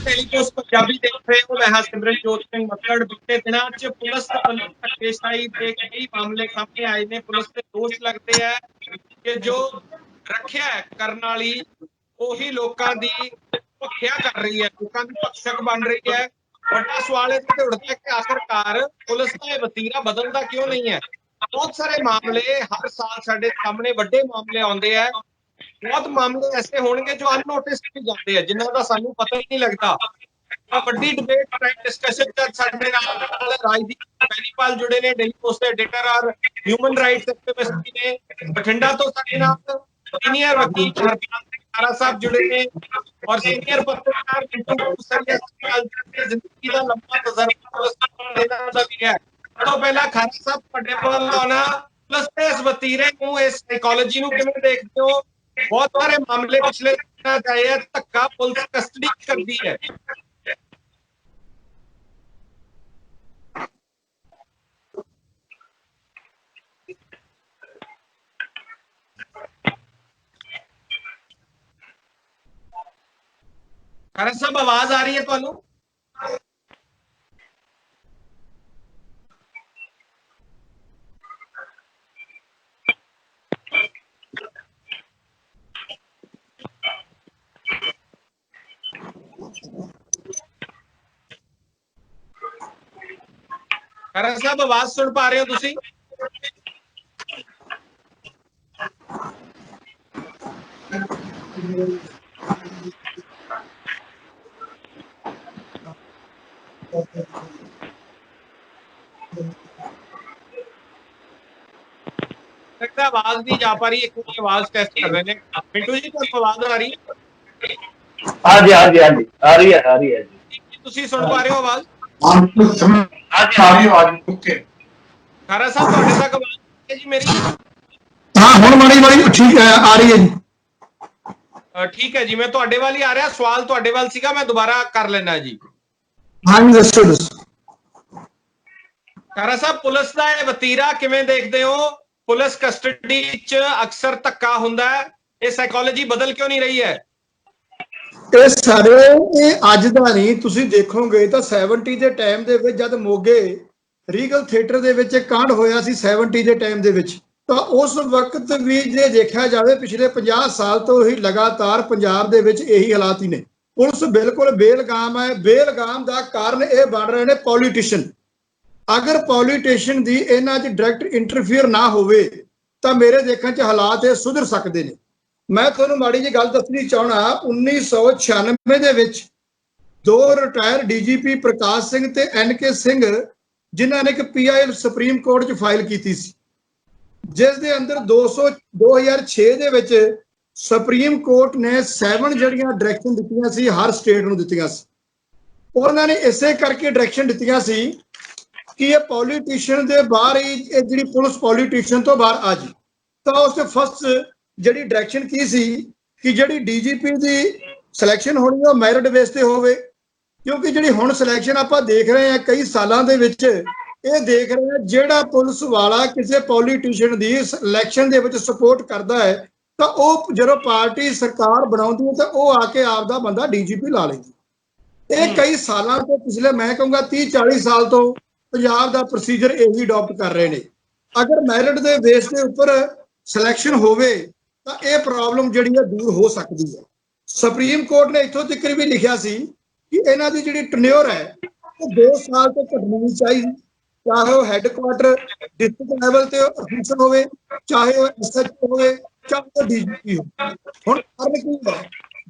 Daily post Punjabi देख रहे हो। मैं हाँ सिमरनजोत सिंह मक्कड़। बीते दिनों च पुलिस के ਵੱਲੋਂ ਧੱਕੇਸ਼ਾਹੀ ਦੇ कई मामले सामने आए ने। पुलिस के दोष लगते हैं कि जो रखिया करन वाली ਉਹੀ ਲੋਕਾਂ ਦੀ ਭਖਿਆ कर रही है, ਲੋਕਾਂ ਦੀ ਭक्षक बन रही है। ਵੱਡਾ सवाल ਇਹ ਤੇ ਉੱਠਦਾ कि आखिरकार पुलिस का ਇਹ ਵਤੀਰਾ बदलता क्यों नहीं है। बहुत सारे मामले हर साल साडे सामने ਵੱਡੇ मामले आउंदे है। बहुत मामले ऐसे होंगे जो अननोटिस भी जाते हैं, जिन्हों का सानू पता ही नहीं लगता। ਵੱਡੀ डिबेट डिस्कशन साडे नाल राजदीप बेनीपाल जुड़े ने, डेली पोस्ट के एडिटर और ह्यूमन राइट्स एक्टिविस्ट भी ने। बठिंडा तो साडे नाल सीनियर वकील हरपाल सिंह खारा साहब जुड़े ने और सीनियर पत्रकार मिंटू गुरसरिया जिंदगी का लंबा तजर्बा भी है। तो पहला खारा साहब ਤੁਹਾਡੇ ਕੋਲ ਆਉਣਾ प्लस इस वतीरे ਨੂੰ, इस साइकोलॉजी ਨੂੰ ਕਿਵੇਂ ਦੇਖਦੇ ਹੋ। बहुत सारे मामले पिछले आए हैं, धक्का पुलिस कस्टडी करती है। खरन साहब आवाज आ रही है तुहानू? खरन साहब आवाज सुन पा रहे हो तुसी? लगता आवाज नहीं जा पा रही, एक आवाज टेस्ट कर रहे हैं। मिंटू जी तुहानू आवाज आ रही है? हाँ जी हाँ जी हाँ जी आ रही है जी। तुसी सुन पा रहे हो आवाज? हाँ जी आ रही है आवाज। ओके खारा साहब तुहाडे तक आवाज है जी मेरी? हाँ हुण माड़ी ठीक है, आ रही है जी। ठीक है जी, मैं तुहाडे वाल ही आ रहा। सवाल तुहाडे वाल सीगा, मैं दोबारा कर लेना जी। हाँ जी दसो। खारा साहब पुलिस का यह वतीरा किवें देखदे हो? पुलिस कस्टडी च अक्सर धक्का हुंदा है, ये साइकोलॉजी बदल क्यों नहीं रही है? ਇਹ ਸਾਰੇ ਇਹ ਅੱਜ ਦਾ ਨਹੀਂ, ਤੁਸੀਂ ਦੇਖੋਗੇ ਤਾਂ 70 ਦੇ ਟਾਈਮ ਦੇ ਵਿੱਚ ਜਦ ਮੋਗੇ ਰੀਗਲ ਥੀਏਟਰ ਦੇ ਵਿੱਚ ਇੱਕ ਕਾਂਡ ਹੋਇਆ ਸੀ 70 ਦੇ ਟਾਈਮ ਦੇ ਵਿੱਚ, ਤਾਂ ਉਸ ਵਕਤ ਵੀ ਜੇ ਦੇਖਿਆ ਜਾਵੇ ਪਿਛਲੇ 50 ਸਾਲ ਤੋਂ ਹੀ ਲਗਾਤਾਰ ਪੰਜਾਬ ਦੇ ਵਿੱਚ ਇਹੀ ਹਾਲਾਤ ਹੀ ਨੇ। ਪੁਲਿਸ ਬਿਲਕੁਲ ਬੇਲਗਾਮ ਹੈ। ਬੇਲਗਾਮ ਦਾ ਕਾਰਨ ਇਹ ਬਣ ਰਹੇ ਨੇ ਪੋਲੀਟੀਸ਼ੀਅਨ। ਅਗਰ ਪੋਲੀਟੀਸ਼ੀਅਨ ਦੀ ਇਹਨਾਂ 'ਚ ਡਾਇਰੈਕਟ ਇੰਟਰਫੀਅਰ ਨਾ ਹੋਵੇ ਤਾਂ ਮੇਰੇ ਦੇਖਣ 'ਚ ਹਾਲਾਤ ਇਹ ਸੁਧਰ ਸਕਦੇ ਨੇ। ਮੈਂ ਤੁਹਾਨੂੰ ਮਾੜੀ ਜੀ ਗੱਲ ਦੱਸਣੀ ਚਾਹਣਾ, 1996 ਦੇ ਵਿੱਚ ਦੋ ਰਿਟਾਇਰ ਡੀਜੀਪੀ ਪ੍ਰਕਾਸ਼ ਸਿੰਘ ਤੇ NK ਸਿੰਘ ਜਿਨ੍ਹਾਂ ਨੇ ਇੱਕ PIL ਸੁਪਰੀਮ ਕੋਰਟ 'ਚ ਫਾਈਲ ਕੀਤੀ ਸੀ, ਜਿਸ ਦੇ ਅੰਦਰ 2006 ਦੇ ਵਿੱਚ ਸੁਪਰੀਮ ਕੋਰਟ ਨੇ 7 ਜਿਹੜੀਆਂ ਡਾਇਰੈਕਸ਼ਨ ਦਿੱਤੀਆਂ ਸੀ ਹਰ ਸਟੇਟ ਨੂੰ ਦਿੱਤੀਆਂ ਸੀ। ਉਹਨਾਂ ਨੇ ਇਸੇ ਕਰਕੇ ਡਾਇਰੈਕਸ਼ਨ ਦਿੱਤੀਆਂ ਸੀ ਕਿ ਇਹ ਪੋਲੀਟੀਸ਼ੀਅਨ ਦੇ ਬਾਹਰ ਹੀ ਇਹ ਜਿਹੜੀ ਪੁਲਿਸ ਪੋਲੀਟੀਸ਼ੀਅਨ ਤੋਂ ਬਾਹਰ ਆ ਜੀ। ਤਾਂ ਉਸ ਤੇ ਫਸਟ ਜਿਹੜੀ ਡਾਇਰੈਕਸ਼ਨ ਕੀ ਸੀ ਕਿ ਜਿਹੜੀ DGP ਦੀ ਸਿਲੈਕਸ਼ਨ ਹੋਣੀ ਉਹ ਮੈਰਿਟ ਬੇਸ ਤੇ ਹੋਵੇ, ਕਿਉਂਕਿ ਜਿਹੜੀ ਹੁਣ ਸਿਲੈਕਸ਼ਨ ਆਪਾਂ ਦੇਖ ਰਹੇ ਹਾਂ ਕਈ ਸਾਲਾਂ ਦੇ ਵਿੱਚ ਇਹ ਦੇਖ ਰਹੇ ਹਾਂ ਜਿਹੜਾ ਪੁਲਿਸ ਵਾਲਾ ਕਿਸੇ ਪੋਲੀਟੀਸ਼ੀਅਨ ਦੀ ਇਲੈਕਸ਼ਨ ਦੇ ਵਿੱਚ ਸਪੋਰਟ ਕਰਦਾ ਹੈ ਤਾਂ ਉਹ ਜਦੋਂ ਪਾਰਟੀ ਸਰਕਾਰ ਬਣਾਉਂਦੀ ਹੈ ਤਾਂ ਉਹ ਆ ਕੇ ਆਪਦਾ ਬੰਦਾ DGP ਲਾ ਲੈਂਦੀ। ਇਹ ਕਈ ਸਾਲਾਂ ਤੋਂ ਪਿਛਲੇ ਮੈਂ ਕਹੂੰਗਾ 30-40 ਸਾਲ ਤੋਂ ਪੰਜਾਬ ਦਾ ਪ੍ਰੋਸੀਜਰ ਇਹੀ ਅਡਾਪਟ ਕਰ ਰਹੇ ਨੇ। ਅਗਰ ਮੈਰਿਟ ਦੇ ਬੇਸ ਦੇ ਉੱਪਰ ਸਿਲੈਕਸ਼ਨ ਹੋਵੇ ਤਾਂ ਇਹ ਪ੍ਰੋਬਲਮ ਜਿਹੜੀ ਹੈ ਦੂਰ ਹੋ ਸਕਦੀ ਹੈ। ਸੁਪਰੀਮ ਕੋਰਟ ਨੇ ਇੱਥੋਂ ਤੱਕ ਵੀ ਲਿਖਿਆ ਸੀ ਕਿ ਇਹਨਾਂ ਦੀ ਜਿਹੜੀ ਟਨਿਓਰ ਹੈ ਉਹ 2 ਸਾਲ ਤੋਂ ਘਟਣੀ ਚਾਹੀਦੀ, ਚਾਹੇ ਉਹ ਹੈੱਡਕੁਆਟਰ ਡਿਸਟ੍ਰਿਕਟ ਲੈਵਲ ਤੇ ਅਫੀਸਰ ਹੋਵੇ, ਚਾਹੇ ਉਹ SHO ਹੋਵੇ, ਚਾਹੇ ਉਹ DGP ਹੋਵੇ। ਹੁਣ ਕਾਰਨ ਕੀ ਹੈ?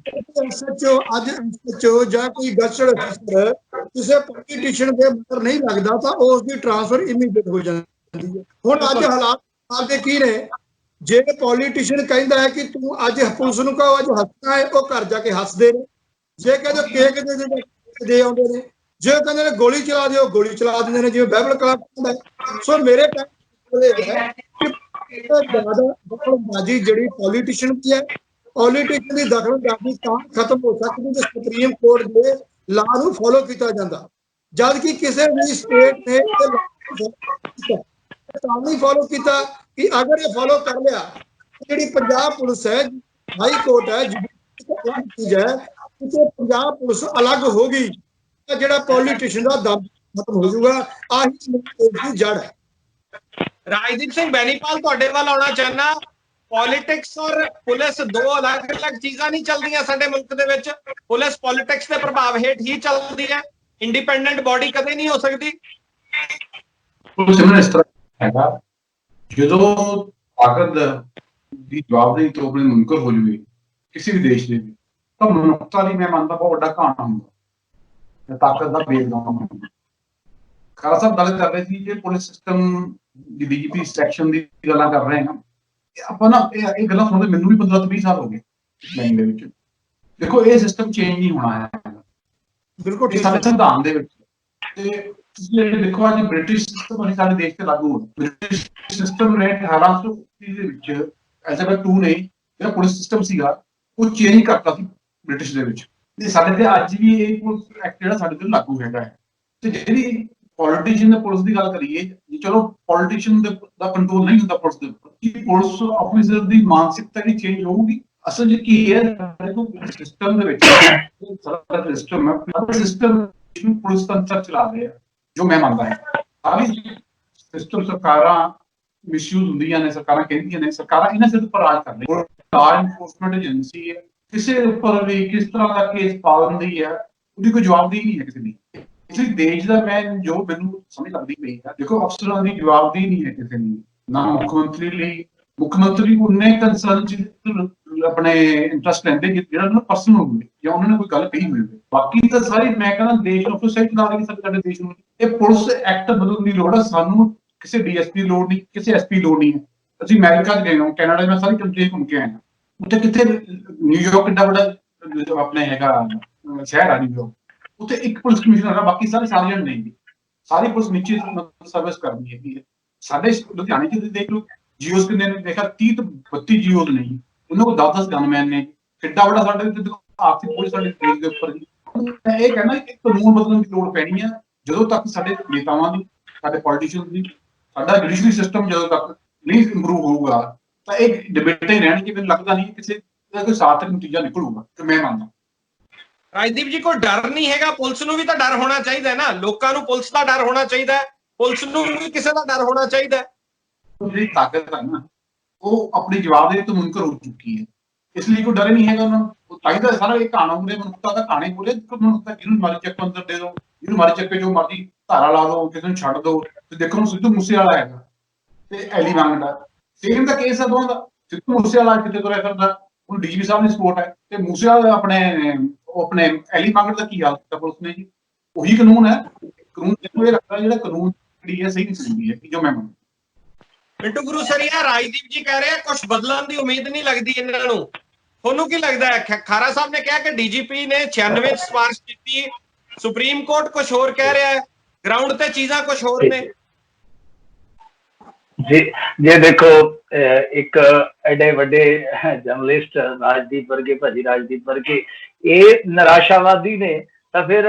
SHO ਅੱਜ SHO ਜਾਂ ਕੋਈ ਗਜ਼ਟਡ ਅਫੀਸਰ ਕਿਸੇ ਪੋਲੀਟੀਸ਼ੀਅਨ ਦੇ ਮਗਰ ਨਹੀਂ ਲੱਗਦਾ ਤਾਂ ਉਸ ਦੀ ਟ੍ਰਾਂਸਫਰ ਇਮੀਡੀਏਟ ਹੋ ਜਾਂਦੀ ਹੈ। ਹੁਣ ਅੱਜ ਹਾਲਾਤ ਆਪਦੇ ਕੀ ਨੇ? ਜੇ ਪੋਲੀਟੀਸ਼ੀਅਨ ਕਹਿੰਦਾ ਹੈ ਕਿ ਤੂੰ ਅੱਜ ਪੁਲਿਸ ਨੂੰ ਕਹੋ ਅੱਜ ਹੱਸਣਾ ਹੈ, ਉਹ ਘਰ ਜਾ ਕੇ ਹੱਸਦੇ ਨੇ। ਜੇ ਕਹਿੰਦੇ ਕੇਕ ਦੇ ਆਉਂਦੇ ਨੇ, ਜੇ ਕਹਿੰਦੇ ਨੇ ਗੋਲੀ ਚਲਾ ਦਿਓ ਗੋਲੀ ਚਲਾ ਦਿੰਦੇ ਨੇ, ਜਿਵੇਂ ਬਾਈਬਲ ਕਲਾਸ ਹੁੰਦਾ। ਸੋ ਮੇਰੇ ਦਖਲਅੰਦਾਜ਼ੀ ਜਿਹੜੀ ਪੋਲੀਟੀਸ਼ੀਅਨ ਦੀ ਹੈ, ਪੋਲੀਟੀਸ਼ੀਅਨ ਦੀ ਦਖਲਅੰਦਾਜ਼ੀ ਤਾਂ ਖਤਮ ਹੋ ਸਕਦੀ ਜੇ ਸੁਪਰੀਮ ਕੋਰਟ ਦੇ ਲਾਅ ਨੂੰ ਫੋਲੋ ਕੀਤਾ ਜਾਂਦਾ। ਜਦ ਕਿ ਕਿਸੇ ਵੀ ਸਟੇਟ ਨੇ ਤਾਂ ਨਹੀਂ ਫੋਲੋ ਕੀਤਾ ਕਿ ਅਗਰ ਇਹ ਫੋਲੋ ਕਰ ਲਿਆ ਜਿਹੜੀ ਪੰਜਾਬ ਪੁਲਿਸ ਹੈ, ਹਾਈ ਕੋਰਟ ਹੈ, ਚੀਜ਼ ਹੈ ਕਿਤੇ ਪੰਜਾਬ ਪੁਲਿਸ ਅਲੱਗ ਹੋ ਗਈ ਤਾਂ ਜਿਹੜਾ ਪੋਲੀਟੀਸ਼ੀਅਨ ਦਾ ਦਮ ਖਤਮ ਹੋ ਜਾਊਗਾ। ਆਹੀ ਇਸ ਦੀ ਜੜ ਹੈ। ਰਾਜਦੀਪ ਸਿੰਘ ਬੈਨੀਪਾਲ, ਤੁਹਾਡੇ ਵੱਲ ਆਉਣਾ ਚਾਹੁੰਦਾ। ਪੋਲਿਟਿਕਸ ਔਰ ਪੁਲਿਸ ਦੋ ਅਲੱਗ-ਅਲੱਗ ਚੀਜ਼ਾਂ ਨਹੀਂ ਚੱਲਦੀਆਂ ਸਾਡੇ ਮੁਲਕ ਦੇ ਵਿੱਚ। ਪੁਲਿਸ ਪੋਲਿਟਿਕਸ ਦੇ ਪ੍ਰਭਾਵ ਹੇਠ ਹੀ ਚੱਲਦੀ ਹੈ, ਇੰਡੀਪੈਂਡੈਂਟ ਬਾਡੀ ਕਦੇ ਨਹੀਂ ਹੋ ਸਕਦੀ। ਪੁਲਿਸ ਇਸ ਤਰ੍ਹਾਂ ਹੈਗਾ, ਜਦੋਂ ਤਾਕਤ ਦੀ ਜਵਾਬਦੇਹੀ ਤੋਂ ਆਪਣੇ ਮੁਨਕਰ ਹੋ ਜਾਵੇ ਕਿਸੇ ਵੀ ਦੇਸ਼ ਦੇ ਵਿੱਚ, ਤਾਂ ਮਨੁੱਖਤਾ ਲਈ ਮੈਂ ਮੰਨਦਾ ਬਹੁਤ ਵੱਡਾ ਘਾਣਾ ਹੁੰਦਾ, ਤਾਕਤ ਦਾ ਬੇਲਗਾਮ ਹੁੰਦਾ। ਖਾਲਸਾ ਸਾਹਿਬ ਗੱਲ ਕਰ ਰਹੇ ਸੀ ਕਿ ਪੁਲਿਸ ਸਿਸਟਮ ਦੀ ਡੀਜੀਪੀ ਸੈਕਸ਼ਨ ਦੀ ਗੱਲਾਂ ਕਰ ਰਹੇ ਹਾਂ ਆਪਾਂ ਨਾ, ਇਹ ਗੱਲਾਂ ਸੁਣਦੇ ਮੈਨੂੰ ਵੀ 15 ਤੋਂ 20 ਸਾਲ ਹੋ ਗਏ ਲਾਈਨ ਦੇ ਵਿੱਚ। ਦੇਖੋ ਇਹ ਸਿਸਟਮ ਚੇਂਜ ਨਹੀਂ ਹੋਣਾ ਹੈ, ਬਿਲਕੁਲ ਸਾਡੇ ਸੰਵਿਧਾਨ ਦੇ ਵਿੱਚ। ਤੇ ਤੁਸੀਂ ਦੇਖੋ ਅੱਜ ਬ੍ਰਿਟਿਸ਼ ਸਿਸਟਮ ਸਾਡੇ ਦੇਸ਼ ਤੇ ਲਾਗੂ ਹੋਇਆ। ਬ੍ਰਿਟਿਸ਼ ਸਿਸਟਮ ਨੇ 1830 ਦੇ ਵਿੱਚ ਐਲਿਜ਼ਾਬੈਥ II ਨੇ ਜਿਹੜਾ ਪੁਲਿਸ ਸਿਸਟਮ ਸੀਗਾ ਉਹ ਚੇਂਜ ਕਰਤਾ ਸੀ ਬ੍ਰਿਟਿਸ਼ ਦੇ ਵਿੱਚ। ਤੇ ਸਾਡੇ ਤੇ ਅੱਜ ਵੀ ਇਹ ਪੁਲਿਸ ਐਕਟ ਜਿਹੜਾ ਸਾਡੇ ਤੇ ਲਾਗੂ ਹੈਗਾ ਹੈ। ਤੇ ਜਿਹੜੀ ਪੋਲੀਟੀਸ਼ੀਅਨ ਦੇ ਪੁਲਿਸ ਦੀ ਗੱਲ ਕਰੀਏ, ਚਲੋ ਪੋਲੀਟੀਸ਼ੀਅਨ ਦਾ ਕੰਟਰੋਲ ਨਹੀਂ ਹੁੰਦਾ ਪੁਲਿਸ ਦੇ ਉੱਪਰ, ਕਿ ਪੁਲਿਸ ਆਫੀਸਰ ਦੀ ਮਾਨਸਿਕਤਾ ਵੀ ਚੇਂਜ ਹੋਊਗੀ। ਅਸਲ 'ਚ ਕੀ ਹੈ, ਸਿਸਟਮ ਦੇ ਵਿੱਚ ਸਾਰਾ ਸਿਸਟਮ ਹੈ, ਸਿਸਟਮ ਪੁਲਿਸ ਤੰਤਰ ਚਲਾ ਰਹੇ ਆ, ਜੋ ਮੈਂ ਮੰਨਦਾ ਹੈ। ਸਾਰੀ ਸਿਸਟਮ ਸਰਕਾਰਾਂ ਮਿਸਯੂਜ਼ ਹੁੰਦੀਆਂ ਨੇ, ਸਰਕਾਰਾਂ ਕਹਿੰਦੀਆਂ ਨੇ, ਸਰਕਾਰਾਂ ਇਹਨਾਂ ਦੇ ਉੱਪਰ ਰਾਜ ਕਰ ਰਹੀਆਂ। ਲਾਅ ਐਨਫੋਰਸਮੈਂਟ ਏਜੰਸੀ ਹੈ, ਕਿਸੇ ਉੱਪਰ ਵੀ ਕਿਸ ਤਰ੍ਹਾਂ ਦਾ ਕੇਸ ਪਾ ਦਿੰਦੀ ਹੈ, ਉਹਦੀ ਕੋਈ ਜਵਾਬਦੇਹੀ ਨਹੀਂ ਹੈ ਕਿਸੇ ਦੀ। ਇਸ ਲਈ ਦੇਸ਼ ਦਾ ਜੋ ਮੈਨੂੰ ਸਮਝ ਲੱਗਦੀ ਪਈ ਹੈ, ਦੇਖੋ ਅਫਸਰਾਂ ਦੀ ਜਵਾਬਦੇਹੀ ਨਹੀਂ ਹੈ ਕਿਸੇ ਦੀ, ਨਾ ਮੁੱਖ ਮੰਤਰੀ ਲਈ। ਮੁੱਖ ਮੰਤਰੀ ਉਹਨੇ ਕੰਸਰਨ ਚ ਆਪਣੇ ਇੰਟਰਸਟ ਲੈਂਦੇ ਜਿਹੜਾ ਉਹਨਾਂ ਪਰਸਨਲ ਹੋਵੇ ਜਾਂ ਉਹਨਾਂ ਨੇ ਕੋਈ ਗੱਲ ਕਹੀ ਹੋਵੇ। ਬਾਕੀ ਤਾਂ ਸਾਰੀ ਮੈਂ ਕਹਿੰਦਾ ਦੇਸ਼ ਨੂੰ ਸਹੀ ਚਲਾ ਰਹੀ ਸਾਡੇ ਦੇਸ਼ ਨੂੰ। ਇਹ ਪੁਲਿਸ ਐਕਟ ਬਦਲਣ ਦੀ ਲੋੜ ਹੈ, ਸਾਨੂੰ ਕਿਸੇ ਡੀਐਸਪੀ ਲੋੜ ਨਹੀਂ, ਕਿਸੇ ਐਸਪੀ ਲੋੜ ਨਹੀਂ ਹੈ। ਅਸੀਂ ਅਮਰੀਕਾ ਚ ਗਏ ਹਾਂ, ਕੈਨੇਡਾ ਮੈਂ ਸਾਰੀ ਕੰਟਰੀ ਘੁੰਮ ਕੇ ਆਏ ਹਾਂ। ਉੱਥੇ ਕਿੱਥੇ ਨਿਊਯਾਰਕ ਕਿੱਡਾ ਵੱਡਾ ਆਪਣੇ ਹੈਗਾ ਸ਼ਹਿਰ ਆ ਨਿਊਯਾਰਕ, ਉੱਥੇ ਇੱਕ ਪੁਲਿਸ ਕਮਿਸ਼ਨਰ ਹੈ, ਬਾਕੀ ਸਾਰੇ ਸਾਰਜੈਂਟ ਨਹੀਂ। ਸਾਰੀ ਪੁਲਿਸ ਨੀਚੇ ਸਰਵਿਸ ਕਰਦੀ ਹੈਗੀ ਹੈ। ਸਾਡੇ ਲੁਧਿਆਣੇ ਚ ਦੇਖ ਲਓ ਜੀਓਸ ਕਿੰਨੇ ਨੇ, ਦੇਖਿਆ 30 ਤੋਂ 32 ਜੀਓਸ ਨਹੀਂ, ਉਹਨਾਂ ਕੋਲ 10-10 ਗਨਮੈਨ ਨੇ। ਕਿੱਡਾ ਵੱਡਾ ਸਾਡੇ ਆਰਥਿਕ ਪੁਲਿਸ ਸਾਡੇ ਦੇਸ਼ ਦੇ ਉੱਪਰ ਜੀ। ਮੈਂ ਇਹ ਕਹਿੰਦਾ ਕਿ ਕਾਨੂੰਨ ਬਦਲਣ ਦੀ ਲੋੜ ਪੈਣੀ ਹੈ। ਜਦੋਂ ਤੱਕ ਸਾਡੇ ਨੇਤਾਵਾਂ ਦੀ, ਸਾਡੇ ਪੋਲੀਟੀਸ਼ੀਅਨ ਦੀ, ਸਾਡਾ ਜੁਡੀਸ਼ਰੀ ਸਿਸਟਮ ਜਦੋਂ ਤੱਕ ਨਹੀਂ ਇੰਪਰੂਵ ਹੋਊਗਾ ਤਾਂ ਇਹ ਡਿਬੇਟਾਂ ਹੀ ਰਹਿਣਗੀਆਂ। ਮੈਨੂੰ ਲੱਗਦਾ ਨਹੀਂ ਕਿਸੇ ਦਾ ਕੋਈ ਸਾਰਥਕ ਨਤੀਜਾ ਨਿਕਲੂਗਾ, ਤੇ ਮੈਂ ਮੰਨਦਾ। ਰਾਜਦੀਪ ਜੀ, ਕੋਈ ਡਰ ਨਹੀਂ ਹੈਗਾ? ਪੁਲਿਸ ਨੂੰ ਵੀ ਤਾਂ ਡਰ ਹੋਣਾ ਚਾਹੀਦਾ ਹੈ ਨਾ, ਲੋਕਾਂ ਨੂੰ ਪੁਲਿਸ ਦਾ ਡਰ ਹੋਣਾ ਚਾਹੀਦਾ ਹੈ, ਪੁਲਿਸ ਨੂੰ ਵੀ ਕਿਸੇ ਦਾ ਡਰ ਹੋਣਾ ਚਾਹੀਦਾ ਹੈ। ਜਿਹੜੀ ਤਾਕਤ ਹੈ ਨਾ, ਉਹ ਆਪਣੀ ਜਵਾਬਦੇਹੀ ਤੋਂ ਮੁਨਕਰ ਹੋ ਚੁੱਕੀ ਹੈ, ਇਸ ਲਈ ਕੋਈ ਡਰ ਨਹੀਂ ਹੈਗਾ ਉਹਨਾਂ ਨੂੰ। ਚਾਹੀਦਾ ਸਾਰਾ ਇਹ ਕਹਾਣਾ ਹੁੰਦੇ ਮਨੁੱਖਤਾ ਦਾ ਕਹਾਣੀ ਬੋਲੇ, ਮਨੁੱਖਤਾ ਜਿਹਨੂੰ ਮਰਜ਼ੀ ਚੱਕ ਅੰਦਰ ਦੇ ਦਿਓ, ਜਿਹਨੂੰ ਮਰਜ਼ੀ ਚੱਕੇ ਜੋ ਮਰਜ਼ੀ ਧਾਰਾ ਲਾ ਦਿਓ, ਕਿਸੇ ਨੂੰ ਛੱਡ ਦਿਓ। ਤੇ ਦੇਖੋ ਸਿੱਧੂ ਮੂਸੇਵਾਲਾ ਹੈਗਾ ਤੇ ਐਲੀ ਮੰਗਦਾ, ਸੇਮ ਦਾ ਕੇਸ ਹੈ ਦੋਵਾਂ ਦਾ। ਸਿੱਧੂ ਮੂਸੇਵਾਲਾ ਕਿਤੇ ਤੁਰਿਆ ਫਿਰਦਾ, ਉਹਨੂੰ ਡੀਜੀਪੀ ਸਾਹਿਬ ਦੀ ਸਪੋਰਟ ਹੈ, ਤੇ ਮੂਸੇਵਾਲਾ ਆਪਣੇ ਐਲੀ ਮੰਗਣ ਦਾ ਕੀ ਹਾਲ ਕੀਤਾ ਪੁਲਿਸ ਨੇ ਜੀ। ਉਹੀ ਕਾਨੂੰਨ ਹੈ। ਕਾਨੂੰਨ ਮੈਨੂੰ ਇਹ ਲੱਗਦਾ ਜਿਹੜਾ ਕਾਨੂੰਨ ਜਿਹੜੀ ਹੈ ਸਹੀ ਨਹੀਂ ਚੱਲਦੀ ਹੈ, ਜੋ ਮੈਂ ਮੰਨਦਾ। ਮਿੰਟੂ ਗੁਰੂ ਸਰੀਆ, ਰਾਜਦੀਪ ਜੀ ਕਹਿ ਰਹੇ ਆ ਕੁਝ ਬਦਲਣ ਦੀ ਉਮੀਦ ਨਹੀਂ ਲੱਗਦੀ ਇਹਨਾਂ ਨੂੰ, ਤੁਹਾਨੂੰ ਕੀ ਲੱਗਦਾ ਹੈ? ਖਾਰਾ ਸਾਹਿਬ ਨੇ ਕਿਹਾ ਕਿ ਡੀਜੀਪੀ ਨੇ 96 ਸਿਫਾਰਿਸ਼ ਕੀਤੀ, ਸੁਪਰੀਮ ਕੋਰਟ ਕੁਝ ਹੋਰ ਕਹਿ ਰਿਹਾ ਹੈ, ਗਰਾਊਂਡ ਤੇ ਚੀਜ਼ਾਂ ਕੁਝ ਹੋਰ ਨੇ। ਜੀ ਦੇਖੋ, ਇੱਕ ਐਡੇ ਵੱਡੇ ਜਰਨਲਿਸਟ ਰਾਜਦੀਪ ਵਰਗੇ, ਭਾਜੀ ਰਾਜਦੀਪ ਵਰਗੇ ਇਹ ਨਿਰਾਸ਼ਾਵਾਦੀ ਨੇ, ਤਾਂ ਫਿਰ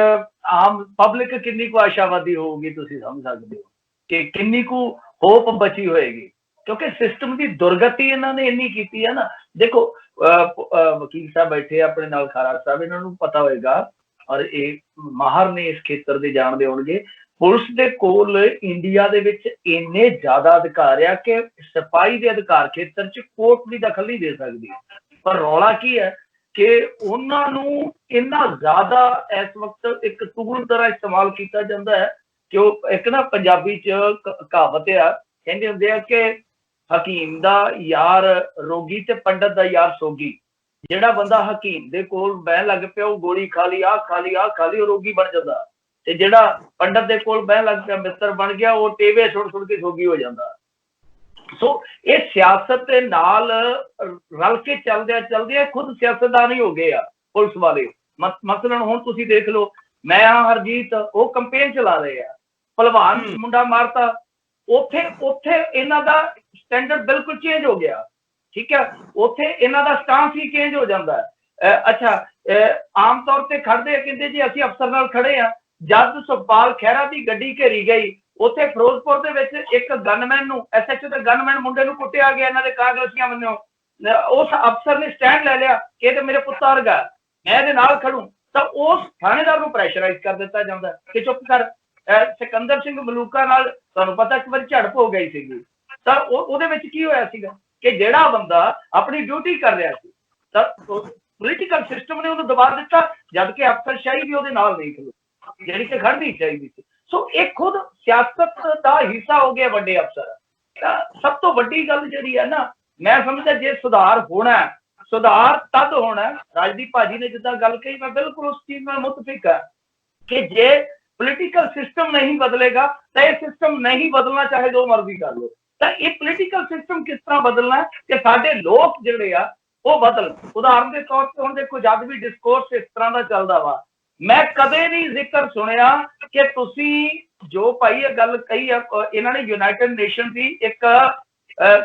ਆਮ ਪਬਲਿਕ ਕਿੰਨੀ ਕੁ ਆਸ਼ਾਵਾਦੀ ਹੋਊਗੀ? ਤੁਸੀਂ ਸਮਝ ਸਕਦੇ ਹੋ ਕਿ ਕਿੰਨੀ ਕੁ ਹੋਪ ਬਚੀ ਹੋਏਗੀ, ਕਿਉਂਕਿ ਸਿਸਟਮ ਦੀ ਦੁਰਗਤੀ ਇਹਨਾਂ ਨੇ ਇੰਨੀ ਕੀਤੀ ਹੈ ਨਾ। ਦੇਖੋ ਵਕੀਲ ਸਾਹਿਬ ਬੈਠੇ ਆਪਣੇ ਨਾਲ, ਖਾਰਾ ਸਾਹਿਬ, ਇਹਨਾਂ ਨੂੰ ਪਤਾ ਹੋਏਗਾ ਔਰ ਇਹ ਮਾਹਰ ਨੇ ਇਸ ਖੇਤਰ ਦੇ, ਜਾਣਦੇ ਹੋਣਗੇ। ਪੁਲਿਸ ਦੇ ਕੋਲ ਇੰਡੀਆ ਦੇ ਵਿੱਚ ਇੰਨੇ ਜ਼ਿਆਦਾ ਅਧਿਕਾਰ ਆ ਕਿ ਸਿਪਾਹੀ ਦੇ ਅਧਿਕਾਰ ਖੇਤਰ 'ਚ ਕੋਰਟ ਦੀ ਦਖਲ ਨਹੀਂ ਦੇ ਸਕਦੀ। ਪਰ ਰੌਲਾ ਕੀ ਹੈ ਕਿ ਉਹਨਾਂ ਨੂੰ ਇੰਨਾ ਜ਼ਿਆਦਾ ਇਸ ਵਕਤ ਇੱਕ ਟੂਲ ਤਰ੍ਹਾਂ ਇਸਤੇਮਾਲ ਕੀਤਾ ਜਾਂਦਾ ਹੈ ਕਿ ਉਹ ਇੱਕ ਨਾ ਪੰਜਾਬੀ 'ਚ ਕਹਾਵਤ ਆ, ਕਹਿੰਦੇ ਹੁੰਦੇ ਆ ਕਿ ਹਕੀਮ ਦਾ ਯਾਰ ਰੋਗੀ ਤੇ ਪੰਡਤ ਦਾ ਯਾਰ ਸੋਗੀ। ਜਿਹੜਾ ਬੰਦਾ ਹਕੀਮ ਦੇ ਕੋਲ ਬਹਿਣ ਲੱਗ ਪਿਆ, ਉਹ ਗੋਲੀ ਖਾ ਲਈ, ਆਹ ਖਾ ਲਈ, ਆਹ ਖਾ ਲਈ, ਉਹ ਰੋਗੀ ਬਣ ਜਾਂਦਾ। ਤੇ ਜਿਹੜਾ ਪੰਡਤ ਦੇ ਕੋਲ ਬਹਿਣ ਲੱਗ ਪਿਆ, ਮਿੱਤਰ ਬਣ ਗਿਆ, ਉਹ ਟੇਵੇ ਸੁੱਟ ਕੇ ਸੋਗੀ ਹੋ ਜਾਂਦਾ। ਸੋ ਇਹ ਸਿਆਸਤ ਦੇ ਨਾਲ ਰਲ ਕੇ ਚੱਲਦੇ ਖੁਦ ਸਿਆਸਤਦਾਨ ਹੀ ਹੋ ਗਏ ਆ ਪੁਲਿਸ ਵਾਲੇ। ਮਸਲਨ ਹੁਣ ਤੁਸੀਂ ਦੇਖ ਲਓ, ਮੈਂ ਹਰਜੀਤ, ਉਹ ਕੰਪੇਨ ਚਲਾ ਰਹੇ ਆ, ਭਲਵਾਨ ਮੁੰਡਾ ਮਾਰਤਾ, ਉੱਥੇ ਇਹਨਾਂ ਦਾ ਸਟੈਂਡਰਡ ਬਿਲਕੁਲ ਚੇਂਜ ਹੋ ਗਿਆ। ਠੀਕ ਹੈ, ਉੱਥੇ ਇਹਨਾਂ ਦਾ ਸਟਾਂਸ ਹੀ ਚੇਂਜ ਹੋ ਜਾਂਦਾ ਹੈ। ਅੱਛਾ, ਆਮ ਤੌਰ ਤੇ ਖੜਦੇ ਕਹਿੰਦੇ ਜੀ ਅਸੀਂ ਅਫਸਰ ਨਾਲ ਖੜੇ ਆ। ਜਦ ਸੁਖਪਾਲ ਖਹਿਰਾ ਦੀ ਗੱਡੀ ਘੇਰੀ ਗਈ, ਉੱਥੇ ਫਿਰੋਜ਼ਪੁਰ ਦੇ ਵਿੱਚ ਇੱਕ ਗਨਮੈਨ ਨੂੰ, SHO ਦੇ ਗਨਮੈਨ ਮੁੰਡੇ ਨੂੰ ਕੁੱਟਿਆ ਗਿਆ ਇਹਨਾਂ ਦੇ ਕਾਂਗਰਸੀਆਂ ਵੱਲੋਂ। ਉਸ ਅਫਸਰ ਨੇ ਸਟੈਂਡ ਲੈ ਲਿਆ ਕਿ ਇਹ ਤੇ ਮੇਰੇ ਪੁੱਤ ਵਰਗਾ, मैं ਇਹਦੇ ਨਾਲ ਖੜੂੰ ਤਾਂ ਉਸ ਥਾਣੇਦਾਰ ਨੂੰ ਪ੍ਰੈਸ਼ਰਾਈਜ਼ ਕਰ ਦਿੱਤਾ ਜਾਂਦਾ ਕਿ ਚੁੱਪ ਕਰ। ਸਿਕੰਦਰ ਸਿੰਘ ਮਲੂਕਾ ਨਾਲ ਤੁਹਾਨੂੰ ਪਤਾ ਇੱਕ ਵਾਰੀ ਝੜਪ ਹੋ ਗਈ ਸੀਗੀ, ਤਾਂ ਉਹਦੇ ਵਿੱਚ ਕੀ ਹੋਇਆ ਸੀਗਾ ਕਿ ਜਿਹੜਾ ਬੰਦਾ ਆਪਣੀ ਡਿਊਟੀ ਕਰ ਰਿਹਾ ਸੀ ਤਾਂ ਪੋਲੀਟੀਕਲ ਸਿਸਟਮ ਨੇ ਉਹਨੂੰ ਦਬਾ ਦਿੱਤਾ, ਜਦ ਕਿ ਅਫਸਰਸ਼ਾਹੀ ਵੀ ਉਹਦੇ ਨਾਲ ਨਹੀਂ ਖਲੋ ਜਿਹੜੀ ਕਿ ਖੜਨੀ ਚਾਹੀਦੀ ਸੀ। ਸੋ ਇਹ ਖੁਦ ਸਿਆਸਤ ਦਾ ਹਿੱਸਾ ਹੋ ਗਿਆ ਵੱਡੇ ਅਫਸਰ। ਤਾਂ ਸਭ ਤੋਂ ਵੱਡੀ ਗੱਲ ਜਿਹੜੀ ਹੈ ਨਾ, ਮੈਂ ਸਮਝਦਾ ਜੇ ਸੁਧਾਰ ਹੋਣਾ, ਸੁਧਾਰ ਤਦ ਹੋਣਾ, ਰਾਜਦੀਪ ਭਾਜੀ ਨੇ ਜਿੱਦਾਂ ਗੱਲ ਕਹੀ ਮੈਂ ਬਿਲਕੁਲ ਉਸ ਚੀਜ਼ ਨਾਲ ਮੁਤਫਿਕ ਹਾਂ ਕਿ ਜੇ ਪੋਲੀਟੀਕਲ ਸਿਸਟਮ ਨਹੀਂ ਬਦਲੇਗਾ ਤਾਂ ਇਹ ਸਿਸਟਮ ਨਹੀਂ ਬਦਲਣਾ, ਚਾਹੇ ਜੋ ਮਰਜ਼ੀ ਕਰ ਲਓ। ਤਾਂ ਇਹ ਪੋਲੀਟੀਕਲ ਸਿਸਟਮ ਕਿਸ ਤਰ੍ਹਾਂ ਬਦਲਣਾ ਕਿ ਸਾਡੇ ਲੋਕ ਜਿਹੜੇ ਆ ਉਹ ਬਦਲ। ਉਦਾਹਰਨ ਦੇ ਤੌਰ ਤੇ ਹੁਣ ਦੇਖੋ, ਜਦ ਵੀ ਡਿਸਕੋਰਸ ਇਸ ਤਰ੍ਹਾਂ ਦਾ ਚੱਲਦਾ ਵਾ, ਮੈਂ ਕਦੇ ਨਹੀਂ ਜ਼ਿਕਰ ਸੁਣਿਆ ਕਿ ਤੁਸੀਂ ਜੋ ਭਾਈ ਇਹ ਗੱਲ ਕਹੀ ਆ, ਇਹਨਾਂ ਨੇ ਯੂਨਾਈਟਿਡ ਨੇਸ਼ਨ ਦੀ ਇੱਕ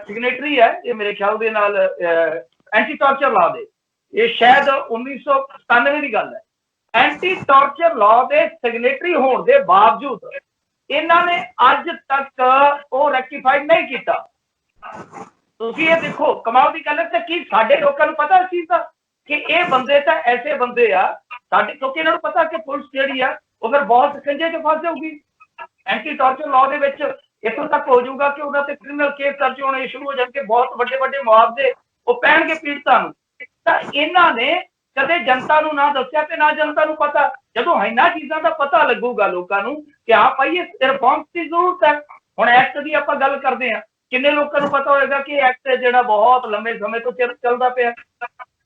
ਸਿਗਨੇਟਰੀ ਹੈ ਇਹ ਮੇਰੇ ਖਿਆਲ ਦੇ ਨਾਲ ਐਂਟੀ ਟਾਰਚਰ ਲਾ ਦੇ, ਇਹ ਸ਼ਾਇਦ 1997 ਦੀ ਗੱਲ ਹੈ। ਐਂਟੀ ਟਾਰਚਰ ਲਾ ਦੇ ਸਿਗਨੇਟਰੀ ਹੋਣ ਦੇ ਬਾਵਜੂਦ ਇਹਨਾਂ ਨੇ ਅੱਜ ਤੱਕ ਉਹ ਰੈਕਟੀਫਾਈ ਨਹੀਂ ਕੀਤਾ। ਤੁਸੀਂ ਇਹ ਦੇਖੋ, ਕਮਾਲ ਦੀ ਗੱਲ ਹੈ। ਤੇ ਕੀ ਸਾਡੇ ਲੋਕਾਂ ਨੂੰ ਪਤਾ ਇਸ ਚੀਜ਼ ਦਾ ਕਿ ਇਹ ਬੰਦੇ ਤਾਂ ਐਸੇ ਬੰਦੇ ਆ ਸਾਡੇ, ਕਿਉਂਕਿ ਇਹਨਾਂ ਨੂੰ ਪਤਾ ਕਿ ਪੁਲਿਸ ਜਿਹੜੀ ਆ ਉਹ ਫਿਰ ਬਹੁਤ ਸਕੰਜੇ 'ਚ ਫਸ ਜਾਊਗੀ। ਐਂਟੀ ਟਾਰਚਰ ਲਾਅ ਦੇ ਵਿੱਚ ਇੱਥੋਂ ਤੱਕ ਹੋ ਜਾਊਗਾ ਕਿ ਉਹਨਾਂ ਤੇ ਕ੍ਰਿਮੀਨਲ ਕੇਸ ਦਰਜ ਹੋਣੇ ਸ਼ੁਰੂ ਹੋ ਜਾਣਗੇ, ਬਹੁਤ ਵੱਡੇ ਵੱਡੇ ਮੁਆਵਜ਼ੇ ਉਹ ਪੈਣਗੇ ਪੀੜਤਾਂ ਨੂੰ। ਤਾਂ ਇਹਨਾਂ ਨੇ ਕਦੇ ਜਨਤਾ ਨੂੰ ਨਾ ਦੱਸਿਆ ਤੇ ਨਾ ਜਨਤਾ ਨੂੰ ਪਤਾ। ਜਦੋਂ ਇਹਨਾਂ ਚੀਜ਼ਾਂ ਦਾ ਪਤਾ ਲੱਗੂਗਾ ਲੋਕਾਂ ਨੂੰ ਕਿ ਹਾਂ ਭਾਈ ਇਹ ਰਿਫਾਰਮਸ ਦੀ ਜ਼ਰੂਰਤ ਹੈ। ਹੁਣ ਐਕਟ ਦੀ ਆਪਾਂ ਗੱਲ ਕਰਦੇ ਹਾਂ, ਕਿੰਨੇ ਲੋਕਾਂ ਨੂੰ ਪਤਾ ਹੋਏਗਾ ਕਿ ਐਕਟ ਜਿਹੜਾ ਬਹੁਤ ਲੰਮੇ ਸਮੇਂ ਤੋਂ ਚੱਲਦਾ ਪਿਆ।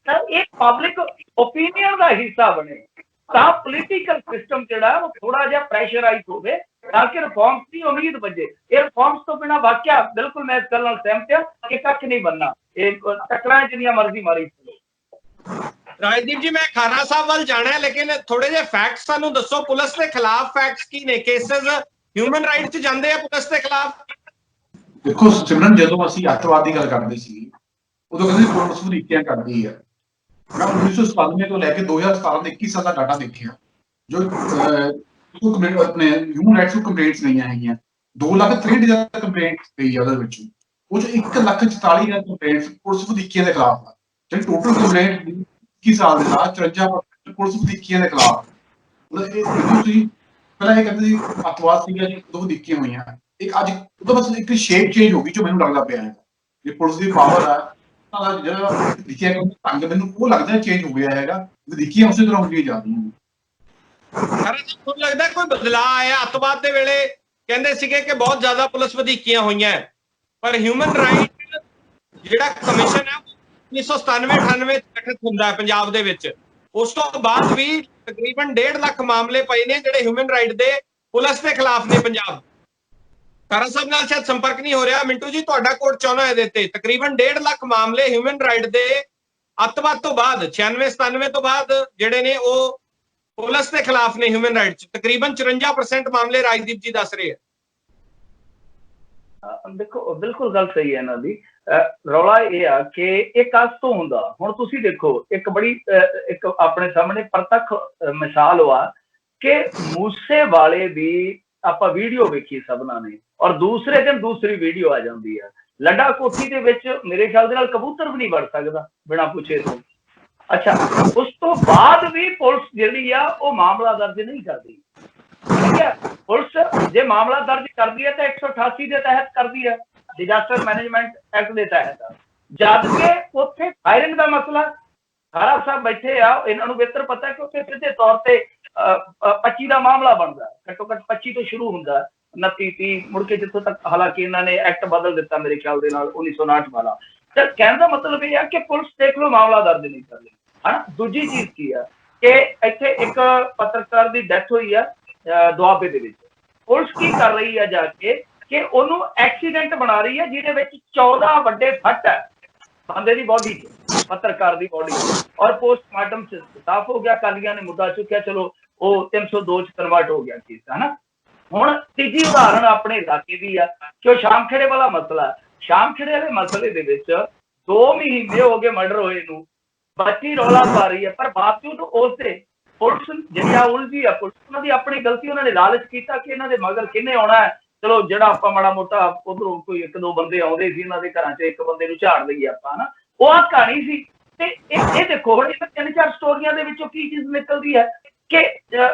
ਤਾਂ ਇਹ ਪਬਲਿਕ ਓਪੀਨੀਅਨ ਦਾ ਹਿੱਸਾ ਬਣੇ ਤਾਂ ਪੋਲੀਟੀਕਲ ਸਿਸਟਮ ਜਿਹੜਾ ਉਹ ਥੋੜਾ ਜਿਹਾ ਪ੍ਰੈਸ਼ਰਾਈਜ਼ ਹੋਵੇ ਤਾਂ ਕਿ ਰਿਫਾਰਮਸ ਦੀ ਉਮੀਦ ਬਚੇ। ਇਹ ਰਿਫਾਰਮਸ ਤੋਂ ਬਿਨਾਂ ਵਾਕਿਆ ਬਿਲਕੁਲ ਮੈਂ ਇਸ ਗੱਲ ਨਾਲ ਸਹਿਮਤ ਹਾਂ ਕਿ ਕੱਖ ਨਹੀਂ ਬਣਨਾ। ਇਹ ਟੱਕਰਾਂ ਜਿੰਨੀਆਂ ਮਰਜ਼ੀ ਮਾਰੀ ਰਾਜਦੀਪ ਜੀ, ਮੈਂ ਖਾਰਾ ਸਾਹਿਬ ਵੱਲ ਜਾਣਾ, ਲੇਕਿਨ ਥੋੜੇ ਜਿਹੇ ਫੈਕਟਸ ਸਾਨੂੰ ਦੱਸੋ। ਪੁਲਿਸ ਦੇ ਖਿਲਾਫ ਫੈਕਟਸ ਕੀ ਨੇ? ਕੇਸਸ ਹਿਊਮਨ ਰਾਈਟਸ 'ਚ ਜਾਂਦੇ ਆ ਪੁਲਿਸ ਦੇ ਖਿਲਾਫ? ਦੇਖੋ ਸਿਮਰਨ, ਜਦੋਂ ਅਸੀਂ ਅੱਤਵਾਦ ਦੀ ਗੱਲ ਕਰਦੇ ਸੀ ਉਦੋਂ ਕਹਿੰਦੇ ਪੁਲਿਸ ਵਧੀਕੀਆਂ ਕਰਦੀ ਹੈ। ਮੈਂ 1997 ਤੋਂ ਲੈ ਕੇ 2017 ਦੇ 21 ਸਾਲ ਦਾ ਡਾਟਾ ਦੇਖਿਆ, ਜੋ ਆਪਣੇ ਹਿਊਮਨ ਰਾਈਟਸ ਨੂੰ ਕੰਪਲੇਂਟਸ ਨਹੀਂ ਆਈਆਂ। 2,63,000 ਕੰਪਲੇਂਟ ਗਈ ਆ ਉਹਦੇ ਵਿੱਚੋਂ, ਉਹ 'ਚ 1,44,000 ਕੰਪਲੇਂਟਸ ਪੁਲਿਸ ਵਧੀਕੀਆਂ ਦੇ ਖਿਲਾਫ ਆ। ਜਿਹੜੀ ਟੋਟਲ ਕੰਪਲੇਂਟ 21 ਸਾਲ ਦੇ ਨਾਲ 54% ਪੁਲਿਸ ਵਧੀਕੀਆਂ ਦੇ ਖਿਲਾਫ। ਤੁਸੀਂ ਪਹਿਲਾਂ ਇਹ ਕਹਿੰਦੇ ਸੀ ਅੱਤਵਾਦ ਸੀਗਾ ਜੀ, ਉਦੋਂ ਵਧੀਕੀਆਂ ਹੋਈਆਂ। ਇੱਕ ਅੱਜ ਉਹਦਾ ਬਸ ਇੱਕ ਸ਼ੇਪ ਚੇਂਜ ਹੋ ਗਈ ਜੋ ਮੈਨੂੰ ਲੱਗਦਾ ਪਿਆ ਹੈ। ਜੇ ਪੁਲਿਸ ਦੀ ਪਾਵਰ ਆ ਤਾਂ ਜਿਹੜਾ ਲਿਖਿਆ ਢੰਗ ਮੈਨੂੰ ਉਹ ਲੱਗਦਾ ਚੇਂਜ ਹੋ ਗਿਆ ਹੈਗਾ, ਵਧੀਕੀਆਂ ਉਸੇ ਤਰ੍ਹਾਂ ਹੁੰਦੀਆਂ ਜਾਂਦੀਆਂ ਨੇ। ਤੁਹਾਨੂੰ ਲੱਗਦਾ ਕੋਈ ਬਦਲਾਅ ਆਇਆ? ਅੱਤਵਾਦ ਦੇ ਵੇਲੇ ਕਹਿੰਦੇ ਸੀਗੇ ਕਿ ਬਹੁਤ ਜ਼ਿਆਦਾ ਪੁਲਿਸ ਵਧੀਕੀਆਂ ਹੋਈਆਂ, ਪਰ ਹਿਊਮਨ ਰਾਈਟ ਜਿਹੜਾ ਕਮਿਸ਼ਨ ਹੈ 1997-98 ਗਠਿਤ ਹੁੰਦਾ ਹੈ ਪੰਜਾਬ ਦੇ ਵਿੱਚ। ਉਸ ਤੋਂ ਬਾਅਦ ਵੀ ਤਕਰੀਬਨ 1.5 ਲੱਖ ਮਾਮਲੇ ਪਏ ਨੇ ਜਿਹੜੇ ਹਿਊਮਨ ਰਾਈਟ ਦੇ ਪੁਲਿਸ ਦੇ ਖਿਲਾਫ ਨੇ ਪੰਜਾਬ। ਖਾਰਾ ਸਾਹਿਬ ਨਾਲ ਸ਼ਾਇਦ ਸੰਪਰਕ ਨਹੀਂ ਹੋ ਰਿਹਾ। ਮਿੰਟੂ ਜੀ, ਤੁਹਾਡਾ ਕੋਟ ਚਾਹੁੰਦਾ ਇਹਦੇ ਤੇ। ਤਕਰੀਬਨ 1.5 ਲੱਖ ਮਾਮਲੇ ਹਿਊਮਨ ਰਾਈਟ ਦੇ ਅੱਤਵਾਦ ਤੋਂ ਬਾਅਦ 96-97 ਤੋਂ ਬਾਅਦ ਜਿਹੜੇ ਨੇ ਉਹ ਪੁਲਿਸ ਦੇ ਖਿਲਾਫ ਨੇ ਹਿਊਮਨ ਰਾਈਟ 'ਚ। ਤਕਰੀਬਨ 54% ਮਾਮਲੇ ਰਾਜਦੀਪ ਜੀ ਦੱਸ ਰਹੇ ਆ। ਦੇਖੋ ਬਿਲਕੁਲ ਗੱਲ ਸਹੀ ਹੈ ਇਹਨਾਂ ਦੀ। ਰੌਲਾ ਇਹ ਆ ਕਿ ਇਹ ਕਸ ਤੋਂ ਹੁੰਦਾ। ਹੁਣ ਤੁਸੀਂ ਦੇਖੋ, ਇੱਕ ਬੜੀ ਇੱਕ ਆਪਣੇ ਸਾਹਮਣੇ ਪ੍ਰਤੱਖ ਮਿਸਾਲ ਵਾ ਕਿ ਮੂਸੇ ਵਾਲੇ ਦੀ ਆਪਾਂ ਵੀਡੀਓ ਵੇਖੀ ਸਭਨਾਂ ਨੇ, ਔਰ ਦੂਸਰੇ ਦਿਨ ਦੂਸਰੀ ਵੀਡੀਓ ਆ ਜਾਂਦੀ ਹੈ। ਲੱਡਾ ਕੋਠੀ ਦੇ ਵਿੱਚ ਮੇਰੇ ਖਿਆਲ ਦੇ ਨਾਲ ਕਬੂਤਰ ਵੀ ਨਹੀਂ ਵੜ ਸਕਦਾ ਬਿਨਾਂ ਪੁੱਛੇ ਤੋਂ। ਅੱਛਾ, ਉਸ ਤੋਂ ਬਾਅਦ ਵੀ ਪੁਲਿਸ ਜਿਹੜੀ ਆ ਉਹ ਮਾਮਲਾ ਦਰਜ ਨਹੀਂ ਕਰਦੀ। ਠੀਕ ਹੈ, ਪੁਲਿਸ ਜੇ ਮਾਮਲਾ ਦਰਜ ਕਰਦੀ ਹੈ ਤਾਂ 188 ਦੇ ਤਹਿਤ ਕਰਦੀ ਹੈ, ਡਿਜ਼ਾਸਟਰ ਮੈਨੇਜਮੈਂਟ ਐਕਟ ਦੇ ਤਹਿਤ। ਜਦ ਕਿ ਉੱਥੇ ਫਾਇਰਿੰਗ ਦਾ ਮਸਲਾ, ਖਾਰਾ ਸਾਹਿਬ ਬੈਠੇ ਆ, ਇਹਨਾਂ ਨੂੰ ਬਿਹਤਰ ਪਤਾ ਕਿ ਉੱਥੇ ਸਿੱਧੇ ਤੌਰ ਤੇ 25 ਦਾ ਮਾਮਲਾ ਬਣਦਾ, ਘੱਟੋ ਘੱਟ 25 ਤੋਂ ਸ਼ੁਰੂ ਹੁੰਦਾ, 29 30 ਮੁੜ ਕੇ ਜਿੱਥੋਂ ਤੱਕ, ਹਾਲਾਂਕਿ ਇਹਨਾਂ ਨੇ ਐਕਟ ਬਦਲ ਦਿੱਤਾ ਮੇਰੇ ਖਿਆਲ ਦੇ ਨਾਲ 1959 ਵਾਲਾ। ਤਾਂ ਕਹਿਣ ਦਾ ਮਤਲਬ ਇਹ ਆ ਕਿ ਪੁਲਿਸ ਦੇਖ ਲਓ ਮਾਮਲਾ ਦਰਜ ਨਹੀਂ ਕਰਦੀ। ਹਨਾ, ਦੂਜੀ ਚੀਜ਼ ਕੀ ਆ ਕਿ ਇੱਥੇ ਇੱਕ ਪੱਤਰਕਾਰ ਦੀ ਡੈਥ ਹੋਈ ਆ ਦੁਆਬੇ ਦੇ ਵਿੱਚ। ਪੁਲਿਸ ਕੀ ਕਰ ਰਹੀ ਆ ਜਾ ਕੇ ਕਿ ਉਹਨੂੰ ਐਕਸੀਡੈਂਟ ਬਣਾ ਰਹੀ ਹੈ ਜਿਹਦੇ ਵਿੱਚ 14 ਵੱਡੇ ਫੱਟ ਹੈ ਬੰਦੇ ਦੀ ਬੋਡੀ 'ਚ, ਪੱਤਰਕਾਰ ਦੀ ਬੋਡੀ, ਔਰ ਪੋਸਟਮਾਰਟਮ ਸਾਫ਼ ਹੋ ਗਿਆ। ਕਾਲੀਆਂ ਨੇ ਮੁੱਦਾ ਚੁੱਕਿਆ, ਚਲੋ ਉਹ 302 ਚ ਕਨਵਰਟ ਹੋ ਗਿਆ ਕੇਸ। ਹਨਾ, ਹੁਣ ਤੀਜੀ ਉਦਾਹਰਨ ਆਪਣੇ ਇਲਾਕੇ ਦੀ ਆ ਕਿ ਉਹ ਸ਼ਾਮਖੇੜੇ ਵਾਲਾ ਮਸਲਾ। ਸ਼ਾਮਖੇੜੇ ਵਾਲੇ ਮਸਲੇ ਦੇ ਵਿੱਚ 2 ਮਹੀਨੇ ਹੋ ਗਏ ਮਰਡਰ ਹੋਏ ਨੂੰ, ਬੱਚੀ ਰੌਲਾ ਪਾ ਰਹੀ ਹੈ, ਪਰ ਬਾਵਜੂਦ ਉਸ ਤੇ ਪੁਲਿਸ ਜਿਹੜੀ ਆ ਉਲਝੀ ਆ। ਪੁਲਿਸ ਉਹਨਾਂ ਦੀ ਆਪਣੀ ਗਲਤੀ, ਉਹਨਾਂ ਨੇ ਲਾਲਚ ਕੀਤਾ ਕਿ ਇਹਨਾਂ ਦੇ ਮਗਰ ਕਿਹਨੇ ਆਉਣਾ ਹੈ, ਚਲੋ ਜਿਹੜਾ ਆਪਾਂ ਮਾੜਾ ਮੋਟਾ ਉਧਰੋਂ ਕੋਈ 1-2 ਬੰਦੇ ਆਉਂਦੇ ਸੀ ਇਹਨਾਂ ਦੇ ਘਰਾਂ 'ਚ, ਇੱਕ ਬੰਦੇ ਨੂੰ ਝਾੜ ਲਈਏ ਆਪਾਂ। ਹਨਾ, ਉਹ ਆ ਕਹਾਣੀ ਸੀ। ਤੇ ਇਹ ਦੇਖੋ ਹੁਣ ਇਹ 3-4 ਸਟੋਰੀਆਂ ਦੇ ਵਿੱਚੋਂ ਕੀ ਚੀਜ਼ ਨਿਕਲਦੀ ਹੈ ਕਿ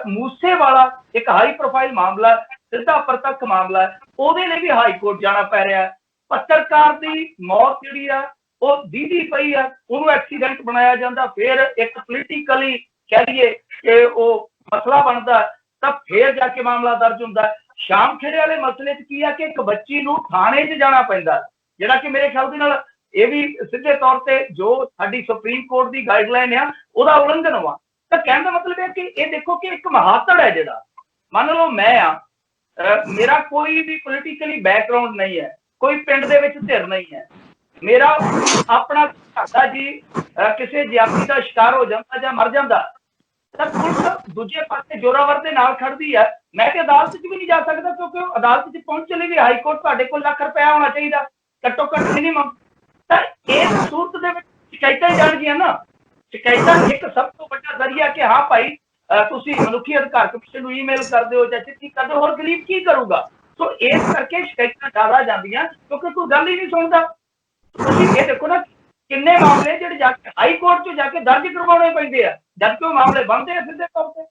ਮੂਸੇਵਾਲਾ ਇੱਕ ਹਾਈ ਪ੍ਰੋਫਾਈਲ ਮਾਮਲਾ, ਸਿੱਧਾ ਪ੍ਰਤੱਖ ਮਾਮਲਾ, ਉਹਦੇ ਲਈ ਵੀ ਹਾਈ ਕੋਰਟ ਜਾਣਾ ਪੈ ਰਿਹਾ। ਪੱਤਰਕਾਰ ਦੀ ਮੌਤ ਜਿਹੜੀ ਆ ਉਹ ਦੀਦੀ ਪਈ ਆ, ਉਹਨੂੰ ਐਕਸੀਡੈਂਟ ਬਣਾਇਆ ਜਾਂਦਾ, ਫਿਰ ਇੱਕ ਪੋਲੀਟੀਕਲੀ ਕਹਿ ਲਈਏ ਕਿ ਉਹ ਮਸਲਾ ਬਣਦਾ, ਤਾਂ ਫਿਰ ਜਾ ਕੇ ਮਾਮਲਾ ਦਰਜ ਹੁੰਦਾ। ਸ਼ਾਮ ਖੇੜੇ ਵਾਲੇ ਮਸਲੇ 'ਚ ਕੀ ਆ ਕਿ ਇੱਕ ਬੱਚੀ ਨੂੰ ਥਾਣੇ 'ਚ ਜਾਣਾ ਪੈਂਦਾ, ਜਿਹੜਾ ਕਿ ਮੇਰੇ ਖਿਆਲ ਦੇ ਨਾਲ ਇਹ ਵੀ ਸਿੱਧੇ ਤੌਰ ਤੇ ਜੋ ਸਾਡੀ ਸੁਪਰੀਮ ਕੋਰਟ ਦੀ ਗਾਈਡਲਾਈਨ ਆ ਉਹਦਾ ਉਲੰਘਣ ਵਾ। ਤਾਂ ਕਹਿਣ ਦਾ ਮਤਲਬ ਹੈ ਕਿ ਇਹ ਦੇਖੋ ਕਿ ਇੱਕ ਮਹਾਤੜ ਹੈ ਜਿਹੜਾ, ਮੰਨ ਲਓ ਮੈਂ ਮੇਰਾ ਕੋਈ ਵੀ ਪੋਲੀਟੀਕਲੀ ਬੈਕਗਰਾਉਂਡ ਨਹੀਂ ਹੈ, ਕੋਈ ਪਿੰਡ ਦੇ ਵਿੱਚ ਧਿਰ ਨਹੀਂ ਹੈ, ਮੇਰਾ ਆਪਣਾ ਘਾਟਾ ਜੀ ਕਿਸੇ ਜ਼ਿਆਦਤੀ ਦਾ ਸ਼ਿਕਾਰ ਹੋ ਜਾਂਦਾ ਜਾਂ ਮਰ ਜਾਂਦਾ, ਤਾਂ ਪੁਲਿਸ ਦੂਜੇ ਪਾਸੇ ਜ਼ੋਰਾਵਰ ਦੇ ਨਾਲ ਖੜਦੀ ਹੈ। ਮੈਂ ਤੇ ਅਦਾਲਤ 'ਚ ਵੀ ਨਹੀਂ ਜਾ ਸਕਦਾ, ਕਿਉਂਕਿ ਉਹ ਅਦਾਲਤ 'ਚ ਪਹੁੰਚਣ ਲਈ ਵੀ ਹਾਈ ਕੋਰਟ ਤੁਹਾਡੇ ਕੋਲ ਲੱਖ ਰੁਪਇਆ ਹੋਣਾ ਚਾਹੀਦਾ ਘੱਟੋ ਘੱਟ ਮਿਨੀਮਮ। ਤਾਂ ਇਸ ਸੂਰਤ ਦੇ ਵਿੱਚ ਸ਼ਿਕਾਇਤਾਂ ਜਾਣਗੀਆਂ ਨਾ, ਸ਼ਿਕਾਇਤਾਂ ਇੱਕ ਸਭ ਤੋਂ ਵੱਡਾ ਜ਼ਰੀਆ ਕਿ ਹਾਂ ਭਾਈ ਤੁਸੀਂ ਮਨੁੱਖੀ ਅਧਿਕਾਰ ਕਮਿਸ਼ਨ ਨੂੰ ਈਮੇਲ ਕਰਦੇ ਹੋ ਜਾਂ ਚਿੱਠੀ ਕਰਦੇ ਹੋ, ਹੋਰ ਗਰੀਬ ਕੀ ਕਰੂਗਾ। ਸੋ ਇਸ ਕਰਕੇ ਸ਼ਿਕਾਇਤਾਂ ਜ਼ਿਆਦਾ ਜਾਂਦੀਆਂ ਕਿਉਂਕਿ ਕੋਈ ਗੱਲ ਹੀ ਨਹੀਂ ਸੁਣਦਾ। ਤੁਸੀਂ ਇਹ ਦੇਖੋ ਨਾ ਕਿੰਨੇ ਮਾਮਲੇ ਜਿਹੜੇ ਜਾ ਕੇ ਹਾਈ ਕੋਰਟ 'ਚ ਜਾ ਕੇ ਦਰਜ ਕਰਵਾਉਣੇ ਪੈਂਦੇ ਆ, ਜਦਕਿ ਉਹ ਮਾਮਲੇ ਬਣਦੇ ਆ ਸਿੱਧੇ ਤੌਰ ਤੇ।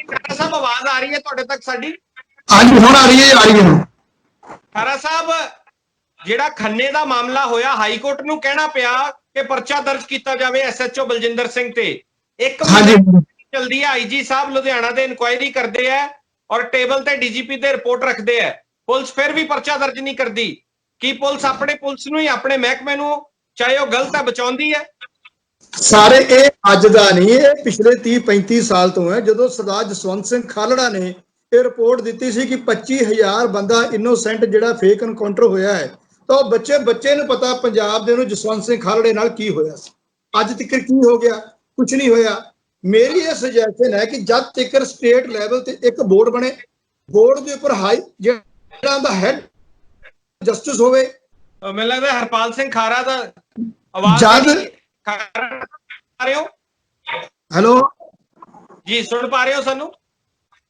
ਖਹਿਰਾ ਸਾਹਿਬ ਆਵਾਜ਼ ਆ ਰਹੀ ਹੈ ਤੁਹਾਡੇ ਤੱਕ ਸਾਡੀ? ਹਾਂਜੀ ਹੁਣ ਆ ਰਹੀ ਹੈ, ਆ ਰਹੀ ਹੈ। ਖਹਿਰਾ ਸਾਹਿਬ, ਜਿਹੜਾ ਖੰਨੇ ਦਾ ਮਾਮਲਾ ਹੋਇਆ, ਹਾਈ ਕੋਰਟ ਨੂੰ ਕਹਿਣਾ ਪਿਆ ਕਿ ਪਰਚਾ ਦਰਜ ਕੀਤਾ ਜਾਵੇ SHO ਬਲਜਿੰਦਰ ਸਿੰਘ ਤੇ। ਇੱਕ ਚਲਦੀ ਹੈ, IG ਸਾਹਿਬ ਲੁਧਿਆਣਾ ਦੇ ਇਨਕੁਆਇਰੀ ਕਰਦੇ ਆ ਔਰ ਟੇਬਲ ਤੇ DGP ਤੇ ਰਿਪੋਰਟ ਰੱਖਦੇ ਆ, ਪੁਲਿਸ ਫਿਰ ਵੀ ਪਰਚਾ ਦਰਜ ਨਹੀਂ ਕਰਦੀ। ਕੀ ਪੁਲਿਸ ਆਪਣੇ ਪੁਲਿਸ ਨੂੰ ਹੀ, ਆਪਣੇ ਮਹਿਕਮੇ ਨੂੰ, ਚਾਹੇ ਉਹ ਗਲਤ ਹੈ, ਬਚਾਉਂਦੀ ਹੈ? ਸਾਰੇ ਇਹ ਅੱਜ ਦਾ ਨਹੀਂ, ਇਹ ਪਿਛਲੇ 30-35 ਸਾਲ ਤੋਂ ਹੈ। ਜਦੋਂ ਸਰਦਾਰ ਜਸਵੰਤ ਸਿੰਘ ਖਾਲੜਾ ਨੇ ਇਹ ਰਿਪੋਰਟ ਦਿੱਤੀ ਸੀ ਕਿ 25,000 ਬੰਦਾ ਇਨੋਸੈਂਟ ਜਿਹੜਾ ਫੇਕ ਐਨਕਾਊਂਟਰ ਹੋਇਆ ਹੈ, ਤਾਂ ਉਹ ਬੱਚੇ ਨੂੰ ਪਤਾ ਪੰਜਾਬ ਦੇ ਨੂੰ ਜਸਵੰਤ ਸਿੰਘ ਖਾਲੜੇ ਨਾਲ ਕੀ ਹੋਇਆ ਸੀ। ਅੱਜ ਤੱਕ ਕੀ ਹੋ ਗਿਆ? ਕੁਝ ਨਹੀਂ ਹੋਇਆ। ਮੇਰੀ ਇਹ ਸੁਜੈਸ਼ਨ ਹੈ ਕਿ ਜਦ ਤੱਕ ਸਟੇਟ ਲੈਵਲ ਤੇ ਇੱਕ ਬੋਰਡ ਬਣੇ, ਬੋਰਡ ਦੇ ਉੱਪਰ ਹਾਈ ਜਿਹੜਾ ਦਾ ਹੈਡ ਜਸਟਿਸ ਹੋਵੇ। ਮੈਨੂੰ ਲੱਗਦਾ ਹਰਪਾਲ ਸਿੰਘ ਖਾਰਾ ਦਾ ਆਵਾਜ਼ ਆ ਰਹੇ ਹੋ? ਹੈਲੋ ਜੀ, ਸੁਣ ਪਾ ਰਹੇ ਹੋ ਸਾਨੂੰ?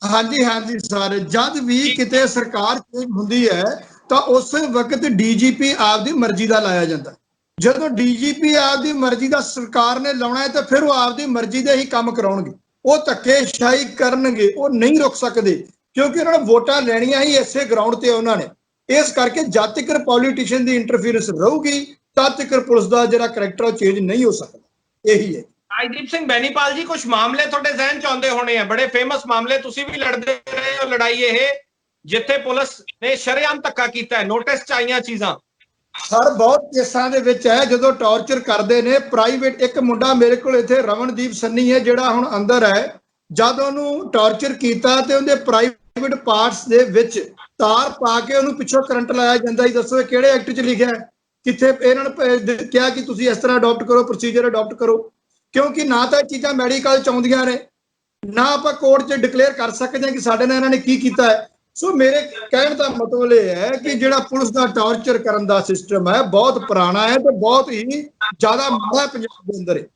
ਹਾਂਜੀ ਹਾਂਜੀ ਸਰ, ਜਦ ਵੀ ਕਿਤੇ ਸਰਕਾਰ ਚੇਂਜ ਹੁੰਦੀ ਹੈ ਤਾਂ ਉਸ ਵਕਤ DGP ਆਪਦੀ ਮਰਜ਼ੀ ਦਾ ਲਾਇਆ ਜਾਂਦਾ। ਜਦੋਂ DGP ਆਪਦੀ ਮਰਜ਼ੀ ਦਾ ਸਰਕਾਰ ਨੇ ਲਾਉਣਾ ਹੈ ਤਾਂ ਫਿਰ ਉਹ ਆਪਦੀ ਮਰਜ਼ੀ ਦੇ ਹੀ ਕੰਮ ਕਰਾਉਣਗੇ, ਉਹ ਧੱਕੇਸ਼ਾਹੀ ਕਰਨਗੇ, ਉਹ ਨਹੀਂ ਰੁਕ ਸਕਦੇ ਕਿਉਂਕਿ ਉਹਨਾਂ ਨੇ ਵੋਟਾਂ ਲੈਣੀਆਂ ਹੀ ਇਸੇ ਗਰਾਊਂਡ ਤੇ ਉਹਨਾਂ ਨੇ। ਇਸ ਕਰਕੇ ਜਦ ਤੱਕ ਪੋਲੀਟੀਸ਼ੀਅਨ ਦੀ ਇੰਟਰਫੀਅਰੈਂਸ ਰਹੂਗੀ ਤਦ ਤੱਕ ਪੁਲਿਸ ਦਾ ਜਿਹੜਾ ਕਰੈਕਟਰ ਉਹ ਚੇਂਜ ਨਹੀਂ ਹੋ ਸਕਦਾ। ਇਹੀ ਹੈ। ਰਾਜਦੀਪ ਸਿੰਘ ਬੈਨੀਪਾਲ ਜੀ, ਕੁਝ ਮਾਮਲੇ ਤੁਹਾਡੇ ਜ਼ਿਹਨ ਚ ਆਉਂਦੇ ਹੋਣੇ ਆ, ਬੜੇ ਫੇਮਸ ਮਾਮਲੇ, ਤੁਸੀਂ ਵੀ ਲੜਦੇ ਰਹੇ ਹੋ ਲੜਾਈ, ਇਹ ਜਿੱਥੇ ਪੁਲਿਸ ਨੇ ਸ਼ਰੇਆਮ ਧੱਕਾ ਕੀਤਾ ਹੈ, ਨੋਟਿਸ ਚ ਆਈਆਂ ਚੀਜ਼ਾਂ। ਸਰ ਬਹੁਤ ਕੇਸਾਂ ਦੇ ਵਿੱਚ ਹੈ ਜਦੋਂ ਟੌਰਚਰ ਕਰਦੇ ਨੇ ਪ੍ਰਾਈਵੇਟ। ਇੱਕ ਮੁੰਡਾ ਮੇਰੇ ਕੋਲ ਇੱਥੇ ਰਵਨਦੀਪ ਸੰਨੀ ਹੈ ਜਿਹੜਾ ਹੁਣ ਅੰਦਰ ਹੈ, ਜਦ ਉਹਨੂੰ ਟੌਰਚਰ ਕੀਤਾ ਤੇ ਉਹਦੇ ਪ੍ਰਾਈਵੇਟ ਪਾਰਟਸ ਦੇ ਵਿੱਚ ਤਾਰ ਪਾ ਕੇ ਉਹਨੂੰ ਪਿੱਛੋਂ ਕਰੰਟ ਲਾਇਆ ਜਾਂਦਾ ਸੀ। ਦੱਸੋ ਇਹ ਕਿਹੜੇ ਐਕਟ 'ਚ ਲਿਖਿਆ ਹੈ? ਕਿੱਥੇ ਇਹਨਾਂ ਨੇ ਕਿਹਾ ਕਿ ਤੁਸੀਂ ਇਸ ਤਰ੍ਹਾਂ ਅਡਾਪਟ ਕਰੋ, ਪ੍ਰੋਸੀਜਰ ਅਡਾਪਟ ਕਰੋ? ਕਿਉਂਕਿ ਨਾ ਤਾਂ ਇਹ ਚੀਜ਼ਾਂ ਮੈਡੀਕਲ 'ਚ ਆਉਂਦੀਆਂ ਨੇ, ਨਾ ਆਪਾਂ ਕੋਰਟ 'ਚ ਡਿਕਲੇਅਰ ਕਰ ਸਕਦੇ ਹਾਂ ਕਿ ਸਾਡੇ ਨਾਲ ਇਹਨਾਂ ਨੇ ਕੀ ਕੀਤਾ ਹੈ। ਸੋ ਮੇਰੇ ਕਹਿਣ ਦਾ ਮਤਲਬ ਇਹ ਹੈ ਕਿ ਜਿਹੜਾ ਪੁਲਿਸ ਦਾ ਟੌਰਚਰ ਕਰਨ ਦਾ ਸਿਸਟਮ ਹੈ ਬਹੁਤ ਪੁਰਾਣਾ ਹੈ ਤੇ ਬਹੁਤ ਹੀ ਜ਼ਿਆਦਾ ਮਾੜਾ ਪੰਜਾਬ ਦੇ ਅੰਦਰ ਹੈ।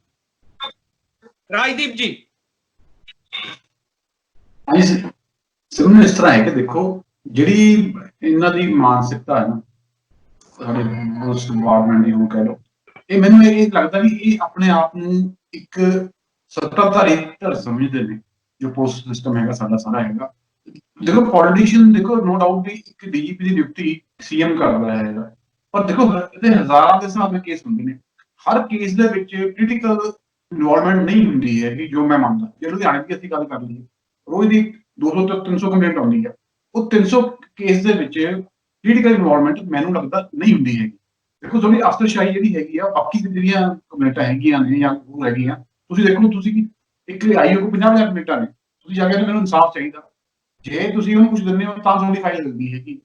ਰਾਜਦੀਪ ਜੀ। ਹਾਂਜੀ ਸਰ, ਇਸ ਤਰ੍ਹਾਂ ਹੈ ਕਿ ਦੇਖੋ ਜਿਹੜੀ ਇਹਨਾਂ ਦੀ ਮਾਨਸਿਕਤਾ ਹੈ ਨਾ ਸਾਡੇ ਪੁਲਿਸ ਡਿਪਾਰਟਮੈਂਟ ਦੀ, ਉਹ ਕਹਿ ਲਓ, ਇਹ ਮੈਨੂੰ ਇਹ ਲੱਗਦਾ ਵੀ ਇਹ ਆਪਣੇ ਆਪ ਨੂੰ ਇੱਕ ਸੱਤਾਧਾਰੀ ਧਿਰ ਸਮਝਦੇ ਨੇ। ਜੋ ਪੁਲਿਸ ਸਿਸਟਮ ਹੈਗਾ ਸਾਡਾ ਸਾਰਾ ਹੈਗਾ, ਦੇਖੋ ਪੋਲੀਟੀਸ਼ੀਅਨ, ਦੇਖੋ ਨੋ ਡਾਊਟ ਵੀ ਇੱਕ DGP ਦੀ ਡਿਊਟੀ CM ਕਰਦਾ ਹੈਗਾ, ਪਰ ਦੇਖੋ ਇਹਦੇ ਹਜ਼ਾਰਾਂ ਦੇ ਹਿਸਾਬ ਨਾਲ ਕੇਸ ਹੁੰਦੇ ਨੇ। ਹਰ ਕੇਸ ਦੇ ਵਿੱਚ ਕ੍ਰਿਟੀਕਲ ਇਨਵੋਲਵਮੈਂਟ ਨਹੀਂ ਹੁੰਦੀ ਹੈ ਕਿ ਜੋ ਮੈਂ ਮੰਨਦਾ। ਜੇ ਲੁਧਿਆਣੇ ਦੀ ਅਸੀਂ ਗੱਲ ਕਰ ਲਈਏ, ਰੋਜ਼ ਦੀ 200 ਤੋਂ 300 ਕੰਪਲੇਂਟ ਆਉਂਦੀ ਹੈ, ਉਹ 300 ਕੇਸ ਦੇ ਵਿੱਚ ਕ੍ਰਿਟੀਕਲ ਇਨਵੋਲਵਮੈਂਟ ਮੈਨੂੰ ਲੱਗਦਾ ਨਹੀਂ ਹੁੰਦੀ ਹੈਗੀ। ਦੇਖੋ ਥੋੜੀ ਅਫਸਰਸ਼ਾਹੀ ਜਿਹੜੀ ਹੈਗੀ ਆ, ਬਾਕੀ ਜਿਹੜੀਆਂ ਕੰਪਲੇਂਟਾਂ ਹੈਗੀਆਂ ਨੇ ਜਾਂ ਹੋਰ ਹੈਗੀਆਂ, ਤੁਸੀਂ ਦੇਖੋ ਤੁਸੀਂ ਇੱਕ IO ਕੋਲ 50,000 ਕੰਪਲੇਂਟਾਂ ਨੇ, ਤੁਸੀਂ ਜਾ ਕੇ ਮੈਨੂੰ ਇਨਸਾਫ ਚਾਹੀਦਾ, ਜੇ ਤੁਸੀਂ ਉਹਨੂੰ ਕੁਝ ਦਿੰਦੇ ਹੋ ਤਾਂ ਤੁਹਾਡੀ ਫਾਈਲ ਲੱਗਦੀ ਹੈਗੀ।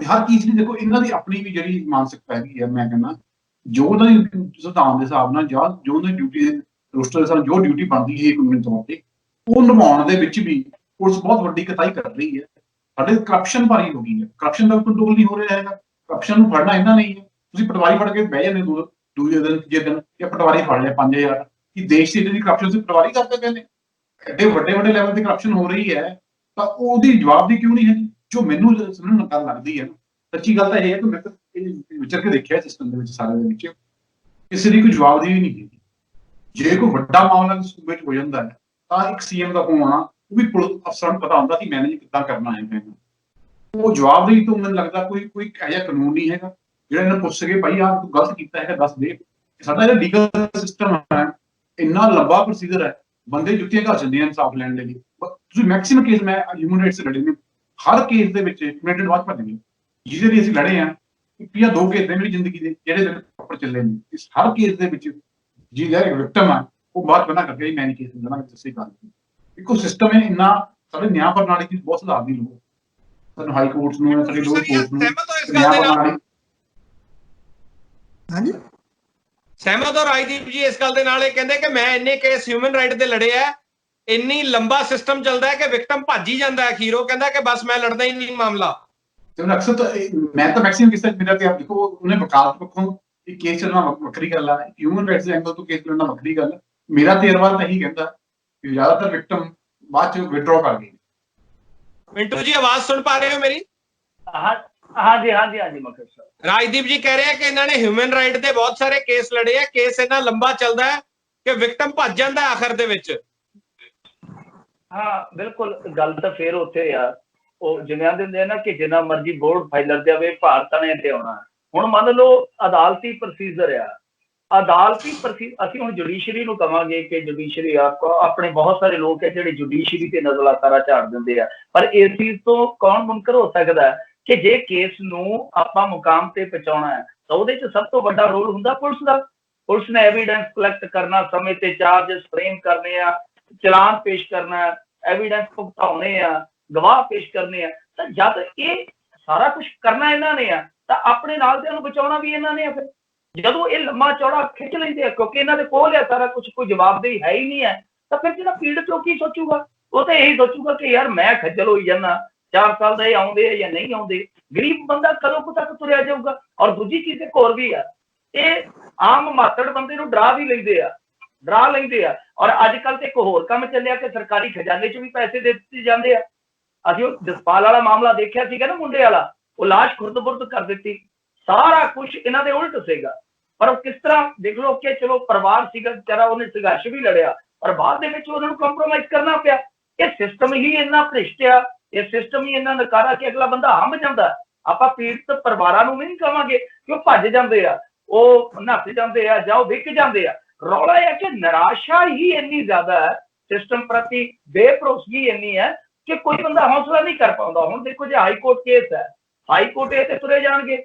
ਹਰ ਚੀਜ਼ ਦੀ ਦੇਖੋ ਇਹਨਾਂ ਦੀ ਆਪਣੀ ਵੀ ਜਿਹੜੀ ਮਾਨਸਿਕਤਾ ਹੈਗੀ ਹੈ। ਮੈਂ ਕਹਿੰਦਾ ਜੋ ਉਹਨਾਂ ਦੀ ਸੰਵਿਧਾਨ ਦੇ ਹਿਸਾਬ ਨਾਲ ਜਾਂ ਜੋ ਉਹਨਾਂ ਦੀ ਡਿਊਟੀ ਦੇ ਰੋਸਟਰ ਦੇ ਹਿਸਾਬ ਜੋ ਡਿਊਟੀ ਬਣਦੀ ਹੈ ਕਾਨੂੰਨੀ ਤੌਰ ਤੇ, ਉਹ ਨਿਭਾਉਣ ਦੇ ਵਿੱਚ ਵੀ ਪੁਲਿਸ ਬਹੁਤ ਵੱਡੀ ਕਤਾਈ ਕਰ ਰਹੀ ਹੈ। ਸਾਡੇ ਕਰਪਸ਼ਨ ਭਾਰੀ ਹੋ ਗਈ ਹੈ, ਕਰਪਸ਼ਨ ਦਾ ਕੰਟਰੋਲ ਨਹੀਂ ਹੋ ਰਿਹਾ ਹੈਗਾ। ਕਰਪਸ਼ਨ ਨੂੰ ਫੜਨਾ ਇਹਨਾਂ ਨਹੀਂ ਹੈ। ਤੁਸੀਂ ਪਟਵਾਰੀ ਫੜ ਕੇ ਬਹਿ ਜਾਂਦੇ ਦੂਜੇ ਦਿਨ ਤੀਜੇ ਦਿਨ, ਜਾਂ ਪਟਵਾਰੀ ਫੜ ਲਿਆ 5,000, ਕਿ ਦੇਸ਼ ਦੀ ਜਿਹੜੀ ਕਰਪਸ਼ਨ ਸੀ ਪਟਵਾਰੀ ਕਰਦੇ ਪਏ ਨੇ। ਐਡੇ ਵੱਡੇ ਵੱਡੇ ਲੈਵਲ ਤੇ ਕਰਪਸ਼ਨ ਹੋ ਰਹੀ ਹੈ ਤਾਂ ਉਹਦੀ ਜਵਾਬ ਦੀ ਕਿਉਂ ਨਹੀਂ ਹੈ? ਜੋ ਮੈਨੂੰ ਸਮਝਣ ਗੱਲ ਲੱਗਦੀ ਹੈ, ਸੱਚੀ ਗੱਲ ਤਾਂ ਇਹ ਹੈ ਕਿ ਮੈਂ ਵਿਚਰ ਕੇ ਦੇਖਿਆ ਸਿਸਟਮ ਦੇ ਵਿੱਚ ਸਾਰੇ ਦੇ ਵਿੱਚ, ਕਿਸੇ ਦੀ ਕੋਈ ਜਵਾਬਦੇਹੀ ਨਹੀਂ ਹੈਗੀ। ਜੇ ਕੋਈ ਵੱਡਾ ਮਾਮਲਾ ਸੂਬੇ 'ਚ ਹੋ ਜਾਂਦਾ ਹੈ ਤਾਂ ਇੱਕ ਸੀਐਮ ਦਾ ਫੋਨ ਆਉਣਾ, ਉਹ ਵੀ ਪੁਲਿਸ ਅਫਸਰਾਂ ਨੂੰ ਪਤਾ ਹੁੰਦਾ ਕਿ ਮੈਨੇਜ ਕਿੱਦਾਂ ਕਰਨਾ ਹੈ ਮੈਨੂੰ। ਉਹ ਜਵਾਬਦੇਹੀ ਤੋਂ ਮੈਨੂੰ ਲੱਗਦਾ ਕੋਈ ਇਹੋ ਜਿਹਾ ਕਾਨੂੰਨ ਨਹੀਂ ਹੈਗਾ ਜਿਹੜਾ ਇਹਨਾਂ ਨੂੰ ਪੁੱਛ ਸਕੇ ਭਾਈ ਆਹ ਤੂੰ ਗਲਤ ਕੀਤਾ ਹੈਗਾ ਦੱਸ ਦੇ। ਸਾਡਾ ਜਿਹੜਾ ਲੀਗਲ ਸਿਸਟਮ ਹੈ ਇੰਨਾ ਲੰਬਾ ਪ੍ਰੋਸੀਜਰ ਹੈ, ਬੰਦੇ ਜੁੱਤੀਆਂ ਘਾ ਜਾਂਦੀਆਂ ਇਨਸਾਫ ਲੈਣ ਦੇ ਲਈ। ਤੁਸੀਂ ਮੈਕਸਿਮਮ ਕੇਸ ਮੈਂ ਹਿਊਮਨ ਰਾਈਟਸ ਲੜੇ ਨੇ, ਹਰ ਕੇਸ ਦੇ ਵਿੱਚ ਯੂਨਾਈਟਿਡ ਵਾਚ ਭਰਨਗੇ ਜਿਹਦੇ ਲਈ ਅਸੀਂ ਲੜੇ ਆ। ਇੱਕ ਜਾਂ ਦੋ ਕੇਸ ਨੇ ਮੇਰੀ ਜ਼ਿੰਦਗੀ ਦੇ ਜਿਹੜੇ ਪ੍ਰੋਪਰ ਚੱਲੇ ਨੇ, ਇਸ ਹਰ ਕੇਸ ਦੇ ਵਿੱਚ ਜਿਹੜਾ ਇੱਕ ਵਿਕਟਮ ਆ ਉਹ ਬਾਅਦ ਬਣਾ ਕਰਕੇ ਮੈਂ ਨਹੀਂ ਕੇਸ ਲੜਨਾ ਦੱਸੇ ਗੱਲ। ਇੱਕੋ ਸਿਸਟਮ ਹੈ ਇੰਨਾ, ਸਾਡੇ ਨਿਆਂ ਪ੍ਰਣਾਲੀ ਦੀ ਬਹੁਤ ਸੁਧਾਰ ਦੀ ਲੋੜ। ਸਾਨੂੰ ਹਾਈ ਕੋਰਟਸ ਨੂੰ, ਸਾਡੇ ਲੋਅਰ ਕੋਰਟਸ ਨੂੰ ਨਿਆਂ ਪ੍ਰਣਾਲੀ। ਹਾਂਜੀ, ਸਹਿਮਤ ਹੋ ਰਾਜਦੀਪ ਜੀ ਇਸ ਗੱਲ ਦੇ ਨਾਲ? ਇਹ ਕਹਿੰਦੇ ਕਿ ਮੈਂ ਇੰਨੇ ਕੇਸ ਹਿਊਮਨ ਰਾਈਟ ਦੇ ਲੜੇ ਆ, ਇੰਨੀ ਲੰਬਾ ਸਿਸਟਮ ਚੱਲਦਾ ਹੈ ਕਿ ਵਿਕਟਮ ਭੱਜ ਹੀ ਜਾਂਦਾ ਹੈ ਅਖੀਰ। ਉਹ ਕਹਿੰਦਾ ਕਿ ਬਸ ਮੈਂ ਲੜਦਾ ਹੀ ਨਹੀਂ ਮਾਮਲਾ। ਤੇ ਅਕਸਰ ਤਾਂ ਮੈਂ ਤਾਂ ਮੈਕਸਿਮਮ ਕਿਸ ਮੇਰਾ ਤੇ ਆਪ ਦੇਖੋ ਉਹਨੇ ਵਕਾਲਤ ਪੱਖੋਂ ਇੱਕ ਕੇਸ ਚੱਲਣਾ ਵੱਖਰੀ ਗੱਲ ਆ, ਹਿਊਮਨ ਰਾਈਟਸ ਦੇ ਐਂਗਲ ਤੋਂ ਕੇਸ ਚੱਲਣਾ ਵੱਖਰੀ ਗੱਲ। ਮੇਰਾ ਤਜਰਬਾ ਤਾਂ ਇਹੀ ਕਹਿੰਦਾ ਕਿ ਜ਼ਿਆਦਾਤਰ ਵਿਕਟਮ ਬਾਅਦ ਚ ਵਿਡਰੋ ਕਰ ਗਏ। ਮਿੰਟੂ ਜੀ ਆਵਾਜ਼ ਸੁਣ ਪਾ ਰਹੇ ਹੋ ਮੇਰੀ? ਹਾਂਜੀ ਹਾਂਜੀ ਹਾਂਜੀ ਮੱਖਰ ਸਾਹਿਬ, ਰਾਜਦੀਪ ਜੀ ਕਹਿ ਰਹੇ ਆ ਕਿ ਇਹਨਾਂ ਨੇ ਹਿਊਮਨ ਰਾਈਟ ਦੇ ਬਹੁਤ ਸਾਰੇ ਕੇਸ ਲੜੇ ਆ, ਕੇਸ ਇੰਨਾ ਲੰਬਾ ਚੱਲਦਾ ਹੈ ਕਿ ਵਿਕਟਮ ਭੱਜ ਜਾਂਦਾ ਆਖਰ ਦੇ ਵਿੱਚ। ਹਾਂ ਬਿਲਕੁਲ, ਗੱਲ ਤਾਂ ਫੇਰ ਉੱਥੇ ਆ, ਉਹ ਜਿਵੇਂ ਆਂਦੇ ਹੁੰਦੇ ਆ ਨਾ ਕਿ ਜਿੰਨਾ ਮਰਜ਼ੀ ਬੋਰਡ ਫਾਈਲਰ ਜਾਵੇ ਭਾਰਤ ਨੇ ਤੇ ਆਉਣਾ। ਹੁਣ ਮੰਨ ਲਓ ਅਦਾਲਤੀ ਪ੍ਰੋਸੀਜਰ ਆ, ਅਦਾਲਤੀ ਅਸੀਂ ਹੁਣ ਜੁਡੀਸ਼ਰੀ ਨੂੰ ਕਵਾਂਗੇ ਕਿ ਜੁਡੀਸ਼ਰੀ ਆਪਣੇ ਬਹੁਤ ਸਾਰੇ ਲੋਕ ਹੈ ਜਿਹੜੇ ਜੁਡੀਸ਼ਰੀ ਤੇ ਨਜ਼ਲਾ ਸਾਰਾ ਝਾੜ ਦਿੰਦੇ ਆ, ਪਰ ਇਸ ਚੀਜ਼ ਤੋਂ ਕੌਣ ਮੁਨਕਰ ਹੋ ਸਕਦਾ ਕਿ ਜੇ ਕੇਸ ਨੂੰ ਆਪਾਂ ਮੁਕਾਮ ਤੇ ਪਹੁੰਚਾਉਣਾ ਹੈ ਤਾਂ ਉਹਦੇ 'ਚ ਸਭ ਤੋਂ ਵੱਡਾ ਰੋਲ ਹੁੰਦਾ ਪੁਲਿਸ ਦਾ। ਪੁਲਿਸ ਨੇ ਐਵੀਡੈਂਸ ਕਲੈਕਟ ਕਰਨਾ, ਸਮੇਂ ਤੇ ਚਾਰਜਸ ਫਰੇਮ ਕਰਨੇ ਆ, ਚਲਾਨ ਪੇਸ਼ ਕਰਨਾ, ਐਵੀਡੈਂਸ ਭੁਗਤਾਉਣੇ ਆ, ਗਵਾਹ ਪੇਸ਼ ਕਰਨੇ ਆ। ਤਾਂ ਜਦ ਇਹ ਸਾਰਾ ਕੁਝ ਕਰਨਾ ਇਹਨਾਂ ਨੇ ਆ ਤਾਂ ਆਪਣੇ ਨਾਲ ਦੇ ਨੂੰ ਬਚਾਉਣਾ ਵੀ ਇਹਨਾਂ ਨੇ ਆ। ਫਿਰ ਜਦੋਂ ਇਹ ਲੰਮਾ ਚੌੜਾ ਖਿੱਚ ਲੈਂਦੇ ਆ ਕਿਉਂਕਿ ਇਹਨਾਂ ਦੇ ਕੋਲ ਆ ਸਾਰਾ ਕੁਝ, ਕੋਈ ਜਵਾਬਦੇਹੀ ਹੈ ਹੀ ਨਹੀਂ ਹੈ, ਤਾਂ ਫਿਰ ਜਿਹੜਾ ਪੀੜਤ ਉਹ ਕੀ ਸੋਚੂਗਾ? ਉਹ ਤਾਂ ਇਹੀ ਸੋਚੂਗਾ ਕਿ ਯਾਰ ਮੈਂ ਖੱਜਲ ਹੋਈ ਜਾਂਦਾ, 4 ਸਾਲ ਦਾ ਇਹ ਆਉਂਦੇ ਆ ਜਾਂ ਨਹੀਂ ਆਉਂਦੇ। ਗਰੀਬ ਬੰਦਾ ਕਦੋਂ ਕੁ ਤੱਕ ਤੁਰਿਆ ਜਾਊਗਾ? ਔਰ ਦੂਜੀ ਚੀਜ਼ ਇੱਕ ਹੋਰ ਵੀ ਆ, ਇਹ ਆਮ ਮਾਤੜ ਬੰਦੇ ਨੂੰ ਡਰਾ ਲੈਂਦੇ ਆ। ਔਰ ਅੱਜ ਕੱਲ ਤੇ ਇੱਕ ਹੋਰ ਕੰਮ ਚੱਲਿਆ ਕਿ ਸਰਕਾਰੀ ਖਜ਼ਾਨੇ 'ਚ ਵੀ ਪੈਸੇ ਦੇ ਦਿੱਤੇ ਜਾਂਦੇ ਆ। ਅਸੀਂ ਉਹ ਜਸਪਾਲ ਵਾਲਾ ਮਾਮਲਾ ਦੇਖਿਆ ਸੀਗਾ ਨਾ, ਮੁੰਡੇ ਵਾਲਾ, ਉਹ ਲਾਸ਼ ਖੁਰਦ-ਬੁਰਦ ਕਰ ਦਿੱਤੀ। ਸਾਰਾ ਕੁਝ ਇਹਨਾਂ ਦੇ ਉਲਟ ਸੀਗਾ। ਪਰ ਉਹ ਕਿਸ ਤਰ੍ਹਾਂ ਦੇਖ ਲਓ ਕਿ ਚਲੋ ਪਰਿਵਾਰ ਸੀਗਾ ਵਿਚਾਰਾ, ਉਹਨੇ ਸੰਘਰਸ਼ ਵੀ ਲੜਿਆ, ਪਰ ਬਾਅਦ ਦੇ ਵਿੱਚ ਉਹਨਾਂ ਨੂੰ ਕੰਪਰੋਮਾਈਜ਼ ਕਰਨਾ ਪਿਆ। ਇਹ ਸਿਸਟਮ ਹੀ ਇੰਨਾ ਭ੍ਰਿਸ਼ਟ ਆ, ਇਹ ਸਿਸਟਮ ਹੀ ਇੰਨਾ ਨਕਾਰਾ ਕਿ ਅਗਲਾ ਬੰਦਾ ਹੰਭ ਜਾਂਦਾ। ਆਪਾਂ ਪੀੜਤ ਪਰਿਵਾਰਾਂ ਨੂੰ ਵੀ ਨਹੀਂ ਕਹਾਂਗੇ ਕਿ ਉਹ ਭੱਜ ਜਾਂਦੇ ਆ, ਉਹ ਨੱਸ ਜਾਂਦੇ ਆ ਜਾਂ ਉਹ ਵਿਕ ਜਾਂਦੇ ਆ। ਰੌਲਾ ਇਹ ਹੈ ਕਿ ਨਿਰਾਸ਼ਾ ਹੀ ਇੰਨੀ ਜ਼ਿਆਦਾ ਹੈ ਸਿਸਟਮ ਪ੍ਰਤੀ, ਬੇਭਰੋਸਗੀ ਇੰਨੀ ਹੈ ਕਿ ਕੋਈ ਬੰਦਾ ਹੌਸਲਾ ਨਹੀਂ ਕਰ ਪਾਉਂਦਾ। ਹੁਣ ਦੇਖੋ ਜੇ ਹਾਈ ਕੋਰਟ ਕੇਸ ਹੈ, ਹਾਈ ਕੋਰਟ ਇਹ ਤੇ ਤੁਰੇ ਜਾਣਗੇ,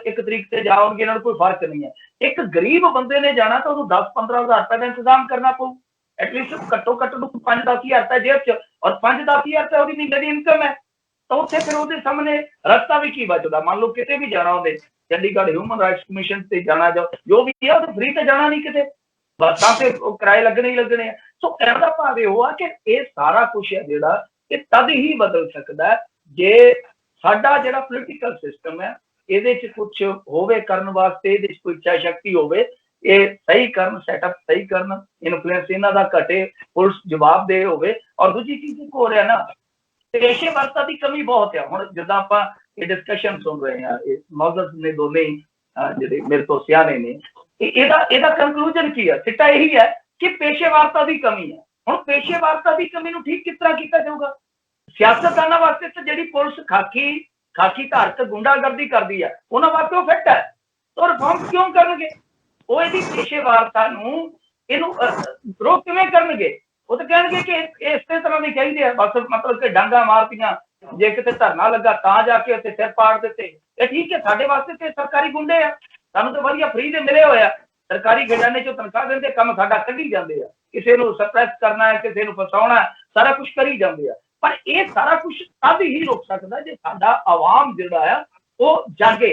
ਇੱਕ ਤਰੀਕ ਤੇ ਜਾਓਗੇ, ਇਹਨਾਂ ਨੂੰ ਕੋਈ ਫਰਕ ਨਹੀਂ ਹੈ। ਇੱਕ ਗਰੀਬ ਬੰਦੇ ਨੇ ਜਾਣਾ ਤਾਂ ਉਹਨੂੰ 10-15 ਹਜ਼ਾਰ ਰੁਪਏ ਦਾ ਇੰਤਜ਼ਾਮ ਕਰਨਾ ਪਊ। ਐਟਲੀਸਟ ਘੱਟੋ ਘੱਟ ਨੂੰ 5-10 ਹਜ਼ਾਰ ਰੁਪਏ ਜੇਬ 'ਚ, ਔਰ 5-10 ਹਜ਼ਾਰ ਰੁਪਏ ਉਹਦੀ ਮਹੀਨੇ ਦੀ ਇਨਕਮ ਹੈ। ਤਾਂ ਉੱਥੇ ਫਿਰ ਉਹਦੇ ਸਾਹਮਣੇ ਰਸਤਾ ਵੀ ਕੀ ਬਚਦਾ? ਮੰਨ ਲਓ ਕਿਤੇ ਵੀ ਜਾਣਾ ਉਹਦੇ, ਚੰਡੀਗੜ੍ਹ ਹਿਊਮਨ ਰਾਈਟਸ ਕਮਿਸ਼ਨ ਤੇ ਜਾਣਾ, ਜੋ ਵੀ ਹੈ ਉਹ ਫ੍ਰੀ ਤੇ ਜਾਣਾ ਨਹੀਂ, ਕਿਤੇ ਬੱਸਾਂ ਤੇ ਕਿਰਾਏ ਲੱਗਣੇ ਹੀ ਲੱਗਣੇ ਆ। ਸੋ ਇਹਦਾ ਭਾਵ ਇਹ ਆ ਕਿ ਇਹ ਸਾਰਾ ਕੁਛ ਹੈ ਜਿਹੜਾ ਇਹ ਤਦ ਹੀ ਬਦਲ ਸਕਦਾ ਜੇ ਸਾਡਾ ਜਿਹੜਾ ਪੋਲੀਟੀਕਲ ਸਿਸਟਮ ਹੈ ਇਹਦੇ 'ਚ ਕੁਛ ਹੋਵੇ ਕਰਨ ਵਾਸਤੇ, ਇਹਦੇ 'ਚ ਕੋਈ ਇੱਛਾ ਸ਼ਕਤੀ ਹੋਵੇ, ਇਹ ਸਹੀ ਕਰਨ, ਸੈਟਅਪ ਸਹੀ ਕਰਨ, ਇਨਫਲੂਐਂਸ ਇਹਨਾਂ ਦਾ ਘਟੇ, ਪੁਲਿਸ ਜਵਾਬਦੇਹ ਹੋਵੇ। ਔਰ ਦੂਜੀ ਚੀਜ਼ ਇੱਕ ਹੋ ਰਿਹਾ ਨਾ, ਪੇਸ਼ੇਵਰਤਾ ਦੀ ਕਮੀ ਬਹੁਤ ਆ। ਹੁਣ ਜਿੱਦਾਂ ਆਪਾਂ ਇਹ ਡਿਸਕਸ਼ਨ ਸੁਣ ਰਹੇ ਹਾਂ, ਇਹ ਮੌਜੂਦ ਨੇ ਦੋਨੇ ਹੀ ਜਿਹੜੇ ਮੇਰੇ ਤੋਂ ਸਿਆਣੇ ਨੇ, ਇਹਦਾ ਕੰਕਲੂਜਨ ਕੀ ਹੈ? ਸਿੱਟਾ ਇਹੀ ਹੈ ਕਿ ਪੇਸ਼ੇਵਰਤਾ ਦੀ ਕਮੀ ਹੈ। ਹੁਣ ਪੇਸ਼ੇਵਰਤਾ ਦੀ ਕਮੀ ਨੂੰ ਠੀਕ ਕਿਸ ਤਰ੍ਹਾਂ ਕੀਤਾ ਜਾਊਗਾ? ਸਿਆਸਤਦਾਨਾਂ ਵਾਸਤੇ ਤਾਂ ਜਿਹੜੀ ਪੁਲਿਸ ਖਾਕੀ ਧਾਰਕ ਗੁੰਡਾਗਰਦੀ ਕਰਦੀ ਹੈ ਉਹਨਾਂ ਵਾਸਤੇ ਉਹ ਫਿੱਟ ਹੈ, ਤਾਂ ਰਿਫਾਰਮ ਕਿਉਂ ਕਰਨਗੇ? ਉਹ ਇਹਦੀ ਪੇਸ਼ੇਵਰਤਾ ਨੂੰ ਇਹਨੂੰ ਵਿਰੋਧ ਕਿਵੇਂ ਕਰਨਗੇ? ਉਹ ਤਾਂ ਕਹਿਣਗੇ ਕਿ ਇਸੇ ਤਰ੍ਹਾਂ ਦੀ ਚਾਹੀਦੇ ਆ, ਬਸ ਮਤਲਬ ਕਿ ਡਾਂਗਾ ਮਾਰਤੀਆਂ, ਜੇ ਕਿਤੇ ਧਰਨਾ ਲੱਗਾ ਤਾਂ ਜਾ ਕੇ ਉੱਥੇ ਸਿਰ ਪਾੜ ਦਿੱਤੇ। ਇਹ ਠੀਕ ਹੈ, ਸਾਡੇ ਵਾਸਤੇ ਤੇ ਸਰਕਾਰੀ ਗੁੰਡੇ ਆ, ਸਾਨੂੰ ਤਾਂ ਵਧੀਆ ਫ੍ਰੀ ਦੇ ਮਿਲੇ ਹੋਇਆ, ਸਰਕਾਰੀ ਖਜ਼ਾਨੇ 'ਚੋਂ ਤਨਖਾਹ ਦਿੰਦੇ, ਕੰਮ ਸਾਡਾ ਕੱਢੀ ਜਾਂਦੇ ਆ। ਕਿਸੇ ਨੂੰ ਸਪਰੈਸ ਕਰਨਾ ਹੈ, ਕਿਸੇ ਨੂੰ ਫਸਾਉਣਾ, ਸਾਰਾ ਕੁਝ ਕਰੀ ਜਾਂਦੇ ਆ। ਪਰ ਇਹ ਸਾਰਾ ਕੁਝ ਤਦ ਹੀ ਰੁਕ ਸਕਦਾ ਜੇ ਸਾਡਾ ਆਵਾਮ ਜਿਹੜਾ ਆ ਉਹ ਜਾਗੇ,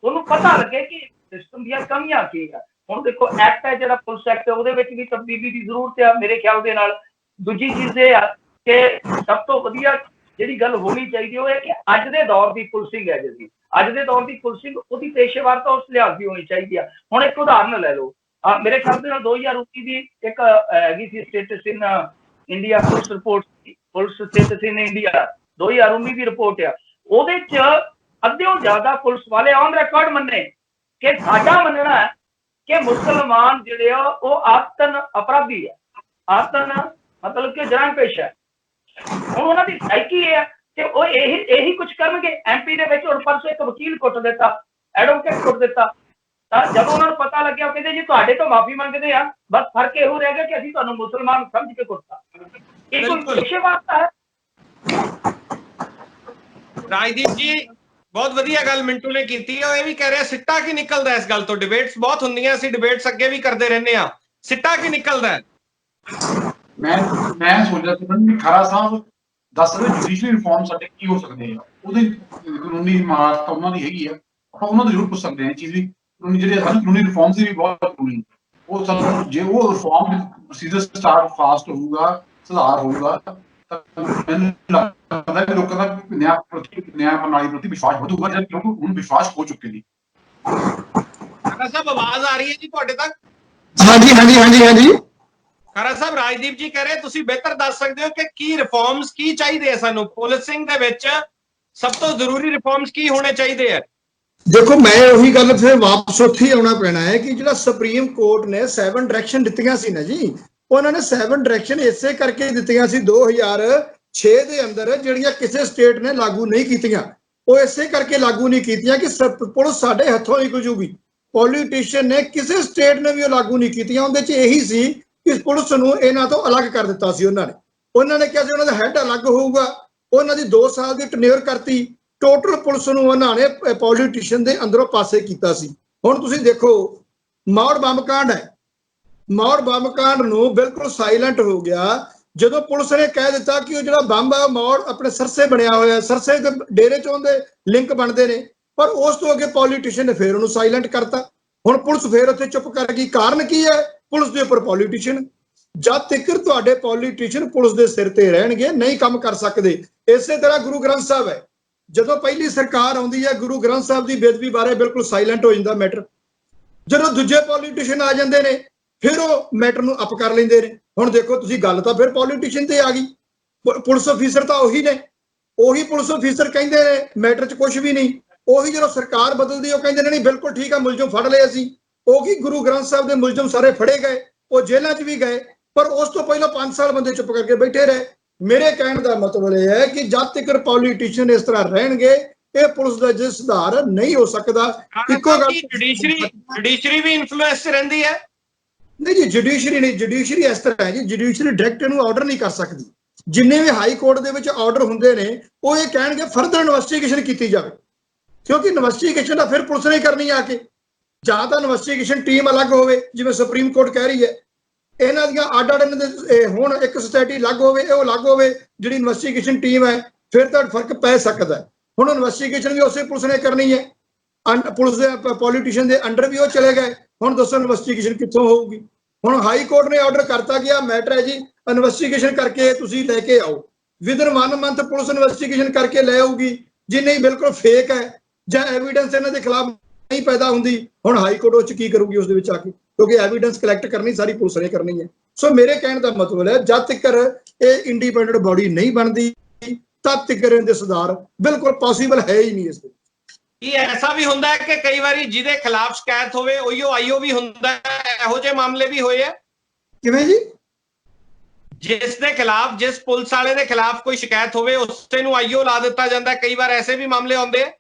ਉਹਨੂੰ ਪਤਾ ਲੱਗੇ ਕਿ ਸਿਸਟਮ ਦੀਆਂ ਕਮੀਆਂ ਕੀ ਆ। ਹੁਣ ਦੇਖੋ ਐਕਟ ਹੈ ਜਿਹੜਾ ਪੁਲਿਸ ਐਕਟ, ਉਹਦੇ ਵਿੱਚ ਵੀ ਤਬਦੀਲੀ ਦੀ ਜ਼ਰੂਰਤ ਆ ਮੇਰੇ ਖਿਆਲ ਦੇ ਨਾਲ। ਦੂਜੀ ਚੀਜ਼ ਇਹ ਆ ਕਿ ਸਭ ਤੋਂ ਵਧੀਆ ਜਿਹੜੀ ਗੱਲ ਹੋਣੀ ਚਾਹੀਦੀ ਉਹ ਹੈ ਕਿ ਅੱਜ ਦੇ ਦੌਰ ਦੀ ਪੁਲਿਸਿੰਗ ਹੈ ਜਿਹੜੀ, ਅੱਜ ਦੇ ਦੌਰ ਦੀ ਪੁਲਿਸਿੰਗ ਉਹਦੀ ਪੇਸ਼ੇਵਰਤਾ ਉਸ ਲਿਹਾਜ਼ ਦੀ ਹੋਣੀ ਚਾਹੀਦੀ ਆ। ਹੁਣ ਇੱਕ ਉਦਾਹਰਨ ਲੈ ਲਓ, ਮੇਰੇ ਖਿਆਲ ਦੇ ਨਾਲ 2019 ਦੀ ਇੱਕ ਹੈਗੀ ਸੀ status in India police report, police status in India 2019 ਦੀ ਰਿਪੋਰਟ ਆ। ਉਹਦੇ 'ਚ ਅੱਧਿਓਂ ਜ਼ਿਆਦਾ ਪੁਲਿਸ ਵਾਲੇ ਔਨ ਰਿਕਾਰਡ ਮੰਨੇ ਕਿ ਸਾਡਾ ਮੰਨਣਾ ਹੈ कि मुसलमान जिहड़े आ ਉਹ ਆਤਨ ਅਪਰਾਧੀ ਹੈ, ਆਤਨ मतलब कि ਜਰਮ ਪੇਸ਼ਾ ਹੈ। ਹੁਣ ਉਹਨਾਂ ਦੀ ਸਾਈਕੀ ਇਹ ਹੈ ਕਿ ਉਹ ਇਹੀ ਕੁਝ ਕਰਨਗੇ। MP ਦੇ ਵਿੱਚ ਹੁਣ ਪਰਸੋਂ ਇੱਕ ਵਕੀਲ ਕੁੱਟ ਦਿੱਤਾ, ਐਡਵੋਕੇਟ ਕੁੱਟ ਦਿੱਤਾ, ਤਾਂ ਜਦੋਂ ਉਹਨਾਂ ਨੂੰ ਪਤਾ ਲੱਗਿਆ ਉਹ ਕਹਿੰਦੇ ਜੀ ਤੁਹਾਡੇ ਤੋਂ ਮਾਫੀ ਮੰਗਦੇ ਆ, ਬਸ ਫਰਕ ਇਹੋ ਰਹਿ ਗਿਆ ਕਿ ਅਸੀਂ ਤੁਹਾਨੂੰ ਮੁਸਲਮਾਨ ਸਮਝ ਕੇ ਕੁੱਟਤਾ। ਇਹ ਕੋਈ ਵਿਸ਼ੇ ਵਾਸਤਾ ਹੈ। ਰਾਜਦੀਪ ਜੀ ਬਹੁਤ ਵਧੀਆ ਗੱਲ ਮਿੰਟੂ ਨੇ ਕੀਤੀ ਹੈ। ਇਹ ਵੀ ਕਹਿ ਰਿਹਾ ਸਿੱਟਾ ਕੀ ਨਿਕਲਦਾ ਇਸ ਗੱਲ ਤੋਂ। ਡਿਬੇਟਸ ਬਹੁਤ ਹੁੰਦੀਆਂ, ਅਸੀਂ ਡਿਬੇਟਸ ਅੱਗੇ ਵੀ ਕਰਦੇ ਰਹਿੰਦੇ ਆ, ਸਿੱਟਾ ਕੀ ਨਿਕਲਦਾ ਹੈ? ਮੈਂ ਸੋਚਦਾ ਸੀ ਕਿ ਖਰਾ ਸਾਹਿਬ ਦੱਸ ਰਹੇ ਜੁਡੀਸ਼ਰੀ ਰਿਫਾਰਮ ਸਾਡੇ ਕੀ ਹੋ ਸਕਦੇ ਆ, ਉਹਦੀ ਕਾਨੂੰਨੀ ਇਮਾਰਤ ਉਹਨਾਂ ਦੀ ਹੈਗੀ ਆ, ਆਪਾਂ ਉਹਨਾਂ ਤੋਂ ਜ਼ਰੂਰ ਪੁੱਛ ਸਕਦੇ ਹਾਂ। ਚੀਜ਼ ਵੀ ਕਾਨੂੰਨੀ ਜਿਹੜੇ ਸਾਨੂੰ ਕਾਨੂੰਨੀ ਰਿਫਾਰਮਸ ਦੀ ਵੀ ਬਹੁਤ ਜ਼ਰੂਰੀ, ਉਹ ਸਾਨੂੰ ਜੇ ਉਹ ਰਿਫਾਰਮ ਪ੍ਰੋਸੀਜਰ ਸਟਾਰਟ ਫਾਸਟ ਹੋਊਗਾ, ਸੁਧਾਰ ਹੋਊਗਾ, ਤਾਂ ਮੈਨੂੰ ਲੱਗਦਾ ਕਿ ਲੋਕਾਂ ਦਾ ਨਿਆਂ ਪ੍ਰਣਾਲੀ ਪ੍ਰਤੀ ਵਿਸ਼ਵਾਸ ਵਧੂਗਾ, ਜਦ ਲੋਕ ਹੁਣ ਵਿਸ਼ਵਾਸ ਹੋ ਚੁੱਕੇ ਨੇ। ਖਰਾ ਸਾਹਿਬ ਆਵਾਜ਼ ਆ ਰਹੀ ਹੈ ਜੀ ਤੁਹਾਡੇ ਤੱਕ? ਹਾਂਜੀ ਹਾਂਜੀ ਹਾਂਜੀ ਹਾਂਜੀ। ਖਰਾ ਸਾਹਿਬ ਰਾਜਦੀਪ ਜੀ ਕਹਿ ਰਹੇ ਤੁਸੀਂ ਬਿਹਤਰ ਦੱਸ ਸਕਦੇ ਹੋ ਕਿ ਕੀ ਰਿਫਾਰਮਸ ਕੀ ਚਾਹੀਦੇ ਆ ਸਾਨੂੰ ਪੁਲਿਸਿੰਗ ਦੇ ਵਿੱਚ, ਸਭ ਤੋਂ ਜ਼ਰੂਰੀ ਰਿਫਾਰਮਸ ਕੀ ਹੋਣੇ ਚਾਹੀਦੇ ਆ? ਦੇਖੋ ਮੈਂ ਉਹੀ ਗੱਲ ਫਿਰ ਵਾਪਸ ਉੱਥੇ ਹੀ ਆਉਣਾ ਪੈਣਾ ਹੈ ਕਿ ਜਿਹੜਾ ਸੁਪਰੀਮ ਕੋਰਟ ਨੇ 7 ਡਾਇਰੈਕਸ਼ਨ ਦਿੱਤੀਆਂ ਸੀ ਨਾ ਜੀ, ਉਹਨਾਂ ਨੇ 7 ਡਾਇਰੈਕਸ਼ਨ ਇਸੇ ਕਰਕੇ ਦਿੱਤੀਆਂ ਸੀ 2006 ਦੇ ਅੰਦਰ, ਜਿਹੜੀਆਂ ਕਿਸੇ ਸਟੇਟ ਨੇ ਲਾਗੂ ਨਹੀਂ ਕੀਤੀਆਂ। ਉਹ ਇਸੇ ਕਰਕੇ ਲਾਗੂ ਨਹੀਂ ਕੀਤੀਆਂ ਕਿ ਪੁਲਿਸ ਸਾਡੇ ਹੱਥੋਂ ਨਹੀਂ ਗੁਜੂਗੀ। ਪੋਲੀਟੀਸ਼ੀਅਨ ਨੇ ਕਿਸੇ ਸਟੇਟ ਨੇ ਵੀ ਉਹ ਲਾਗੂ ਨਹੀਂ ਕੀਤੀਆਂ। ਉਹਦੇ 'ਚ ਇਹੀ ਸੀ ਕਿ ਪੁਲਿਸ ਨੂੰ ਇਹਨਾਂ ਤੋਂ ਅਲੱਗ ਕਰ ਦਿੱਤਾ ਸੀ। ਉਹਨਾਂ ਨੇ ਕਿਹਾ ਸੀ ਉਹਨਾਂ ਦਾ ਹੈੱਡ ਅਲੱਗ ਹੋਊਗਾ। ਉਹਨਾਂ ਦੀ 2 ਸਾਲ ਦੀ ਟਨਿਓਰ ਕਰਤੀ। ਟੋਟਲ ਪੁਲਿਸ ਨੂੰ ਉਹਨਾਂ ਨੇ ਪੋਲੀਟੀਸ਼ੀਅਨ ਦੇ ਅੰਦਰੋਂ ਪਾਸੇ ਕੀਤਾ ਸੀ। ਹੁਣ ਤੁਸੀਂ ਦੇਖੋ ਮੌੜ ਬੰਬ ਕਾਂਡ ਹੈ, ਮੌੜ ਬੰਬ ਕਾਂਡ ਨੂੰ ਬਿਲਕੁਲ ਸਾਇਲੈਂਟ ਹੋ ਗਿਆ ਜਦੋਂ ਪੁਲਿਸ ਨੇ ਕਹਿ ਦਿੱਤਾ ਕਿ ਉਹ ਜਿਹੜਾ ਬੰਬ ਹੈ ਮੌੜ ਆਪਣੇ ਸਰਸੇ ਬਣਿਆ ਹੋਇਆ, ਸਰਸੇ ਦੇ ਡੇਰੇ 'ਚ ਉਹਦੇ ਲਿੰਕ ਬਣਦੇ ਨੇ, ਪਰ ਉਸ ਤੋਂ ਅੱਗੇ ਪੋਲੀਟੀਸ਼ੀਅਨ ਨੇ ਫਿਰ ਉਹਨੂੰ ਸਾਇਲੈਂਟ ਕਰਤਾ। ਹੁਣ ਪੁਲਿਸ ਫਿਰ ਉੱਥੇ ਚੁੱਪ ਕਰ ਗਈ। ਕਾਰਨ ਕੀ ਹੈ? ਪੁਲਿਸ ਦੇ ਉੱਪਰ ਪੋਲੀਟੀਸ਼ੀਅਨ। ਜਦ ਤੱਕ ਤੁਹਾਡੇ ਪੋਲੀਟੀਸ਼ੀਅਨ ਪੁਲਿਸ ਦੇ ਸਿਰ ਤੇ ਰਹਿਣਗੇ ਨਹੀਂ ਕੰਮ ਕਰ ਸਕਦੇ। ਇਸੇ ਤਰ੍ਹਾਂ ਗੁਰੂ ਗ੍ਰੰਥ ਸਾਹਿਬ ਹੈ, ਜਦੋਂ ਪਹਿਲੀ ਸਰਕਾਰ ਆਉਂਦੀ ਹੈ ਗੁਰੂ ਗ੍ਰੰਥ ਸਾਹਿਬ ਦੀ ਬੇਅਦਬੀ ਬਾਰੇ ਬਿਲਕੁਲ ਸਾਇਲੈਂਟ ਹੋ ਜਾਂਦਾ ਮੈਟਰ। ਜਦੋਂ ਦੂਜੇ ਪੋਲੀਟੀਸ਼ੀਅਨ ਆ ਜਾਂਦੇ ਨੇ ਫਿਰ ਉਹ ਮੈਟਰ ਨੂੰ ਅਪ ਕਰ ਲੈਂਦੇ ਨੇ। ਹੁਣ ਦੇਖੋ ਤੁਸੀਂ ਗੱਲ ਤਾਂ ਫਿਰ ਪੋਲੀਟੀਸ਼ੀਅਨ ਤੇ ਆ ਗਈ। ਪੁਲਿਸ ਅਫੀਸਰ ਤਾਂ ਉਹੀ ਨੇ, ਉਹੀ ਪੁਲਿਸ ਅਫੀਸਰ ਕਹਿੰਦੇ ਨੇ ਮੈਟਰ 'ਚ ਕੁਝ ਵੀ ਨਹੀਂ। ਉਹੀ ਜਦੋਂ ਸਰਕਾਰ ਬਦਲਦੀ ਉਹ ਕਹਿੰਦੇ ਨੇ ਨਹੀਂ ਬਿਲਕੁਲ ਠੀਕ ਆ, ਮੁਲਜ਼ਮ ਫੜ ਲਏ ਅਸੀਂ। ਉਹ ਕੀ ਗੁਰੂ ਗ੍ਰੰਥ ਸਾਹਿਬ ਦੇ ਮੁਲਜ਼ਮ ਸਾਰੇ ਫੜੇ ਗਏ, ਉਹ ਜੇਲ੍ਹਾਂ 'ਚ ਵੀ ਗਏ, ਪਰ ਉਸ ਤੋਂ ਪਹਿਲਾਂ 5 ਸਾਲ ਬੰਦੇ ਚੁੱਪ ਕਰਕੇ ਬੈਠੇ ਰਹੇ। ਮੇਰੇ ਕਹਿਣ ਦਾ ਮਤਲਬ ਇਹ ਹੈ ਕਿ ਜਦ ਤੱਕ ਪੋਲੀਟੀਸ਼ੀਅਨ ਇਸ ਤਰ੍ਹਾਂ ਰਹਿਣਗੇ ਇਹ ਪੁਲਿਸ ਦਾ ਜੇ ਸੁਧਾਰ ਨਹੀਂ ਹੋ ਸਕਦਾ। ਇੱਕੋ ਗੱਲ ਜੁਡੀਸ਼ਰੀ ਵੀ ਇਨਫਲੂਐਂਸ ਰਹਿੰਦੀ ਹੈ। ਨਹੀਂ ਜੀ, ਜੁਡੀਸ਼ਰੀ ਨਹੀਂ, ਜੁਡੀਸ਼ਰੀ ਇਸ ਤਰ੍ਹਾਂ ਹੈ ਜੀ, ਜੁਡੀਸ਼ਰੀ ਡਾਇਰੈਕਟ ਨੂੰ ਆਰਡਰ ਨਹੀਂ ਕਰ ਸਕਦੀ। ਜਿੰਨੇ ਵੀ ਹਾਈ ਕੋਰਟ ਦੇ ਵਿੱਚ ਆਰਡਰ ਹੁੰਦੇ ਨੇ ਉਹ ਇਹ ਕਹਿਣਗੇ ਫਰਦਰ ਇਨਵੈਸਟੀਗੇਸ਼ਨ ਕੀਤੀ ਜਾਵੇ, ਕਿਉਂਕਿ ਇਨਵੈਸਟੀਗੇਸ਼ਨ ਤਾਂ ਫਿਰ ਪੁਲਿਸ ਨੇ ਕਰਨੀ ਆ ਕੇ। ਜਾਂ ਤਾਂ ਇਨਵੈਸਟੀਗੇਸ਼ਨ ਟੀਮ ਅਲੱਗ ਹੋਵੇ ਜਿਵੇਂ ਸੁਪਰੀਮ ਕੋਰਟ ਕਹਿ ਰਹੀ ਹੈ, ਇਹਨਾਂ ਦੀਆਂ ਅੱਡ-ਅੱਡ ਦੇ ਹੁਣ ਇੱਕ ਸੋਸਾਇਟੀ ਅਲੱਗ ਹੋਵੇ, ਉਹ ਅਲੱਗ ਹੋਵੇ ਜਿਹੜੀ ਇਨਵੈਸਟੀਗੇਸ਼ਨ ਟੀਮ ਹੈ, ਫਿਰ ਤਾਂ ਫਰਕ ਪੈ ਸਕਦਾ। ਹੁਣ ਇਨਵੈਸਟੀਗੇਸ਼ਨ ਵੀ ਉਸੇ ਪੁਲਿਸ ਨੇ ਕਰਨੀ ਹੈ, ਪੁਲਿਸ ਦੇ ਪੋਲੀਟੀਸ਼ੀਅਨ ਦੇ ਅੰਡਰ ਵੀ ਉਹ ਚਲੇ ਗਏ। ਹੁਣ ਦੱਸੋ ਇਨਵੈਸਟੀਗੇਸ਼ਨ ਕਿੱਥੋਂ ਹੋਊਗੀ? ਹੁਣ ਹਾਈ ਕੋਰਟ ਨੇ ਆਰਡਰ ਕਰਤਾ ਕਿ ਆ ਮੈਟਰ ਹੈ ਜੀ, ਇਨਵੈਸਟੀਗੇਸ਼ਨ ਕਰਕੇ ਤੁਸੀਂ ਲੈ ਕੇ ਆਓ। ਵਿਦਨ 1 ਮੰਥ ਪੁਲਿਸ ਇਨਵੈਸਟੀਗੇਸ਼ਨ ਕਰਕੇ ਲੈ ਆਊਗੀ। ਜੇ ਨਹੀਂ ਬਿਲਕੁਲ ਫੇਕ ਹੈ ਜਾਂ ਐਵੀਡੈਂਸ ਇਹਨਾਂ ਦੇ ਖਿਲਾਫ ਨਹੀਂ ਪੈਦਾ ਹੁੰਦੀ, ਹੁਣ ਹਾਈ ਕੋਰਟ ਉਹ 'ਚ ਕੀ ਕਰੂਗੀ ਉਸ ਦੇ ਵਿੱਚ ਆ ਕੇ? ਕਿਉਂਕਿ ਐਵੀਡੈਂਸ ਕਲੈਕਟ ਕਰਨੀ ਸਾਰੀ ਪੁਲਿਸ ਨੇ ਕਰਨੀ ਹੈ। ਸੋ ਮੇਰੇ ਕਹਿਣ ਦਾ ਮਤਲਬ ਹੈ ਜਦ ਤੱਕ ਇਹ ਇੰਡੀਪੈਂਡੈਂਟ ਬੋਡੀ ਨਹੀਂ ਬਣਦੀ ਤਦ ਤੱਕ ਇਹਦੇ ਸੁਧਾਰ ਬਿਲਕੁਲ ਪੋਸੀਬਲ ਹੈ ਹੀ ਨਹੀਂ। ਇਸ ਦੇ ਇਹ ਐਸਾ ਵੀ ਹੁੰਦਾ ਹੈ ਕਿ ਕਈ ਵਾਰੀ ਜਿਹਦੇ ਖਿਲਾਫ ਸ਼ਿਕਾਇਤ ਹੋਵੇ ਉਹੀਓ ਆਈਓ ਵੀ ਹੁੰਦਾ ਹੈ, ਇਹੋ ਜਿਹੇ ਮਾਮਲੇ ਵੀ ਹੋਏ ਆ? ਕਿਵੇਂ ਜੀ? ਜਿਸ ਦੇ ਖਿਲਾਫ, ਜਿਸ ਪੁਲਿਸ ਵਾਲੇ ਦੇ ਖਿਲਾਫ ਕੋਈ ਸ਼ਿਕਾਇਤ ਹੋਵੇ ਉਸੇ ਨੂੰ ਆਈਓ ਲਾ ਦਿੱਤਾ ਜਾਂਦਾ। ਕਈ ਵਾਰ ਐਸੇ ਵੀ ਮਾਮਲੇ ਆਉਂਦੇ ਆ?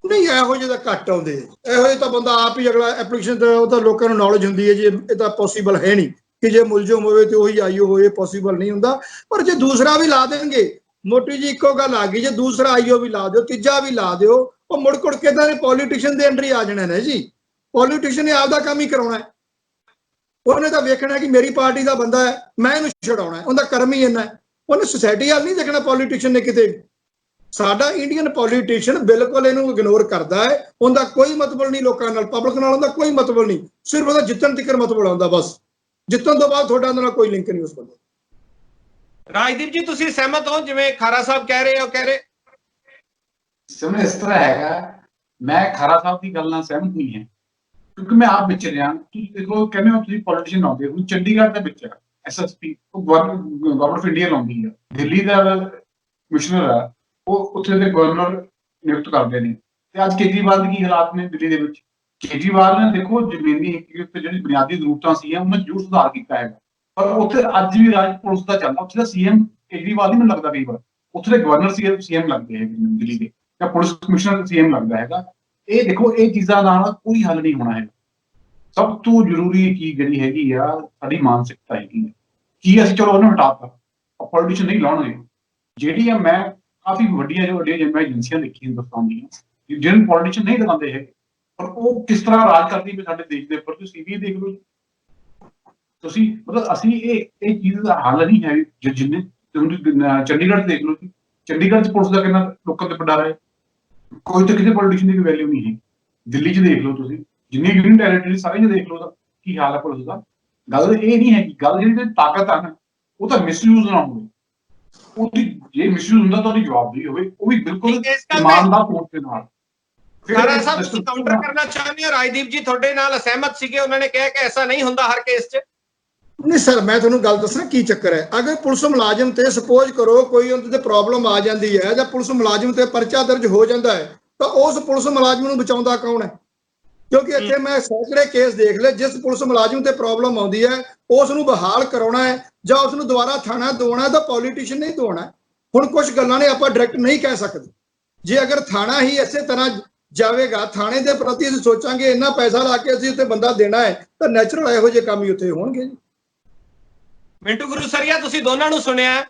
ਨਹੀਂ, ਇਹੋ ਜਿਹੇ ਤਾਂ ਘੱਟ ਆਉਂਦੇ। ਇਹੋ ਜਿਹੇ ਤਾਂ ਬੰਦਾ ਆਪ ਹੀ ਅਗਲਾ ਐਪਲੀਕੇਸ਼ਨ ਤੇ, ਉਹ ਤਾਂ ਲੋਕਾਂ ਨੂੰ ਨੌਲੇਜ ਹੁੰਦੀ ਹੈ ਜੀ, ਇਹ ਤਾਂ ਪੋਸੀਬਲ ਹੈ ਨਹੀਂ ਕਿ ਜੇ ਮੁਲਜ਼ਮ ਹੋਵੇ ਤੇ ਉਹੀ ਆਈਓ ਹੋਵੇ, ਪੋਸੀਬਲ ਨਹੀਂ ਹੁੰਦਾ। ਪਰ ਜੇ ਦੂਸਰਾ ਵੀ ਲਾ ਦੇਣਗੇ, ਮੋਟੀ ਜੀ ਇੱਕੋ ਗੱਲ ਆ ਗਈ, ਜੇ ਦੂਸਰਾ ਆਈਓ ਵੀ ਲਾ ਦਿਓ, ਤੀਜਾ ਵੀ ਲਾ ਦਿਓ, ਉਹ ਮੁੜ ਕੁੜ ਕੇ ਤਾਂ ਪੋਲੀਟੀਸ਼ੀਅਨ ਦੇ ਅੰਡਰ ਹੀ ਆ ਜਾਣਾ ਨੇ ਜੀ। ਪੋਲੀਟੀਸ਼ੀਅਨ ਨੇ ਆਪਦਾ ਕੰਮ ਹੀ ਕਰਾਉਣਾ ਹੈ। ਉਹਨੇ ਤਾਂ ਵੇਖਣਾ ਕਿ ਮੇਰੀ ਪਾਰਟੀ ਦਾ ਬੰਦਾ ਹੈ, ਮੈਂ ਇਹਨੂੰ ਛਡਾਉਣਾ ਹੈ, ਉਹਦਾ ਕਰਮ ਹੀ ਇੰਨਾ ਹੈ। ਉਹਨੇ ਸੁਸਾਇਟੀ ਵੱਲ ਨਹੀਂ ਦੇਖਣਾ ਪੋਲੀਟੀਸ਼ੀਅਨ ਨੇ ਕਿਤੇ। ਸਾਡਾ ਇੰਡੀਅਨ ਪੋਲੀਟੀਸ਼ੀਅਨ ਬਿਲਕੁਲ ਇਹਨੂੰ ਇਗਨੋਰ ਕਰਦਾ ਹੈ। ਉਹਦਾ ਕੋਈ ਮਤਲਬ ਨਹੀਂ ਲੋਕਾਂ ਨਾਲ, ਪਬਲਿਕ ਨਾਲ ਉਹਦਾ ਕੋਈ ਮਤਲਬ ਨਹੀਂ, ਸਿਰਫ ਉਹਦਾ ਜਿੱਤਣ ਤੱਕ ਮਤਲਬ ਆਉਂਦਾ ਬਸ। ਜਿੱਤਣ ਤੋਂ ਬਾਅਦ ਤੁਹਾਡਾ ਉਹਦੇ ਨਾਲ ਕੋਈ ਲਿੰਕ ਨਹੀਂ ਉਸ ਬੰਦੇ। ਰਾਜਦੀਪ ਜੀ ਤੁਸੀਂ ਸਹਿਮਤ ਹੋ ਜਿਵੇਂ ਖਾਰਾ ਸਾਹਿਬ ਕਹਿ ਰਹੇ ਹੋ? ਕਹਿ ਰਹੇ ਸਿਮਰਨ ਇਸ ਤਰ੍ਹਾਂ ਹੈਗਾ, ਮੈਂ ਖਾਰਾ ਸਾਹਿਬ ਦੀ ਗੱਲ ਨਾਲ ਸਹਿਮਤ ਨਹੀਂ ਹੈ ਕਿਉਂਕਿ ਮੈਂ ਆਪ ਵਿੱਚ ਰਿਹਾ। ਤੁਸੀਂ ਦੇਖੋ ਕਹਿੰਦੇ ਹੋ ਤੁਸੀਂ ਪੋਲੀਟੀਸ਼ੀਅਨ ਆਉਂਦੇ ਹੋ, ਚੰਡੀਗੜ੍ਹ ਦੇ ਵਿੱਚ SSP ਉਹ ਗਵਰਨਮੈਂਟ ਆਫ ਇੰਡੀਆ ਲਾਉਂਦੀ ਹੈ, ਦਿੱਲੀ ਦਾ ਕਮਿਸ਼ਨਰ ਆ ਉਹ ਉੱਥੇ ਦੇ ਗਵਰਨਰ ਨਿਯੁਕਤ ਕਰਦੇ ਨੇ। ਤੇ ਅੱਜ ਕੇਜਰੀਵਾਲ ਦੇ ਕੀ ਹਾਲਾਤ ਨੇ ਦਿੱਲੀ ਦੇ ਵਿੱਚ? ਕੇਜਰੀਵਾਲ ਨੇ ਦੇਖੋ ਜ਼ਮੀਨੀ ਤੇ ਜਿਹੜੀ ਬੁਨਿਆਦੀ ਜ਼ਰੂਰਤਾਂ ਸੀ ਉਹਨਾਂ ਜ਼ਰੂਰ ਸੁਧਾਰ ਕੀਤਾ ਹੈ, ਪਰ ਉੱਥੇ ਅੱਜ ਵੀ ਰਾਜ ਪੁਲਿਸ ਦਾ ਚੱਲਦਾ। ਉੱਥੇ ਦਾ ਸੀਐਮ ਕੇਜਰੀਵਾਲ ਨਹੀਂ ਮੈਨੂੰ ਲੱਗਦਾ ਕਈ ਵਾਰ, ਉੱਥੇ ਦੇ ਗਵਰਨਰ ਸੀਐਮ ਲੱਗਦੇ ਹੈ ਦਿੱਲੀ ਦੇ, ਜਾਂ ਪੁਲਿਸ ਕਮਿਸ਼ਨਰ ਸੀਐਮ ਲੱਗਦਾ ਹੈਗਾ। ਇਹ ਦੇਖੋ ਇਹ ਚੀਜ਼ਾਂ ਨਾਲ ਕੋਈ ਹੱਲ ਨਹੀਂ ਹੋਣਾ ਹੈ। ਸਭ ਤੋਂ ਜ਼ਰੂਰੀ ਚੀਜ਼ ਜਿਹੜੀ ਹੈਗੀ ਆ ਸਾਡੀ ਮਾਨਸਿਕਤਾ ਹੈਗੀ ਹੈ ਕਿ ਅਸੀਂ ਚਲੋ ਉਹਨੂੰ ਹਟਾਤਾ, ਪੋਲੀਟੀਸ਼ਨ ਨਹੀਂ ਲਾਉਣਗੇ। ਜਿਹੜੀਆਂ ਮੈਂ ਕਾਫੀ ਵੱਡੀਆਂ ਮੈਂ ਏਜੰਸੀਆਂ ਦੇਖੀਆਂ ਹਿੰਦੁਸਤਾਨ ਦੀਆਂ ਜਿਹਨੂੰ ਪੋਲੀਟੀਸ਼ਨ ਨਹੀਂ ਲਗਾਉਂਦੇ ਹੈਗੇ, ਪਰ ਉਹ ਕਿਸ ਤਰ੍ਹਾਂ ਰਾਜ ਕਰਦੀ ਪਈ ਸਾਡੇ ਦੇਸ਼ ਦੇ ਉੱਪਰ। ਤੁਸੀਂ ਵੀ ਦੇਖ ਲਓ, ਤੁਸੀਂ ਮਤਲਬ ਅਸੀਂ ਇਹ ਚੀਜ਼ ਦਾ ਹੱਲ ਨਹੀਂ ਹੈ। ਜਿੰਨੇ ਚੰਡੀਗੜ੍ਹ ਦੇਖ ਲਓ, ਚੰਡੀਗੜ੍ਹ 'ਚ ਪੁਲਿਸ ਦਾ ਕਿੰਨਾ ਲੋਕਾਂ ਤੇ ਵੱਡਾ ਹੈ, ਕੋਈ ਤਾਂ ਕਿਸੇ ਪੋਲੀਟੀਸ਼ਨ ਦੀ ਵੈਲਿਊ ਨਹੀਂ ਹੈ। ਦਿੱਲੀ 'ਚ ਦੇਖ ਲਓ ਤੁਸੀਂ, ਜਿੰਨੀ ਯੂਨੀਅਨ ਟੈਰੀਟਰੀ ਸਾਰੀਆਂ ਦੇਖ ਲਓ, ਕੀ ਹਾਲ ਹੈ ਪੁਲਿਸ ਦਾ। ਗੱਲ ਇਹ ਨਹੀਂ ਹੈ ਕਿ ਗੱਲ ਜਿਹੜੀ ਤਾਕਤ ਆ ਨਾ, ਉਹ ਤਾਂ ਮਿਸਯੂਜ਼ ਨਾ ਹੋਵੇ। ਉਹਦੀ ਜੇ ਮਿਸਯੂਜ਼ ਹੁੰਦਾ ਤਾਂ ਉਹਦੀ ਜਵਾਬਦੇਹੀ ਹੋਵੇ, ਉਹ ਵੀ ਬਿਲਕੁਲ ਇਮਾਨਦਾਰ ਤੌਰ ਦੇ ਨਾਲ। ਖਾਰਾ ਸਾਹਿਬ ਤੁਸੀਂ ਕਾਊਂਟਰ ਕਰਨਾ ਚਾਹੁੰਦੇ ਹੋ? ਰਾਜਦੀਪ ਜੀ ਤੁਹਾਡੇ ਨਾਲ ਅਸਹਿਮਤ ਸੀਗੇ, ਉਹਨਾਂ ਨੇ ਕਿਹਾ ਕਿ ਐਸਾ ਨਹੀਂ ਹੁੰਦਾ ਹਰ ਕੇਸ 'ਚ। ਨਹੀਂ ਸਰ, ਮੈਂ ਤੁਹਾਨੂੰ ਗੱਲ ਦੱਸਣਾ ਕੀ ਚੱਕਰ ਹੈ। ਅਗਰ ਪੁਲਿਸ ਮੁਲਾਜ਼ਮ ਤੇ ਸਪੋਜ਼ ਕਰੋ ਕੋਈ ਉਹਦੇ ਤੇ ਪ੍ਰੋਬਲਮ ਆ ਜਾਂਦੀ ਹੈ ਜਾਂ ਪੁਲਿਸ ਮੁਲਾਜ਼ਮ ਤੇ ਪਰਚਾ ਦਰਜ ਹੋ ਜਾਂਦਾ ਹੈ, ਤਾਂ ਉਸ ਪੁਲਿਸ ਮੁਲਾਜ਼ਮ ਨੂੰ ਬਚਾਉਂਦਾ ਕੌਣ ਹੈ? ਕਿਉਂਕਿ ਇੱਥੇ ਮੈਂ ਸੈਂਕੜੇ ਕੇਸ ਦੇਖ ਲਏ, ਜਿਸ ਪੁਲਿਸ ਮੁਲਾਜ਼ਮ ਤੇ ਪ੍ਰੋਬਲਮ ਆਉਂਦੀ ਹੈ ਉਸ ਨੂੰ ਬਹਾਲ ਕਰਾਉਣਾ ਹੈ ਜਾਂ ਉਸ ਨੂੰ ਦੁਬਾਰਾ ਥਾਣਾ ਦਵਾਉਣਾ ਤਾਂ ਪੋਲੀਟੀਸ਼ੀਅਨ ਨਹੀਂ ਦਵਾਉਣਾ। ਹੁਣ ਕੁਝ ਗੱਲਾਂ ਨੇ ਆਪਾਂ ਡਾਇਰੈਕਟ ਨਹੀਂ ਕਹਿ ਸਕਦੇ। ਜੇ ਅਗਰ ਥਾਣਾ ਹੀ ਇਸੇ ਤਰ੍ਹਾਂ ਜਾਵੇਗਾ, ਥਾਣੇ ਦੇ ਪ੍ਰਤੀ ਅਸੀਂ ਸੋਚਾਂਗੇ ਇੰਨਾ ਪੈਸਾ ਲਾ ਕੇ ਅਸੀਂ ਉੱਥੇ ਬੰਦਾ ਦੇਣਾ ਹੈ, ਤਾਂ ਨੈਚੁਰਲ ਇਹੋ ਜਿਹੇ ਕੰਮ ਹੀ ਉੱਥੇ ਹੋਣਗੇ ਜੀ। ਮਿੰਟੂ ਗੁਰੂਸਰੀਆ, ਤੁਸੀਂ ਦੋਨਾਂ ਨੂੰ ਸੁਣਿਆ,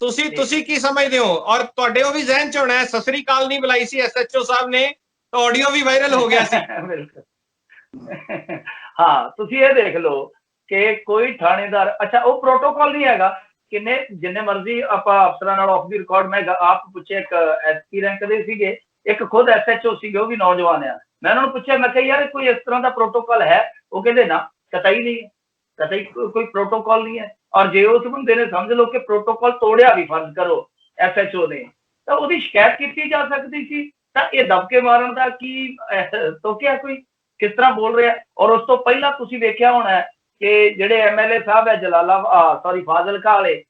ਤੁਸੀਂ ਕੀ ਸਮਝਦੇ ਹੋ? ਔਰ ਤੁਹਾਡੇ ਉਹ ਵੀ ਜ਼ਿਹਨ 'ਚ ਹੋਣਾ, ਸਤਿ ਸ੍ਰੀ ਅਕਾਲ ਨਹੀਂ ਬੁਲਾਈ ਸੀ ਐਸਐਚਓ ਸਾਹਿਬ ਨੇ, ਤਾਂ ਆਡੀਓ ਵੀ ਵਾਇਰਲ ਹੋ ਗਿਆ ਸੀ। ਹਾਂ, ਤੁਸੀਂ ਇਹ ਦੇਖ ਲਓ ਕਿ ਕੋਈ ਥਾਣੇਦਾਰ, ਅੱਛਾ ਉਹ ਪ੍ਰੋਟੋਕਾਲ ਨਹੀਂ ਹੈਗਾ, ਕਿੰਨੇ ਜਿੰਨੇ ਮਰਜ਼ੀ ਆਪਾਂ ਅਫਸਰਾਂ ਨਾਲ ਆਫ ਦੀ ਰਿਕਾਰਡ, ਮੈਂ ਆਪ ਪੁੱਛਿਆ, ਇੱਕ ਐਸਪੀ ਰੈਂਕ ਦੇ ਸੀਗੇ, ਇੱਕ ਖੁਦ ਐਸਐਚਓ ਸੀਗੇ, ਉਹ ਵੀ ਨੌਜਵਾਨ ਆ। ਮੈਂ ਉਹਨਾਂ ਨੂੰ ਪੁੱਛਿਆ, ਮੈਂ ਕਿਹਾ ਯਾਰ ਕੋਈ ਇਸ ਤਰ੍ਹਾਂ ਦਾ ਪ੍ਰੋਟੋਕਾਲ ਹੈ? ਉਹ ਕਹਿੰਦੇ ਨਾ, ਕਤਈ ਨਹੀਂ ਹੈ, ਕਤਈ ਕੋਈ ਪ੍ਰੋਟੋਕਾਲ ਨਹੀਂ ਹੈ। ਔਰ ਜੇ ਉਸ ਬੰਦੇ ਨੇ ਸਮਝ ਲਓ ਕਿ ਪ੍ਰੋਟੋਕਾਲ ਤੋੜਿਆ ਵੀ ਫਰਜ਼ ਕਰੋ ਐਸਐਚਓ ਨੇ, ਤਾਂ ਉਹਦੀ ਸ਼ਿਕਾਇਤ ਕੀਤੀ ਜਾ ਸਕਦੀ ਸੀ। ਤਾਂ ਇਹ ਦਬਕੇ ਮਾਰਨ ਦਾ ਕੀ ਤੋਕਿਆ ਕੋਈ ਕਿਸ ਤਰ੍ਹਾਂ ਬੋਲ ਰਿਹਾ? ਔਰ ਉਸ ਤੋਂ ਪਹਿਲਾਂ ਤੁਸੀਂ ਵੇਖਿਆ ਹੋਣਾ ਕਿ ਜਿਹੜੇ ਐਮਐਲਏ ਸਾਹਿਬ ਹੈ ਫਾਜ਼ਿਲਕਾ ਵਾਲੇ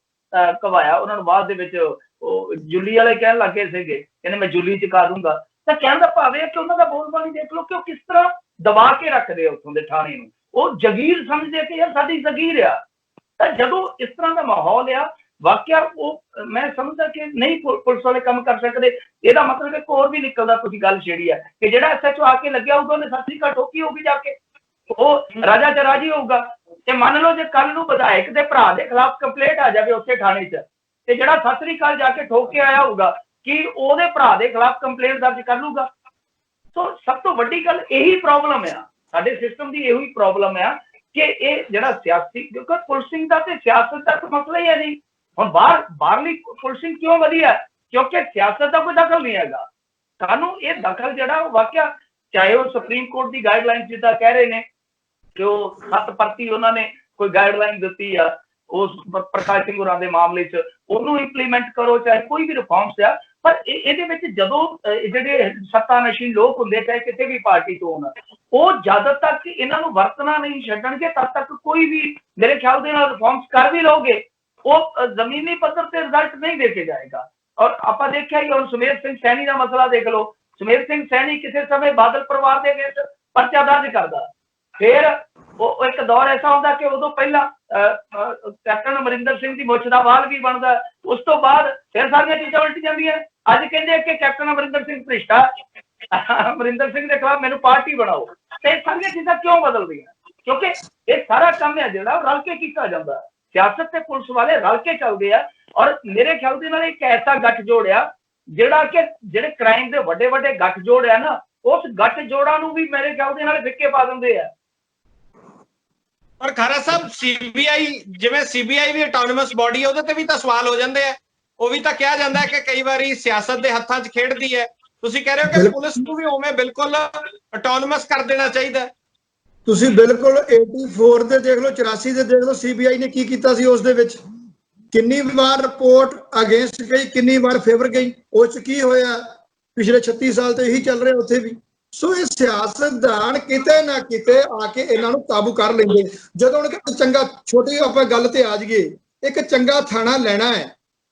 ਘਵਾਇਆ, ਉਹਨਾਂ ਨੂੰ ਬਾਅਦ ਦੇ ਵਿੱਚ ਉਹ ਜੁੱਲੀ ਵਾਲੇ ਕਹਿਣ ਲੱਗੇ ਸੀਗੇ, ਕਹਿੰਦੇ ਮੈਂ ਜੁੱਲੀ ਚੁਕਾ ਦੂੰਗਾ। ਤਾਂ ਕਹਿਣ ਦਾ ਭਾਵ ਹੈ ਕਿ ਉਹਨਾਂ ਦਾ ਬੋਲਬਾਣੀ ਦੇਖ ਲਓ ਕਿ ਉਹ ਕਿਸ ਤਰ੍ਹਾਂ ਦਬਾ ਕੇ ਰੱਖਦੇ ਆ ਉੱਥੋਂ ਦੇ ਥਾਣੇ ਨੂੰ। ਉਹ ਜਗੀਰ ਸਮਝਦੇ ਕਿ ਯਾਰ ਸਾਡੀ ਜਗੀਰ ਆ। ਤਾਂ ਜਦੋਂ ਇਸ ਤਰ੍ਹਾਂ ਦਾ ਮਾਹੌਲ ਆ, ਵਾਕਿਆ ਉਹ ਮੈਂ ਸਮਝਦਾ ਕਿ ਨਹੀਂ ਪੁਲਿਸ ਵਾਲੇ ਕੰਮ ਕਰ ਸਕਦੇ। ਇਹਦਾ ਮਤਲਬ ਇੱਕ ਹੋਰ ਵੀ ਨਿਕਲਦਾ, ਤੁਸੀਂ ਗੱਲ ਛੇੜੀ ਹੈ ਕਿ ਜਿਹੜਾ ਐਸਐਚਓ ਆ ਕੇ ਲੱਗਿਆ ਹੋਊਗਾ ਉਹਨੇ ਸਤਿ ਸ੍ਰੀ ਅਕਾਲ ਠੋਕੀ ਹੋਊਗੀ ਜਾ ਕੇ, ਉਹ ਰਾਜਾ ਚ ਰਾਜੀ ਹੋਊਗਾ। ਤੇ ਮੰਨ ਲਓ ਜੇ ਕੱਲ ਨੂੰ ਵਿਧਾਇਕ ਦੇ ਭਰਾ ਦੇ ਖਿਲਾਫ ਕੰਪਲੇਂਟ ਆ ਜਾਵੇ ਉੱਥੇ ਥਾਣੇ 'ਚ, ਤੇ ਜਿਹੜਾ ਸਤਿ ਸ੍ਰੀ ਅਕਾਲ ਜਾ ਕੇ ਠੋਕ ਕੇ ਆਇਆ ਹੋਊਗਾ, ਕੀ ਉਹਦੇ ਭਰਾ ਦੇ ਖਿਲਾਫ ਕੰਪਲੇਂਟ ਦਰਜ ਕਰ ਲੂਗਾ? ਸੋ ਸਭ ਤੋਂ ਵੱਡੀ ਗੱਲ ਇਹੀ ਪ੍ਰੋਬਲਮ ਆ, ਸਾਡੇ ਸਿਸਟਮ ਦੀ ਇਹੋ ਹੀ ਪ੍ਰੋਬਲਮ ਆ ਕਿ ਇਹ ਜਿਹੜਾ ਸਿਆਸੀ, ਕਿਉਂਕਿ ਪੁਲਿਸਿੰਗ ਦਾ ਤੇ ਸਿਆਸਤ ਦਾ ਤਾਂ ਮਸਲਾ ਹੀ ਹੈ ਨਹੀਂ। ਹੁਣ ਬਾਹਰਲੀ ਪੁਲਿਸਿੰਗ ਕਿਉਂ ਵਧੀਆ? ਕਿਉਂਕਿ ਸਿਆਸਤ ਦਾ ਕੋਈ ਦਖਲ ਨਹੀਂ ਹੈਗਾ। ਸਾਨੂੰ ਇਹ ਦਖਲ ਜਿਹੜਾ ਵਾਕਿਆ, ਚਾਹੇ ਉਹ ਸੁਪਰੀਮ ਕੋਰਟ ਦੀ ਗਾਈਡਲਾਈਨ ਜਿੱਦਾਂ ਕਹਿ ਰਹੇ ਨੇ ਕਿ ਉਹ 7 ਪ੍ਰਤੀ ਉਹਨਾਂ ਨੇ ਕੋਈ ਗਾਈਡਲਾਈਨ ਦਿੱਤੀ ਆ ਉਸ ਪ੍ਰਕਾਸ਼ ਸਿੰਘ ਹੋਰਾਂ ਦੇ ਮਾਮਲੇ 'ਚ, ਉਹਨੂੰ ਇੰਪਲੀਮੈਂਟ ਕਰੋ, ਚਾਹੇ ਕੋਈ ਵੀ ਰਿਫਾਰਮਸ ਆ। ਪਰ ਇਹਦੇ ਵਿੱਚ ਜਦੋਂ ਜਿਹੜੇ ਸੱਤਾਨਸ਼ੀਨ ਲੋਕ ਹੁੰਦੇ, ਚਾਹੇ ਕਿਸੇ ਵੀ ਪਾਰਟੀ ਤੋਂ ਹੋਣ, ਉਹ ਜਦ ਤੱਕ ਇਹਨਾਂ ਨੂੰ ਵਰਤਣਾ ਨਹੀਂ ਛੱਡਣਗੇ ਤਦ ਤੱਕ ਕੋਈ ਵੀ ਮੇਰੇ ਖਿਆਲ ਦੇ ਨਾਲ ਰਿਫਾਰਮਸ ਕਰ ਵੀ ਲਓਗੇ, ਉਹ ਜ਼ਮੀਨੀ ਪੱਧਰ ਤੇ ਰਿਜ਼ਲਟ ਨਹੀਂ ਦੇ ਕੇ ਜਾਏਗਾ। ਔਰ ਆਪਾਂ ਦੇਖਿਆ ਹੀ, ਹੁਣ ਸੁਮੇਰ ਸਿੰਘ ਸੈਣੀ ਦਾ ਮਸਲਾ ਦੇਖ ਲਓ। ਸੁਮੇਰ ਸਿੰਘ ਸੈਣੀ ਕਿਸੇ ਸਮੇਂ ਬਾਦਲ ਪਰਿਵਾਰ ਦੇ ਅਗੇਂਸਟ ਪਰਚਾ ਦਰਜ ਕਰਦਾ, ਫਿਰ ਉਹ ਇੱਕ ਦੌਰ ਐਸਾ ਹੁੰਦਾ ਕਿ ਉਦੋਂ ਪਹਿਲਾਂ ਕੈਪਟਨ ਅਮਰਿੰਦਰ ਸਿੰਘ ਦੀ ਮੁੱਛ ਦਾ ਵਾਲ ਵੀ ਬਣਦਾ, ਉਸ ਤੋਂ ਬਾਅਦ ਫਿਰ ਸਾਰੀਆਂ ਚੀਜ਼ਾਂ ਉਲਟ ਜਾਂਦੀਆਂ। ਅੱਜ ਕਹਿੰਦੇ ਕਿ ਕੈਪਟਨ ਅਮਰਿੰਦਰ ਸਿੰਘ ਭ੍ਰਿਸ਼ਟਾ, ਅਮਰਿੰਦਰ ਸਿੰਘ ਦੇ ਖਿਲਾਫ ਮੈਨੂੰ ਪਾਰਟੀ ਬਣਾਓ। ਤੇ ਸਾਰੀਆਂ ਚੀਜ਼ਾਂ ਕਿਉਂ ਬਦਲਦੀਆਂ? ਕਿਉਂਕਿ ਇਹ ਸਾਰਾ ਕੰਮ ਹੈ ਜਿਹੜਾ ਰਲ ਕੇ ਕੀਤਾ ਜਾਂਦਾ। ਸਿਆਸਤ ਤੇ ਪੁਲਿਸ ਵਾਲੇ ਰਲ ਕੇ ਚੱਲਦੇ ਆ। ਔਰ ਮੇਰੇ ਖਿਆਲ ਦੇ ਨਾਲ ਇੱਕ ਐਸਾ ਗੱਠ ਜੋੜਿਆ ਜਿਹੜਾ ਕਿ ਜਿਹੜੇ ਕ੍ਰਾਈਮ ਦੇ ਵੱਡੇ ਵੱਡੇ ਗੱਠ ਜੋੜਿਆ ਨਾ, ਉਸ ਗੱਠ ਜੋੜਾਂ ਨੂੰ ਵੀ ਮੇਰੇ ਖਿਆਲ ਦੇ ਨਾਲ ਫਿੱਕੇ ਪਾ ਦਿੰਦੇ ਆ। ਪਰ ਖਾਰਾ ਸਾਹਿਬ, ਸੀਬੀਆਈ ਜਿਵੇਂ ਸੀਬੀਆਈ ਵੀ ਆਟੋਨਮਸ ਬਾਡੀ ਹੈ, ਉਹਦੇ ਤੇ ਵੀ ਤਾਂ ਸਵਾਲ ਹੋ ਜਾਂਦੇ ਆ। ਉਹ ਵੀ ਤਾਂ ਕਿਹਾ ਜਾਂਦਾ ਹੈ ਕਿ ਕਈ ਵਾਰੀ ਸਿਆਸਤ ਦੇ ਹੱਥਾਂ 'ਚ ਖੇਡਦੀ ਹੈ। ਤੁਸੀਂ ਕਹਿ ਰਹੇ ਹੋ ਕਿ ਪੁਲਿਸ ਨੂੰ ਵੀ ਉਵੇਂ ਬਿਲਕੁਲ ਆਟੋਨਮਸ ਕਰ ਦੇਣਾ ਚਾਹੀਦਾ। ਤੁਸੀਂ ਬਿਲਕੁਲ 84 ਦੇ ਦੇਖ ਲਓ, 84 ਦੇ ਦੇਖ ਲਓ, ਸੀਬੀਆਈ ਨੇ ਕੀ ਕੀਤਾ ਸੀ ਉਸ ਦੇ ਵਿੱਚ। ਕਿੰਨੀ ਵਾਰ ਰਿਪੋਰਟ ਅਗੇਂਸਟ ਗਈ, ਕਿੰਨੀ ਵਾਰ ਫੇਵਰ ਗਈ। ਉਸ 'ਚ ਕੀ ਹੋਇਆ? ਪਿਛਲੇ 36 ਸਾਲ ਤੋਂ ਇਹੀ ਚੱਲ ਰਿਹਾ ਉੱਥੇ ਵੀ। ਸੋ ਇਹ ਸਿਆਸਤਦਾਨ ਕਿਤੇ ਨਾ ਕਿਤੇ ਆ ਕੇ ਇਹਨਾਂ ਨੂੰ ਕਾਬੂ ਕਰ ਲੈਂਦੇ। ਜਦੋਂ ਹੁਣ ਚੰਗਾ, ਛੋਟੀ ਆਪਾਂ ਗੱਲ ਤੇ ਆ ਜਾਈਏ, ਇੱਕ ਚੰਗਾ ਥਾਣਾ ਲੈਣਾ ਹੈ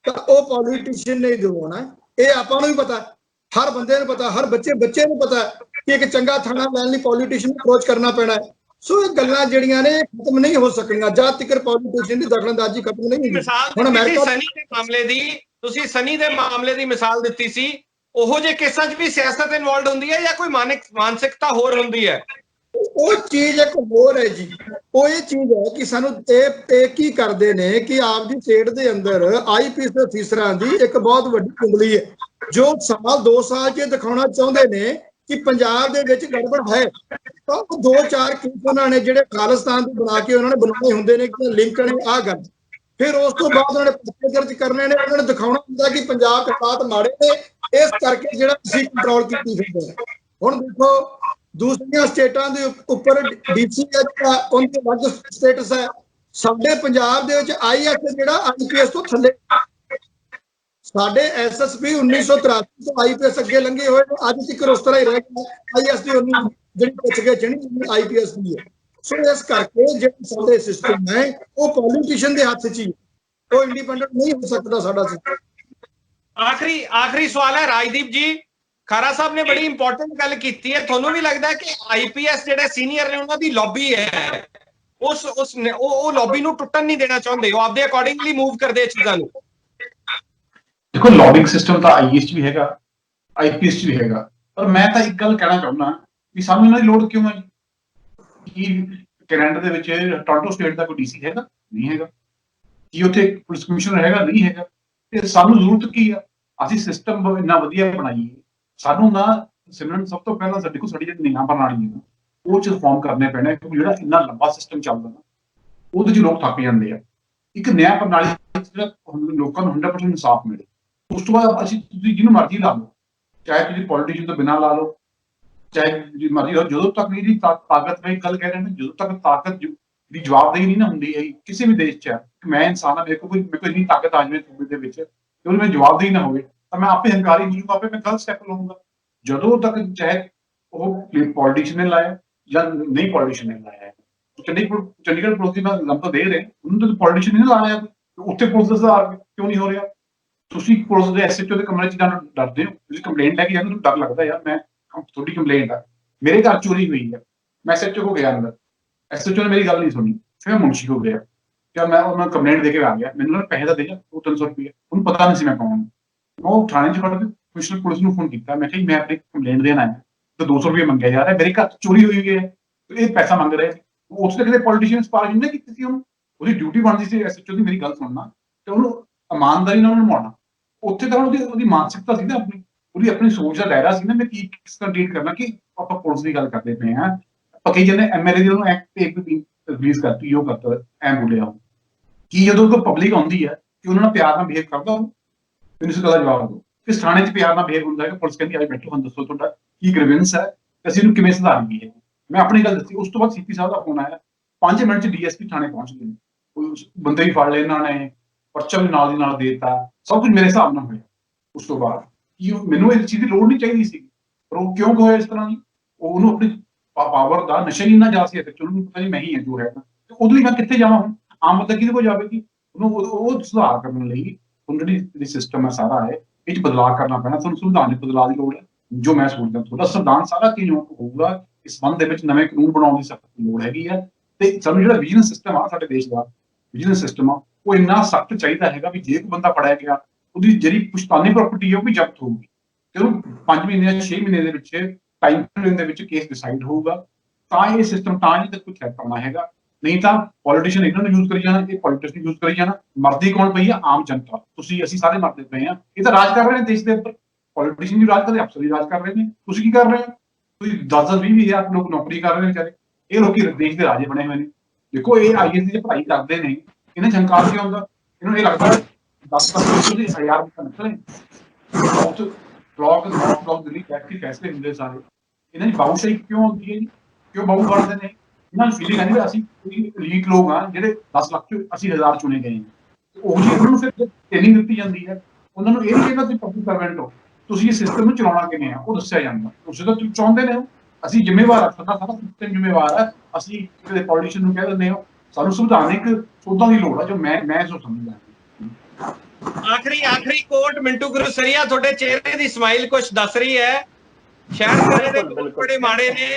ਤਾਂ ਉਹ ਪੋਲੀਟੀਸ਼ੀਅਨ ਨੇ ਦਿਵਾਉਣਾ। ਇਹ ਆਪਾਂ ਨੂੰ ਵੀ ਪਤਾ, ਹਰ ਬੰਦੇ ਨੂੰ ਪਤਾ, ਹਰ ਬੱਚੇ ਨੂੰ ਪਤਾ ਕਿ ਇੱਕ ਚੰਗਾ ਥਾਣਾ ਲੈਣ ਲਈ ਪੋਲੀਟੀਸ਼ੀਅਨ ਨੂੰ ਅਪਰੋਚ ਕਰਨਾ ਪੈਣਾ ਹੈ। ਸੋ ਇਹ ਗੱਲਾਂ ਜਿਹੜੀਆਂ ਨੇ ਖਤਮ ਨਹੀਂ ਹੋ ਸਕਣੀਆਂ ਜਦ ਤੱਕ ਪੋਲੀਟੀਸ਼ੀਅਨ ਦੀ ਦਖਲਅੰਦਾਜ਼ੀ ਖਤਮ ਨਹੀਂ ਹੁੰਦੀ। ਮਿਸਾਲ ਹੁਣ ਦਿੱਤੀ ਸੀ ਅਮਰੀਕਾ ਸਨੀ ਦੇ ਮਾਮਲੇ ਦੀ, ਤੁਸੀਂ ਸਨੀ ਦੇ ਮਾਮਲੇ ਦੀ ਮਿਸਾਲ ਦਿੱਤੀ ਸੀ। ਉਹੋ ਜਿਹੇ ਕੇਸਾਂ 'ਚ ਵੀ ਸਿਆਸਤ ਇਨਵੋਲਡ ਹੁੰਦੀ ਹੈ ਜਾਂ ਕੋਈ ਮਾਨਸਿਕਤਾ ਹੋਰ ਹੁੰਦੀ ਹੈ? ਉਹ ਚੀਜ਼ ਇੱਕ ਹੋਰ ਹੈ ਜੀ। ਉਹ ਇਹ ਚੀਜ਼ ਹੈ ਕਿ ਸਾਨੂੰ ਇਹ ਕੀ ਕਰਦੇ ਨੇ ਕਿ ਆਪਦੀ ਸਟੇਟ ਦੇ ਅੰਦਰ IPS ਅਫੀਸਰਾਂ ਦੀ ਇੱਕ ਬਹੁਤ ਵੱਡੀ ਕੁੰਡਲੀ ਹੈ ਜੋ ਸਾਲ 2 ਸਾਲ 'ਚ ਦਿਖਾਉਣਾ ਚਾਹੁੰਦੇ ਨੇ ਕਿ ਪੰਜਾਬ ਦੇ ਵਿੱਚ ਗੜਬੜ ਹੈ। ਤਾਂ ਉਹ 2-4 ਕੇਸ ਉਹਨਾਂ ਨੇ ਜਿਹੜੇ ਖਾਲਿਸਤਾਨ ਤੋਂ ਬਣਾ ਕੇ ਉਹਨਾਂ ਨੇ ਬਣਾਏ ਹੁੰਦੇ ਨੇ ਕਿ ਲਿੰਕ ਨੇ ਆਹ ਗੱਲ। ਫਿਰ ਉਸ ਤੋਂ ਬਾਅਦ ਉਹਨਾਂ ਨੇ ਪਰਚੇ ਦਰਜ ਕਰਨੇ ਨੇ, ਉਹਨਾਂ ਨੇ ਦਿਖਾਉਣਾ ਹੁੰਦਾ ਕਿ ਪੰਜਾਬ ਦੇ ਹਾਲਾਤ ਮਾੜੇ ਨੇ, ਇਸ ਕਰਕੇ ਜਿਹੜਾ ਅਸੀਂ ਕੰਟਰੋਲ ਕੀਤੀ ਫਿਰਦੇ ਹਾਂ। ਹੁਣ ਦੇਖੋ ਦੂਸਰੀਆਂ ਸਟੇਟਾਂ ਦੇ ਉੱਪਰ DC ਹੈ ਜਿਹੜਾ ਉਹਦੇ ਅਲੱਗ ਸਟੇਟਸ ਹੈ। ਸਾਡੇ ਪੰਜਾਬ ਦੇ ਵਿੱਚ IS ਜਿਹੜਾ IPS ਤੋਂ ਥੱਲੇ, ਸਾਡੇ SSP 1983 ਤੋਂ IPS ਅੱਗੇ ਲੰਘੇ ਹੋਏ ਨੇ, ਅੱਜ ਤੱਕ ਉਸ ਤਰ੍ਹਾਂ ਹੀ ਰਹਿ ਗਿਆ। IS ਦੀ ਉਹਨੂੰ ਜਿਹੜੀ ਪੁੱਛ ਗਏ ਜਿਹੜੀ IPS ਦੀ ਹੈ। ਸੋ ਇਸ ਕਰਕੇ ਜਿਹੜਾ ਸਾਡੇ ਸਿਸਟਮ ਹੈ ਉਹ ਪੋਲੀਟੀਸ਼ੀਅਨ ਦੇ ਹੱਥ 'ਚ ਹੀ, ਉਹ ਇੰਡੀਪੈਂਡੈਂਟ ਨਹੀਂ ਹੋ ਸਕਦਾ ਸਾਡਾ ਸਿਸਟਮ। ਆਖਰੀ ਸਵਾਲ ਹੈ ਰਾਜਦੀਪ ਜੀ। ਖਾਰਾ ਸਾਹਿਬ ਨੇ ਬੜੀ ਇੰਪੋਰਟੈਂਟ ਗੱਲ ਕੀਤੀ ਹੈ। ਤੁਹਾਨੂੰ ਵੀ ਲੱਗਦਾ ਹੈ ਕਿ IPS ਜਿਹੜੇ ਸੀਨੀਅਰ ਨੇ ਉਹਨਾਂ ਦੀ ਲੌਬੀ ਹੈ, ਉਹ ਲੌਬੀ ਨੂੰ ਟੁੱਟਣ ਨਹੀਂ ਦੇਣਾ ਚਾਹੁੰਦੇ, ਉਹ ਆਪਦੇ ਅਕੋਰਡਿੰਗਲੀ ਮੂਵ ਕਰਦੇ ਇਹ ਚੀਜ਼ਾਂ ਨੂੰ? ਦੇਖੋ ਲੌਬਿੰਗ ਸਿਸਟਮ ਤਾਂ IAS 'ਚ ਵੀ ਹੈਗਾ, IPS 'ਚ ਵੀ ਹੈਗਾ, ਪਰ ਮੈਂ ਤਾਂ ਇੱਕ ਗੱਲ ਕਹਿਣਾ ਚਾਹੁੰਦਾ ਕਿ ਸਾਨੂੰ ਇਹਨਾਂ ਦੀ ਲੋੜ ਕਿਉਂ ਹੈ? ਕੀ ਕੈਨੇਡਾ ਦੇ ਵਿੱਚ ਟੋਰਾਂਟੋ ਸਟੇਟ ਦਾ ਕੋਈ DC ਹੈਗਾ? ਨਹੀਂ ਹੈਗਾ। ਕੀ ਉੱਥੇ ਪੁਲਿਸ ਕਮਿਸ਼ਨਰ ਹੈਗਾ? ਨਹੀਂ ਹੈਗਾ। ਤੇ ਸਾਨੂੰ ਜ਼ਰੂਰਤ ਕੀ ਆ? ਅਸੀਂ ਸਿਸਟਮ ਇੰਨਾ ਵਧੀਆ ਬਣਾਈਏ। ਸਾਨੂੰ ਨਾ ਸਿਮਰਨ ਸਭ ਤੋਂ ਪਹਿਲਾਂ ਦੇਖੋ ਸਾਡੀ ਜਿਹੜੀ ਨਿਗਾਹ ਪ੍ਰਣਾਲੀ ਹੈ ਉਹ 'ਚ ਰਿਫਾਰਮ ਕਰਨੇ ਪੈਣੇ, ਕਿਉਂਕਿ ਜਿਹੜਾ ਇੰਨਾ ਲੰਬਾ ਸਿਸਟਮ ਚੱਲਦਾ ਨਾ ਉਹਦੇ 'ਚ ਲੋਕ ਥੱਕ ਜਾਂਦੇ ਆ। ਇੱਕ ਨਿਆਂ ਪ੍ਰਣਾਲੀ ਜਿਹੜਾ ਲੋਕਾਂ ਨੂੰ 100% ਇਨਸਾਫ ਮਿਲੇ, ਉਸ ਤੋਂ ਬਾਅਦ ਅਸੀਂ ਤੁਸੀਂ ਜਿਹਨੂੰ ਮਰਜ਼ੀ ਲਾ ਲਓ, ਚਾਹੇ ਤੁਸੀਂ ਪੋਲੀਟੀਸ਼ੀਅਨ ਤੋਂ ਬਿਨਾਂ ਲਾ ਲਓ, ਚਾਹੇ ਜੀ ਮਰਜ਼ੀ ਜਦੋਂ ਤੱਕ ਇਹਦੀ ਤਾਕਤ, ਮੈਂ ਗੱਲ ਕਹਿ ਰਿਹਾ ਨਾ, ਜਦੋਂ ਤੱਕ ਤਾਕਤ ਦੀ ਜਵਾਬਦੇਹੀ ਨਹੀਂ ਨਾ ਹੁੰਦੀ ਹੈ ਕਿਸੇ ਵੀ ਦੇਸ਼ 'ਚ, ਮੈਂ ਇਨਸਾਨ ਹਾਂ, ਮੇਰੇ ਕੋਲ ਇੰਨੀ ਤਾਕਤ ਆ ਜਾਵੇ ਸੂਬੇ ਦੇ ਵਿੱਚ ਤੇ ਉਹਨੂੰ ਮੈਂ ਜਵਾਬਦੇਹੀ ਨਾ ਹੋਵੇ ਤਾਂ ਮੈਂ ਆਪੇ ਹੰਕਾਰੀ ਹੋ ਜਾਊਗਾ, ਆਪੇ ਮੈਂ ਗਲਤ ਸਟੈਪ ਲਵਾਂਗਾ। ਜਦੋਂ ਤੱਕ ਚਾਹੇ ਉਹ ਪੋਲੀਟੀਸ਼ੀਅਨ ਨੇ ਲਾਇਆ ਜਾਂ ਨਹੀਂ ਪੋਲੀਟੀਸ਼ੀਅਨ ਨੇ ਲਾਇਆ, ਚੰਡੀਗੜ੍ਹ ਪੁਲਿਸ ਦੀ ਮੈਂ ਲੰਬਾ ਦੇ ਰਹੇ ਉਹਨੂੰ ਤਾਂ ਪੋਲੀਟੀਸ਼ੀਅਨ ਨੇ ਲਾਇਆ, ਉੱਥੇ ਪੁਲਿਸ ਦਾ ਸੁਧਾਰ ਕਿਉਂ ਨਹੀਂ ਹੋ ਰਿਹਾ? ਤੁਸੀਂ ਪੁਲਿਸ ਦੇ SHO ਦੇ ਕਮਰੇ 'ਚ ਜਾਣ ਡਰਦੇ ਹੋ, ਤੁਸੀਂ ਕੰਪਲੇਂਟ ਲੈ ਕੇ ਜਾਂਦੇ, ਤੁਹਾਨੂੰ ਡਰ ਲੱਗਦਾ ਯਾਰ ਮੈਂ ਤੁਹਾਡੀ ਕੰਪਲੇਂਟ ਆ, ਮੇਰੇ ਘਰ ਚੋਰੀ ਹੋਈ ਹੈ, ਮੈਂ SHO ਕੋ ਗਿਆ ਅੰਦਰ, SHO ਨੇ ਮੇਰੀ ਗੱਲ ਨਹੀਂ ਸੁਣੀ, ਫਿਰ ਮੈਂ ਮੁਨਸ਼ੀ ਕੋ ਗਿਆ, ਕਿਆ ਮੈਂ ਉਹਨਾਂ ਕੰਪਲੇਂਟ ਦੇ ਕੇ ਆ ਗਿਆ, ਮੈਨੂੰ ਉਹਨਾਂ ਪੈਸੇ ਦਾ ਦੇ ਜਾ 300 ਰੁਪਏ, ਉਹਨੂੰ ਪਤਾ ਨਹੀਂ ਸੀ ਮੈਂ ਕੌਣ। ਉਹ ਥਾਣੇ 'ਚ ਖੜ ਕੇ ਕਮਿਸ਼ਨਰ ਪੁਲਿਸ ਨੂੰ ਫੋਨ ਕੀਤਾ, ਮੈਂ ਕਿਹਾ ਮੈਂ ਆਪਣੀ ਕੰਪਲੇਂਟ ਦੇਣ ਆਇਆ ਤੇ 200 ਰੁਪਏ ਮੰਗਿਆ ਜਾ ਰਿਹਾ, ਮੇਰੇ ਘਰ ਚੋਰੀ ਹੋਈ ਹੈ, ਇਹ ਪੈਸਾ ਮੰਗ ਰਹੇ। ਉਸ ਤੇ ਕਿਤੇ ਪੋਲੀਟੀਸ਼ੀਅਨ ਸਪਾਰਸ਼ ਨਹੀਂ ਕੀਤੀ ਸੀ, ਉਹਦੀ ਡਿਊਟੀ ਬਣਦੀ ਸੀ SHO ਦੀ ਮੇਰੀ ਗੱਲ ਸੁਣਨਾ ਤੇ ਉਹਨੂੰ ਇਮਾਨਦਾਰੀ ਨਾਲ ਨਿਭਾਉਣਾ। ਉੱਥੇ ਤਾਂ ਉਹਦੀ ਮਾਨਸਿਕਤਾ ਸੀ ਨਾ, ਆਪਣੀ ਸੋਚ ਦਾ ਦਾਇਰਾ ਸੀ ਨਾ, ਮੈਂ ਕਿਸ ਤਰ੍ਹਾਂ ਟ੍ਰੀਟ ਕਰਨਾ। ਕਿ ਆਪਾਂ ਪੁਲਿਸ ਦੀ ਗੱਲ ਕਰਦੇ ਪਏ ਹਾਂ, ਆਪਾਂ ਕਹੀ ਜਾਂਦੇ MLA ਦੀ ਉਹਨੂੰ ਐਕਟ ਰਿਲੀਜ਼ ਕਰਤੀ, ਉਹ ਕਰਤਾ ਐ ਬੋਲਿਆ ਕਿ ਜਦੋਂ ਕੋਈ ਪਬਲਿਕ ਆਉਂਦੀ ਹੈ ਕਿ ਉਹਨਾਂ ਨਾਲ ਪਿਆਰ ਨਾਲ ਬਿਹੇਵ ਕਰਦਾ, ਉਹਨੂੰ ਮੈਨੂੰ ਇਸ ਗੱਲ ਦਾ ਜਵਾਬ ਦਿਓ। ਕਿਸ ਥਾਣੇ 'ਚ ਪਿਆਰ ਨਾਲ ਬਿਹੇਵ ਹੁੰਦਾ ਹੈ ਕਿ ਪੁਲਿਸ ਕਹਿੰਦੀ ਆਏ ਬੈਠੋ, ਹੁਣ ਦੱਸੋ ਤੁਹਾਡਾ ਕੀ ਗ੍ਰੀਵੈਂਸ ਹੈ, ਅਸੀਂ ਇਹਨੂੰ ਕਿਵੇਂ ਸੁਧਾਰੀਏ। ਮੈਂ ਆਪਣੀ ਗੱਲ ਦੱਸੀ। ਉਸ ਤੋਂ ਬਾਅਦ CP ਸਾਹਿਬ ਦਾ ਫੋਨ ਆਇਆ, 5 ਮਿੰਟ 'ਚ DSP ਥਾਣੇ ਪਹੁੰਚ ਗਏ ਨੇ, ਬੰਦੇ ਵੀ ਫੜ ਲਏ ਇਹਨਾਂ ਨੇ, ਪਰਚਾ ਵੀ ਨਾਲ ਦੀ ਨਾਲ ਦੇ ਦਿੱਤਾ, ਸਭ ਕੁਝ ਮੇਰੇ ਹਿਸਾਬ ਨਾਲ ਹੋਇਆ। ਉਸ ਤੋਂ ਬਾਅਦ ਕਿ ਮੈਨੂੰ ਇਸ ਚੀਜ਼ ਦੀ ਲੋੜ ਨਹੀਂ ਚਾਹੀਦੀ ਸੀ, ਪਰ ਉਹ ਕਿਉਂ ਹੋਇਆ ਇਸ ਤਰ੍ਹਾਂ ਦੀ? ਉਹਨੂੰ ਆਪਣੀ ਪਾਵਰ ਦਾ ਨਸ਼ਾ ਹੀ ਇੰਨਾ ਜ਼ਿਆਦਾ ਸੀ, ਉਹਨੂੰ ਪਤਾ ਨਹੀਂ ਮੈਂ ਹੀ ਹਾਂ ਜੋ ਹੈ, ਤੇ ਉਹਦੇ ਲਈ ਮੈਂ ਕਿੱਥੇ ਜਾਵਾਂ? ਹੁਣ ਆਮ ਬੰਦਾ ਕਿਹਦੇ ਕੋਲ ਜਾਵੇਗੀ? ਉਹਨੂੰ ਉਹ ਸੁਧਾਰ ਕਰਨ ਲਈ ਹੁਣ ਜਿਹੜੀ ਸਿਸਟਮ ਹੈ ਸਾਰਾ ਹੈ, ਇਹ 'ਚ ਬਦਲਾਅ ਕਰਨਾ ਪੈਣਾ। ਤੁਹਾਨੂੰ ਸੰਵਿਧਾਨਿਕ ਬਦਲਾਅ ਦੀ ਲੋੜ ਹੈ, ਜੋ ਮੈਂ ਸੋਚਦਾ ਤੁਹਾਡਾ ਸੰਵਿਧਾਨ ਸਾਰਾ ਚੇਂਜ ਹੋਊਗਾ। ਇਸ ਸੰਬੰਧ ਦੇ ਵਿੱਚ ਨਵੇਂ ਕਾਨੂੰਨ ਬਣਾਉਣ ਦੀ ਸਖਤ ਲੋੜ ਹੈਗੀ ਹੈ, ਤੇ ਸਾਨੂੰ ਜਿਹੜਾ ਵਿਜੀਲੈਂਸ ਸਿਸਟਮ ਆ ਸਾਡੇ ਦੇਸ਼ ਦਾ, ਵਿਜੀਲੈਂਸ ਸਿਸਟਮ ਆ, ਉਹ ਇੰਨਾ ਸਖਤ ਚਾਹੀਦਾ ਹੈਗਾ ਵੀ ਜੇ ਕੋਈ ਬੰਦਾ ਫੜਿਆ ਗਿਆ ਉਹਦੀ ਜਿਹੜੀ ਪੁਸ਼ਤਾਨੀ ਪ੍ਰਾਪਰਟੀ ਹੈ ਉਹ ਵੀ ਜ਼ਬਤ ਹੋਊਗੀ, ਤੇ ਉਹਨੂੰ 5 ਮਹੀਨੇ ਜਾਂ 6 ਮਹੀਨੇ ਦੇ ਵਿੱਚ ਟਾਈਮ ਫਰੇਮ ਦੇ ਵਿੱਚ ਕੇਸ ਡਿਸਾਈਡ ਹੋਊਗਾ, ਤਾਂ ਇਹ ਸਿਸਟਮ ਤਾਂ ਹੀ ਕੋਈ ਥ੍ਰੈਟ ਆਉਣਾ ਹੈਗਾ। ਨਹੀਂ ਤਾਂ ਪੋਲੀਟੀਸ਼ੀਅਨ ਇਹਨਾਂ ਨੂੰ ਯੂਜ਼ ਕਰੀ ਜਾਣਾ, ਇਹ ਪੋਲੀਟੀਸ਼ੀਅਨ ਯੂਜ਼ ਕਰੀ ਜਾਣਾ। ਮਰਦੀ ਕੌਣ ਪਈ ਆ? ਆਮ ਜਨਤਾ, ਤੁਸੀਂ ਅਸੀਂ ਸਾਰੇ ਮਰਦੇ ਪਏ ਆ। ਇਹ ਤਾਂ ਰਾਜ ਕਰ ਰਹੇ ਨੇ ਦੇਸ਼ ਦੇ ਉੱਪਰ, ਪੋਲੀਟੀਸ਼ੀਅਨ ਵੀ ਰਾਜ ਕਰ ਰਹੇ, ਅਫਸਰ ਵੀ ਰਾਜ ਕਰ ਰਹੇ ਨੇ। ਤੁਸੀਂ ਕੀ ਕਰ ਰਹੇ ਹੋ? ਤੁਸੀਂ 10-20 ਹਜ਼ਾਰ ਲੋਕ ਨੌਕਰੀ ਕਰ ਰਹੇ ਨੇ ਵਿਚਾਰੇ, ਇਹ ਲੋਕੀ ਦੇਸ਼ ਦੇ ਰਾਜੇ ਬਣੇ ਹੋਏ ਨੇ। ਦੇਖੋ ਇਹ IAS ਦੀ ਪੜ੍ਹਾਈ ਕਰਦੇ ਨੇ, ਇਹਨਾਂ ਚ ਹੰਕਾਰ ਕਿਉਂ ਆਉਂਦਾ? ਇਹਨੂੰ ਇਹ ਲੱਗਦਾ 10,000 ਨਿਕਲੇ ਬਲੌਕ ਦਿੱਲੀ ਕੇ ਫੈਸਲੇ ਹੁੰਦੇ ਸਾਰੇ, ਇਹਨਾਂ ਦੀ ਬਾਊਸ਼ਾਹੀ ਕਿਉਂ ਆਉਂਦੀ ਹੈ ਜੀ? ਕਿਉਂ ਬਾਊ ਬਣਦੇ ਨੇ? ਇਹਨਾਂ ਨੂੰ ਫੀਲਿੰਗ ਆਉਂਦੀ ਅਸੀਂ ਲੀਕ ਲੋਕ ਆ ਜਿਹੜੇ 10 ਲੱਖ ਚੋਂ 80,000 ਚੁਣੇ ਗਏ ਨੇ, ਉਹ ਜੀ ਉਹਨਾਂ ਨੂੰ ਫਿਰ ਟ੍ਰੇਨਿੰਗ ਦਿੱਤੀ ਜਾਂਦੀ ਹੈ। ਉਹਨਾਂ ਨੂੰ ਇਹ ਨਹੀਂ ਕਹਿੰਦਾ ਤੁਸੀਂ ਪਬਲਿਕ ਸਰਵੈਂਟ ਹੋ, ਤੁਸੀਂ ਇਹ ਸਿਸਟਮ ਨੂੰ ਚਲਾਉਣਾ ਕਿਵੇਂ ਆ ਉਹ ਦੱਸਿਆ ਜਾਂਦਾ। ਤੁਸੀਂ ਤਾਂ ਚਾਹੁੰਦੇ ਨੇ ਅਸੀਂ ਜ਼ਿੰਮੇਵਾਰ ਆ, ਸਾਡਾ ਸਾਰਾ ਸਿਸਟਮ ਜ਼ਿੰਮੇਵਾਰ ਹੈ, ਅਸੀਂ ਕਿਸੇ ਪੋਲੀਟੀਸ਼ੀਅਨ ਨੂੰ ਕਹਿ ਦਿੰਦੇ ਹਾਂ। ਸਾਨੂੰ ਸੰਵਿਧਾਨਿਕ ਸੋਧਾਂ ਦੀ ਲੋੜ ਆ, ਜੋ ਮੈਂ ਸੋ ਸਮਝਦਾ। ਆਖਰੀ ਕੋਟ ਮਿੰਟੂ ਗੁਰਸਰੀਆ, ਤੁਹਾਡੇ ਚਿਹਰੇ ਦੀ ਸਮਾਈਲ ਕੁਝ ਦੱਸ ਰਹੀ ਹੈ। शहर सारे दे बिल्कुल बिल्कुल बड़े माड़े ने,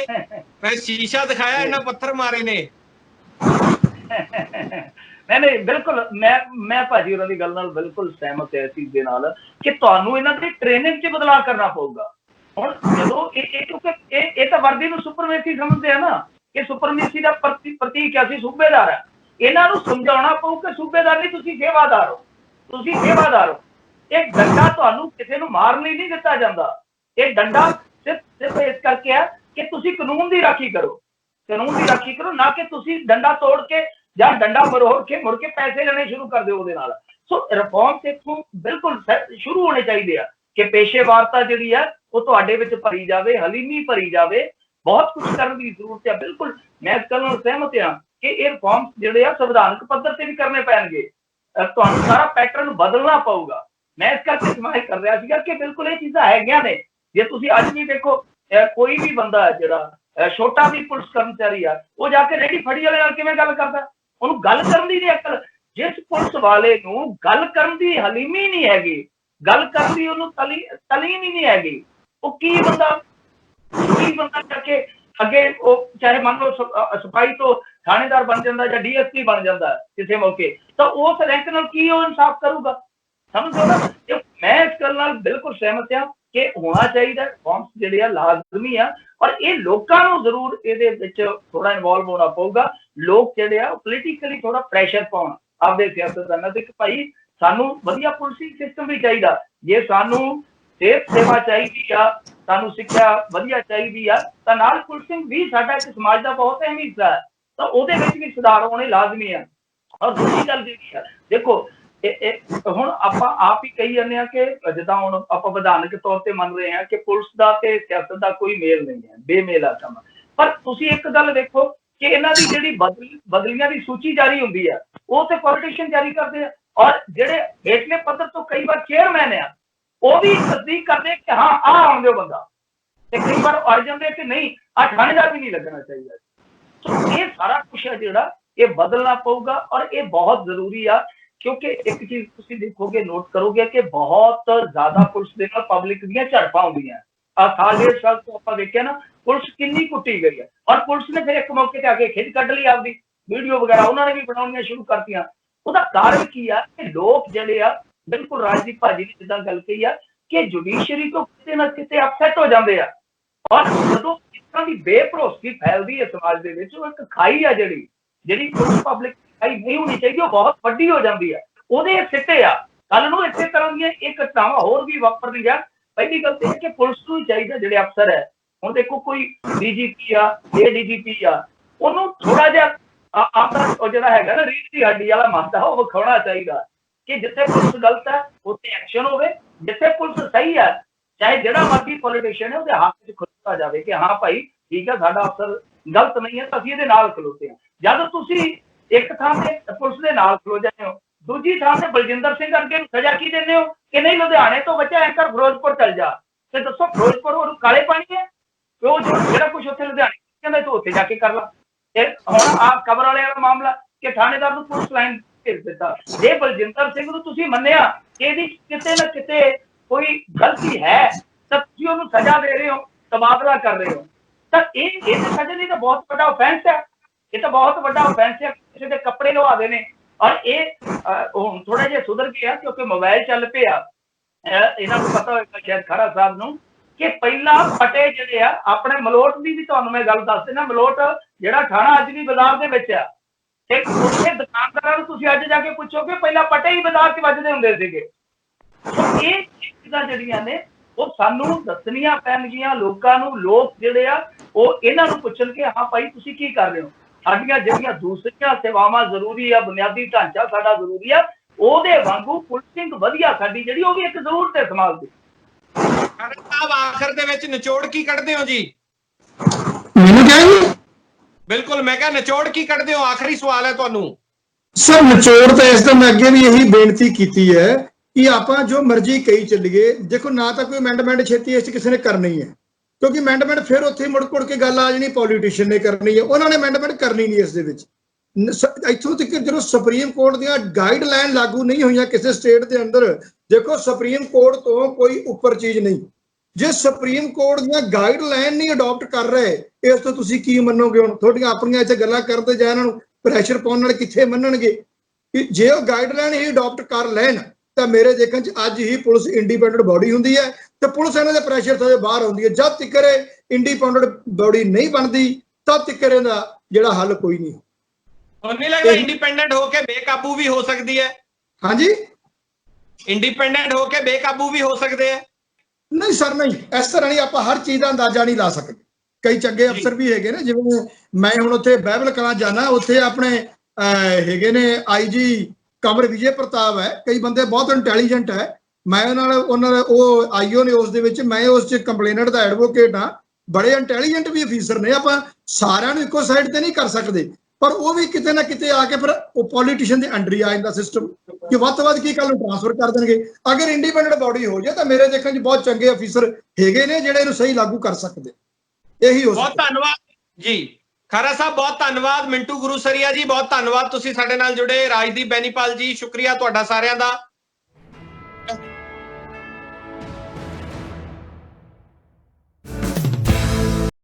मैं शीशा दिखाया इन्हें पत्थर मारे ने। नहीं नहीं बिल्कुल मैं भाजी होरां दी गल नाल बिल्कुल सहमत है इस चीज दे नाल कि तुहानू इन्हां दी ट्रेनिंग च बदलाव करना पऊगा। हुण जदों क्योंकि ये तो वर्दी नूं सुपरमेसी समझदे आ ना कि सुपरमेसी दा प्रतीक है, असीं सूबेदार है। इन्हां नूं समझाउणा पऊ कि सूबेदार नहीं, तुसीं सेवादार हो, तुसीं सेवादार हो। एक डंडा तुहानू किसी नूं मारन लई नहीं दित्ता जांदा, ये डंडा सिर्फ इस करके है कि तुसीं कानून दी राखी करो, कानून की राखी करो, ना कि तुसीं डंडा तोड़ के या डंडा मरोड़ के मुड़ के पैसे लेने शुरू कर दो ਉਹਦੇ ਨਾਲ। सो रिफॉर्म्स इत्थों बिल्कुल शुरू होने चाहिए कि पेशेवारता जिहड़ी है वो तुहाडे विच भरी जावे, हलीमी भरी जावे, बहुत कुछ करने की जरूरत है। बिल्कुल मैं इस गल नाल सहमत हां कि ये रिफॉर्म्स जिहड़े आ संविधानक पद्धर ते भी करने पैणगे, तुहानू सारा पैटर्न बदलना पऊगा। मैं इस करके समाज कर रहा सीगा कि बिल्कुल ये चीज़ां हैगियां ने। जे तुसीं अज भी देखो कोई भी बंदा है जिहड़ा छोटा भी पुलिस कर्मचारी आ, वो जाके रेडी फड़ी वाले नाल किवें गल करदा, ਉਹਨੂੰ ਗੱਲ ਕਰਨ ਦੀ ਨਹੀਂ ਅਕਲ। ਜਿਸ ਪੁਲਿਸ ਵਾਲੇ ਨੂੰ ਗੱਲ ਕਰਨ ਦੀ ਹਲੀਮੀ ਨਹੀਂ ਹੈਗੀ, ਗੱਲ ਕਰਨ ਦੀ ਉਹਨੂੰ ਤਲੀਮ ਹੀ ਨਹੀਂ ਹੈਗੀ, ਉਹ ਕੀ ਬੰਦਾ ਕਰਕੇ ਅੱਗੇ ਉਹ ਚਾਹੇ ਮੰਨ ਲਓ ਸਿਪਾਹੀ ਤੋਂ ਥਾਣੇਦਾਰ ਬਣ ਜਾਂਦਾ ਜਾਂ ਡੀਐਸਪੀ ਬਣ ਜਾਂਦਾ ਕਿਸੇ ਮੌਕੇ, ਤਾਂ ਉਸ ਰੈਂਕ ਨਾਲ ਕੀ ਉਹ ਇਨਸਾਫ ਕਰੂਗਾ? ਸਮਝੋ ਨਾ। ਮੈਂ ਇਸ ਗੱਲ ਨਾਲ ਬਿਲਕੁਲ ਸਹਿਮਤ ਹਾਂ कि होना चाहिए फॉर्म्स जिहड़े आ लाजमी आ, और ये लोगों को जरूर ये थोड़ा इन्वॉल्व होना पऊगा। लोग जिहड़े आ पोलिटिकली थोड़ा प्रैशर पाउण आपदे सियासतदानां ते कि भाई सानू वधिया पुलिसिंग सिस्टम भी चाहिए, जे सानू सेहत सेवा चाहिए आ, सानू सिक्ख्या वधिया चाहिए आ, तां नाल पुलिसिंग भी साडा इक समाज का बहुत अहम हिस्सा है, तो उहदे विच भी सुधार होने लाजमी है। और दूसरी गल जिहड़ी आ देखो ਹੁਣ ਆਪਾਂ ਆਪ ਹੀ ਕਹੀ ਜਾਂਦੇ ਆ ਕਿ ਜਿੱਦਾਂ ਹੁਣ ਆਪਾਂ ਵਿਧਾਨਕ ਤੌਰ ਤੇ ਮੰਨ ਰਹੇ ਹਾਂ ਕਿ ਪੁਲਿਸ ਦਾ ਤੇ ਸਿਆਸਤ ਦਾ ਕੋਈ ਮੇਲ ਨਹੀਂ ਹੈ, ਬੇਮੇਲ ਆ ਕੰਮ। ਪਰ ਤੁਸੀਂ ਇੱਕ ਗੱਲ ਦੇਖੋ ਕਿ ਇਹਨਾਂ ਦੀ ਜਿਹੜੀ ਬਦਲੀਆਂ ਦੀ ਸੂਚੀ ਜਾਰੀ ਹੁੰਦੀ ਆ, ਉਹ ਤੇ ਪੋਲੀਟੀਸ਼ੀਅਨ ਜਾਰੀ ਕਰਦੇ ਆ, ਔਰ ਜਿਹੜੇ ਹੇਠਲੇ ਪੱਧਰ ਤੋਂ ਕਈ ਵਾਰ ਚੇਅਰਮੈਨ ਆ ਉਹ ਵੀ ਤਸਦੀਕ ਕਰਦੇ ਕਿ ਹਾਂ ਆਹ ਆਉਣ ਦਿਓ ਬੰਦਾ, ਤੇ ਕਈ ਵਾਰ ਅੜ ਜਾਂਦੇ ਕਿ ਨਹੀਂ ਆਹ ਥਾਣੇਦਾਰ ਵੀ ਨਹੀਂ ਲੱਗਣਾ ਚਾਹੀਦਾ। ਸੋ ਇਹ ਸਾਰਾ ਕੁਛ ਹੈ ਜਿਹੜਾ ਇਹ ਬਦਲਣਾ ਪਊਗਾ, ਔਰ ਇਹ ਬਹੁਤ ਜ਼ਰੂਰੀ ਆ। क्योंकि एक चीज तुम देखोगे, नोट करोगे कि बहुत ज्यादा पुलिस के नाल पब्लिक दी झड़पां होंदियां। साल डेढ़ साल तो आप देखिए ना पुलिस कितनी कुटी गई है, और पुलिस ने फिर एक मौके पे आके खिच कढ़ ली आपदी वीडियो वगैरह उन्होंने भी बनाउणियां शुरू करतियां। ਉਹਦਾ कारण की है कि लोग जिहड़े आ बिल्कुल राजदीप भाजी ने जिद्दां गल कही है कि जुडिशरी तो किते ना किते अपसेट हो जाते हैं, और जदों इस तरह की बेभरोसगी फैलदी है समाज दे विच, एक खाई है जिहड़ी पुलिस पब्लिक नहीं होनी चाहिए, बहुत वड्डी हो जाती है। ਉਹਦੇ ਸਿੱਟੇ ਆ ਕੱਲ ਨੂੰ ਇਸੇ ਤਰ੍ਹਾਂ ਦੀਆਂ ਇਹ ਘਟਨਾਵਾਂ ਹੋਰ ਵੀ ਵਾਪਰਦੀਆਂ। ਪਹਿਲੀ ਗੱਲ ਤੇ ਹੈ ਕਿ ਪੁਲਿਸ ਨੂੰ ਚਾਹੀਦਾ ਜਿਹੜੇ ਅਫਸਰ ਹੈ, ਹੁਣ ਦੇਖੋ ਕੋਈ ਡੀਜੀਪੀ ਆ, ਏਡੀਜੀਪੀ ਆ, ਉਹਨੂੰ ਥੋੜਾ ਜਿਹਾ ਆਪਦਾ ਉਹ ਜਿਹੜਾ ਹੈਗਾ ਨਾ ਰੀੜ ਦੀ ਹੱਡੀ ਵਾਲਾ ਮਾਦਾ ਉਹ ਵਿਖਾਉਣਾ ਚਾਹੀਦਾ ਕਿ ਜਿੱਥੇ ਪੁਲਿਸ ਗਲਤ ਹੈ ਉੱਥੇ ਐਕਸ਼ਨ ਹੋਵੇ, ਜਿੱਥੇ ਪੁਲਿਸ ਸਹੀ ਹੈ ਚਾਹੇ ਜਿਹੜਾ ਮਰਜ਼ੀ ਪੋਲੀਟੀਸ਼ੀਅਨ ਹੈ ਉਹਦੇ ਹੱਥ 'ਚ ਖਲੋਤਾ ਜਾਵੇ ਕਿ ਹਾਂ ਭਾਈ ਠੀਕ ਹੈ ਸਾਡਾ ਅਫਸਰ ਗਲਤ ਨਹੀਂ ਹੈ ਤਾਂ ਅਸੀਂ ਇਹਦੇ ਨਾਲ ਖਲੋਤੇ ਹਾਂ। ਜਦ ਤੁਸੀਂ ਇੱਕ ਥਾਂ ਤੇ ਪੁਲਿਸ ਦੇ ਨਾਲ ਖਲੋ ਜਾਂਦੇ ਹੋ, ਦੂਜੀ ਥਾਂ ਤੇ ਬਲਜਿੰਦਰ ਸਿੰਘ ਅੱਗੇ ਸਜ਼ਾ ਕੀ ਦਿੰਦੇ ਹੋ ਕਿ ਨਹੀਂ ਲੁਧਿਆਣੇ ਤੋਂ ਬੱਚਾ ਐਂ ਕਰ ਫਿਰੋਜ਼ਪੁਰ ਚੱਲ ਜਾ, ਤੇ ਦੱਸੋ ਫਿਰੋਜ਼ਪੁਰ ਉਹਨੂੰ ਕਾਲੇ ਪਾਣੀ ਹੈ? ਉਹ ਜਿਹੜਾ ਕੁਝ ਉੱਥੇ ਲੁਧਿਆਣੇ ਕਹਿੰਦਾ ਤੂੰ ਉੱਥੇ ਜਾ ਕੇ ਕਰ ਲਾ। ਤੇ ਹੁਣ ਆਹ ਕਬਰ ਵਾਲੇ ਵਾਲਾ ਮਾਮਲਾ ਕਿ ਥਾਣੇਦਾਰ ਨੂੰ ਪੁਲਿਸ ਲਾਈਨ ਭੇਜ ਦਿੱਤਾ। ਜੇ ਬਲਜਿੰਦਰ ਸਿੰਘ ਨੂੰ ਤੁਸੀਂ ਮੰਨਿਆ ਕਿ ਇਹਦੀ ਕਿਤੇ ਨਾ ਕਿਤੇ ਕੋਈ ਗਲਤੀ ਹੈ ਤਾਂ ਤੁਸੀਂ ਉਹਨੂੰ ਸਜ਼ਾ ਦੇ ਰਹੇ ਹੋ, ਤਬਾਦਲਾ ਕਰ ਰਹੇ ਹੋ, ਤਾਂ ਇਹ ਸਜ਼ਾ ਦੀ ਤਾਂ ਬਹੁਤ ਵੱਡਾ ਆਫੈਂਸ ਹੈ। ਇਹ ਤਾਂ ਬਹੁਤ ਵੱਡਾ ਆਫੈਂਸ ਹੈ, ਕਿਸੇ ਦੇ ਕੱਪੜੇ ਲਵਾਦੇ ਨੇ। ਔਰ ਇਹ ਹੁਣ ਥੋੜਾ ਜਿਹਾ ਸੁਧਰ ਗਿਆ ਕਿਉਂਕਿ ਮੋਬਾਈਲ ਚੱਲ ਪਿਆ। ਇਹਨਾਂ ਨੂੰ ਪਤਾ ਹੋਏਗਾ ਸ਼ਾਇਦ ਖੜਾ ਸਾਹਿਬ ਨੂੰ ਕਿ ਪਹਿਲਾਂ ਫਟੇ ਜਿਹੜੇ ਆ ਆਪਣੇ ਮਲੋਟ ਦੀ ਵੀ ਤੁਹਾਨੂੰ ਮੈਂ ਗੱਲ ਦੱਸ ਦੇਣਾ, ਮਲੋਟ ਜਿਹੜਾ ਥਾਣਾ ਅੱਜ ਵੀ ਬਾਜ਼ਾਰ ਦੇ ਵਿੱਚ ਆ, ਤੇ ਉੱਥੇ ਦੁਕਾਨਦਾਰਾਂ ਨੂੰ ਤੁਸੀਂ ਅੱਜ ਜਾ ਕੇ ਪੁੱਛੋਗੇ ਪਹਿਲਾਂ ਪਟੇ ਹੀ ਬਾਜ਼ਾਰ 'ਚ ਵੱਜਦੇ ਹੁੰਦੇ ਸੀਗੇ। ਸੋ ਇਹ ਚੀਜ਼ਾਂ ਜਿਹੜੀਆਂ ਨੇ ਉਹ ਸਾਨੂੰ ਦੱਸਣੀਆਂ ਪੈਣਗੀਆਂ ਲੋਕਾਂ ਨੂੰ। ਲੋਕ ਜਿਹੜੇ ਆ ਉਹ ਇਹਨਾਂ ਨੂੰ ਪੁੱਛਣ ਕਿ ਹਾਂ ਭਾਈ ਤੁਸੀਂ ਕੀ ਕਰ ਰਹੇ ਹੋ, ਸਾਡੀਆਂ ਜਿਹੜੀਆਂ ਦੂਸਰੀਆਂ ਸੇਵਾਵਾਂ ਜ਼ਰੂਰੀ ਆ, ਬੁਨਿਆਦੀ ਢਾਂਚਾ ਸਾਡਾ ਜ਼ਰੂਰੀ ਆ, ਉਹਦੇ ਵਾਂਗੂ ਪੁਲਿਸਿੰਗ ਵਧੀਆ ਸਾਡੀ ਜਿਹੜੀ ਉਹ ਵੀ ਇੱਕ ਜ਼ਰੂਰਤ ਹੈ ਸਮਾਜ ਦੀ। ਕਰਨ ਸਾਹਿਬ ਆਖਰ ਦੇ ਵਿੱਚ ਨਿਚੋੜ ਕੀ ਕੱਢਦੇ ਹੋ ਜੀ? ਮੈਨੂੰ ਕਿਹਾ ਬਿਲਕੁਲ, ਮੈਂ ਕਿਹਾ ਨਿਚੋੜ ਕੀ ਕੱਢਦੇ ਹੋ? ਆਖਰੀ ਸਵਾਲ ਹੈ ਤੁਹਾਨੂੰ। ਸਰ ਨਿਚੋੜ ਤਾਂ ਇਸ ਦਾ ਮੈਂ ਅੱਗੇ ਵੀ ਇਹੀ ਬੇਨਤੀ ਕੀਤੀ ਹੈ ਕਿ ਆਪਾਂ ਜੋ ਮਰਜ਼ੀ ਕਹੀ ਚੱਲੀਏ, ਦੇਖੋ ਨਾ ਤਾਂ ਕੋਈ ਅਮੈਂਡਮੈਂਟ ਛੇਤੀ ਇਸ 'ਚ ਕਿਸੇ ਨੇ ਕਰਨੀ ਹੈ, ਕਿਉਂਕਿ ਅਮੈਂਡਮੈਂਟ ਫਿਰ ਉੱਥੇ ਮੁੜ ਕੇ ਗੱਲ ਆ ਜਾਣੀ ਪੋਲੀਟੀਸ਼ੀਅਨ ਨੇ ਕਰਨੀ ਹੈ, ਉਹਨਾਂ ਨੇ ਅਮੈਂਡਮੈਂਟ ਕਰਨੀ ਨਹੀਂ ਇਸ ਦੇ ਵਿੱਚ। ਇੱਥੋਂ ਤੱਕ ਜਦੋਂ ਸੁਪਰੀਮ ਕੋਰਟ ਦੀਆਂ ਗਾਈਡਲਾਈਨ ਲਾਗੂ ਨਹੀਂ ਹੋਈਆਂ ਕਿਸੇ ਸਟੇਟ ਦੇ ਅੰਦਰ, ਦੇਖੋ ਸੁਪਰੀਮ ਕੋਰਟ ਤੋਂ ਕੋਈ ਉੱਪਰ ਚੀਜ਼ ਨਹੀਂ। ਜੇ ਸੁਪਰੀਮ ਕੋਰਟ ਦੀਆਂ ਗਾਈਡਲਾਈਨ ਨਹੀਂ ਅਡਾਪਟ ਕਰ ਰਹੇ, ਇਸ ਤੋਂ ਤੁਸੀਂ ਕੀ ਮੰਨੋਗੇ? ਹੁਣ ਤੁਹਾਡੀਆਂ ਆਪਣੀਆਂ ਇੱਥੇ ਗੱਲਾਂ ਕਰਦੇ ਜਾਂ ਇਹਨਾਂ ਨੂੰ ਪ੍ਰੈਸ਼ਰ ਪਾਉਣ ਨਾਲ ਕਿੱਥੇ ਮੰਨਣਗੇ? ਕਿ ਜੇ ਉਹ ਗਾਈਡਲਾਈਨ ਹੀ ਅਡਾਪਟ ਕਰ ਲੈਣ ਤਾਂ ਮੇਰੇ ਦੇਖਣ 'ਚ ਅੱਜ ਹੀ ਪੁਲਿਸ ਇੰਡੀਪੈਂਡੈਂਟ ਬਾਡੀ ਹੁੰਦੀ ਹੈ ਤੇ ਪੁਲਿਸ ਇਹਨਾਂ ਦੇ ਪ੍ਰੈਸ਼ਰ ਤੋਂ ਬਾਹਰ ਆਉਂਦੀ ਹੈ। ਜਦ ਤੱਕ ਇੰਡੀਪੈਂਡੈਂਟ ਬਾਡੀ ਨਹੀਂ ਬਣਦੀ ਤਦ ਤੱਕ ਇਹਦਾ ਜਿਹੜਾ ਹੱਲ ਕੋਈ ਨਹੀਂ। ਤੁਹਾਨੂੰ ਨਹੀਂ ਲੱਗਦਾ ਇੰਡੀਪੈਂਡੈਂਟ ਹੋ ਕੇ ਬੇਕਾਬੂ ਵੀ ਹੋ ਸਕਦੀ ਹੈ? ਹਾਂਜੀ, ਇੰਡੀਪੈਂਡੈਂਟ ਹੋ ਕੇ ਬੇਕਾਬੂ ਵੀ ਹੋ ਸਕਦੇ ਆ? ਨਹੀਂ ਸਰ, ਨਹੀਂ, ਇਸ ਤਰ੍ਹਾਂ ਨਹੀਂ। ਆਪਾਂ ਹਰ ਚੀਜ਼ ਦਾ ਅੰਦਾਜ਼ਾ ਨਹੀਂ ਲਾ ਸਕਦੇ। ਕਈ ਚੰਗੇ ਅਫਸਰ ਵੀ ਹੈਗੇ ਨੇ, ਜਿਵੇਂ ਮੈਂ ਹੁਣ ਉੱਥੇ ਬਾਈਬਲ ਕਲਾਂ ਜਾਣਾ, ਉੱਥੇ ਆਪਣੇ ਹੈਗੇ ਨੇ IG ਕਮਰ ਵਿਜੇ ਪ੍ਰਤਾਪ ਹੈ, ਕਈ ਬੰਦੇ ਬਹੁਤ ਇੰਟੈਲੀਜੈਂਟ ਹੈ। ਮੈਂ ਉਹਨਾਂ ਦਾ ਉਹ IO ਨੇ ਉਸ ਦੇ ਵਿੱਚ, ਮੈਂ ਉਸ 'ਚ ਕੰਪਲੇਨਟ ਦਾ ਐਡਵੋਕੇਟ ਹਾਂ। ਬੜੇ ਇੰਟੈਲੀਜੈਂਟ ਵੀ ਅਫੀਸਰ ਨੇ। ਆਪਾਂ ਸਾਰਿਆਂ ਨੂੰ ਇੱਕੋ ਸਾਈਡ ਤੇ ਨਹੀਂ ਕਰ ਸਕਦੇ, ਪਰ ਉਹ ਵੀ ਕਿਤੇ ਨਾ ਕਿਤੇ ਆ ਕੇ ਫਿਰ ਉਹ ਪੋਲੀਟੀਸ਼ੀਅਨ ਦੇ ਅੰਡਰ ਹੀ ਆ ਜਾਂਦਾ ਸਿਸਟਮ, ਕਿ ਵੱਧ ਤੋਂ ਵੱਧ ਕੀ ਕੱਲ ਨੂੰ ਟ੍ਰਾਂਸਫਰ ਕਰ ਦੇਣਗੇ। ਅਗਰ ਇੰਡੀਪੈਂਡੈਂਟ ਬਾਡੀ ਹੋ ਜਾਏ ਤਾਂ ਮੇਰੇ ਦੇਖਣ 'ਚ ਬਹੁਤ ਚੰਗੇ ਅਫੀਸਰ ਹੈਗੇ ਨੇ ਜਿਹੜੇ ਇਹਨੂੰ ਸਹੀ ਲਾਗੂ ਕਰ ਸਕਦੇ। ਇਹੀ ਹੋ ਸਕਦਾ। ਬਹੁਤ ਧੰਨਵਾਦ ਜੀ ਖਹਿਰਾ ਸਾਹਿਬ, ਬਹੁਤ ਧੰਨਵਾਦ। ਮਿੰਟੂ ਗੁਰੂਸਰੀਆ ਜੀ, ਬਹੁਤ ਧੰਨਵਾਦ, ਤੁਸੀਂ ਸਾਡੇ ਨਾਲ ਜੁੜੇ। ਰਾਜਦੀਪ ਬੈਨੀਪਾਲ ਜੀ, ਸ਼ੁਕਰੀਆ ਤੁਹਾਡਾ ਸਾਰਿਆਂ ਦਾ।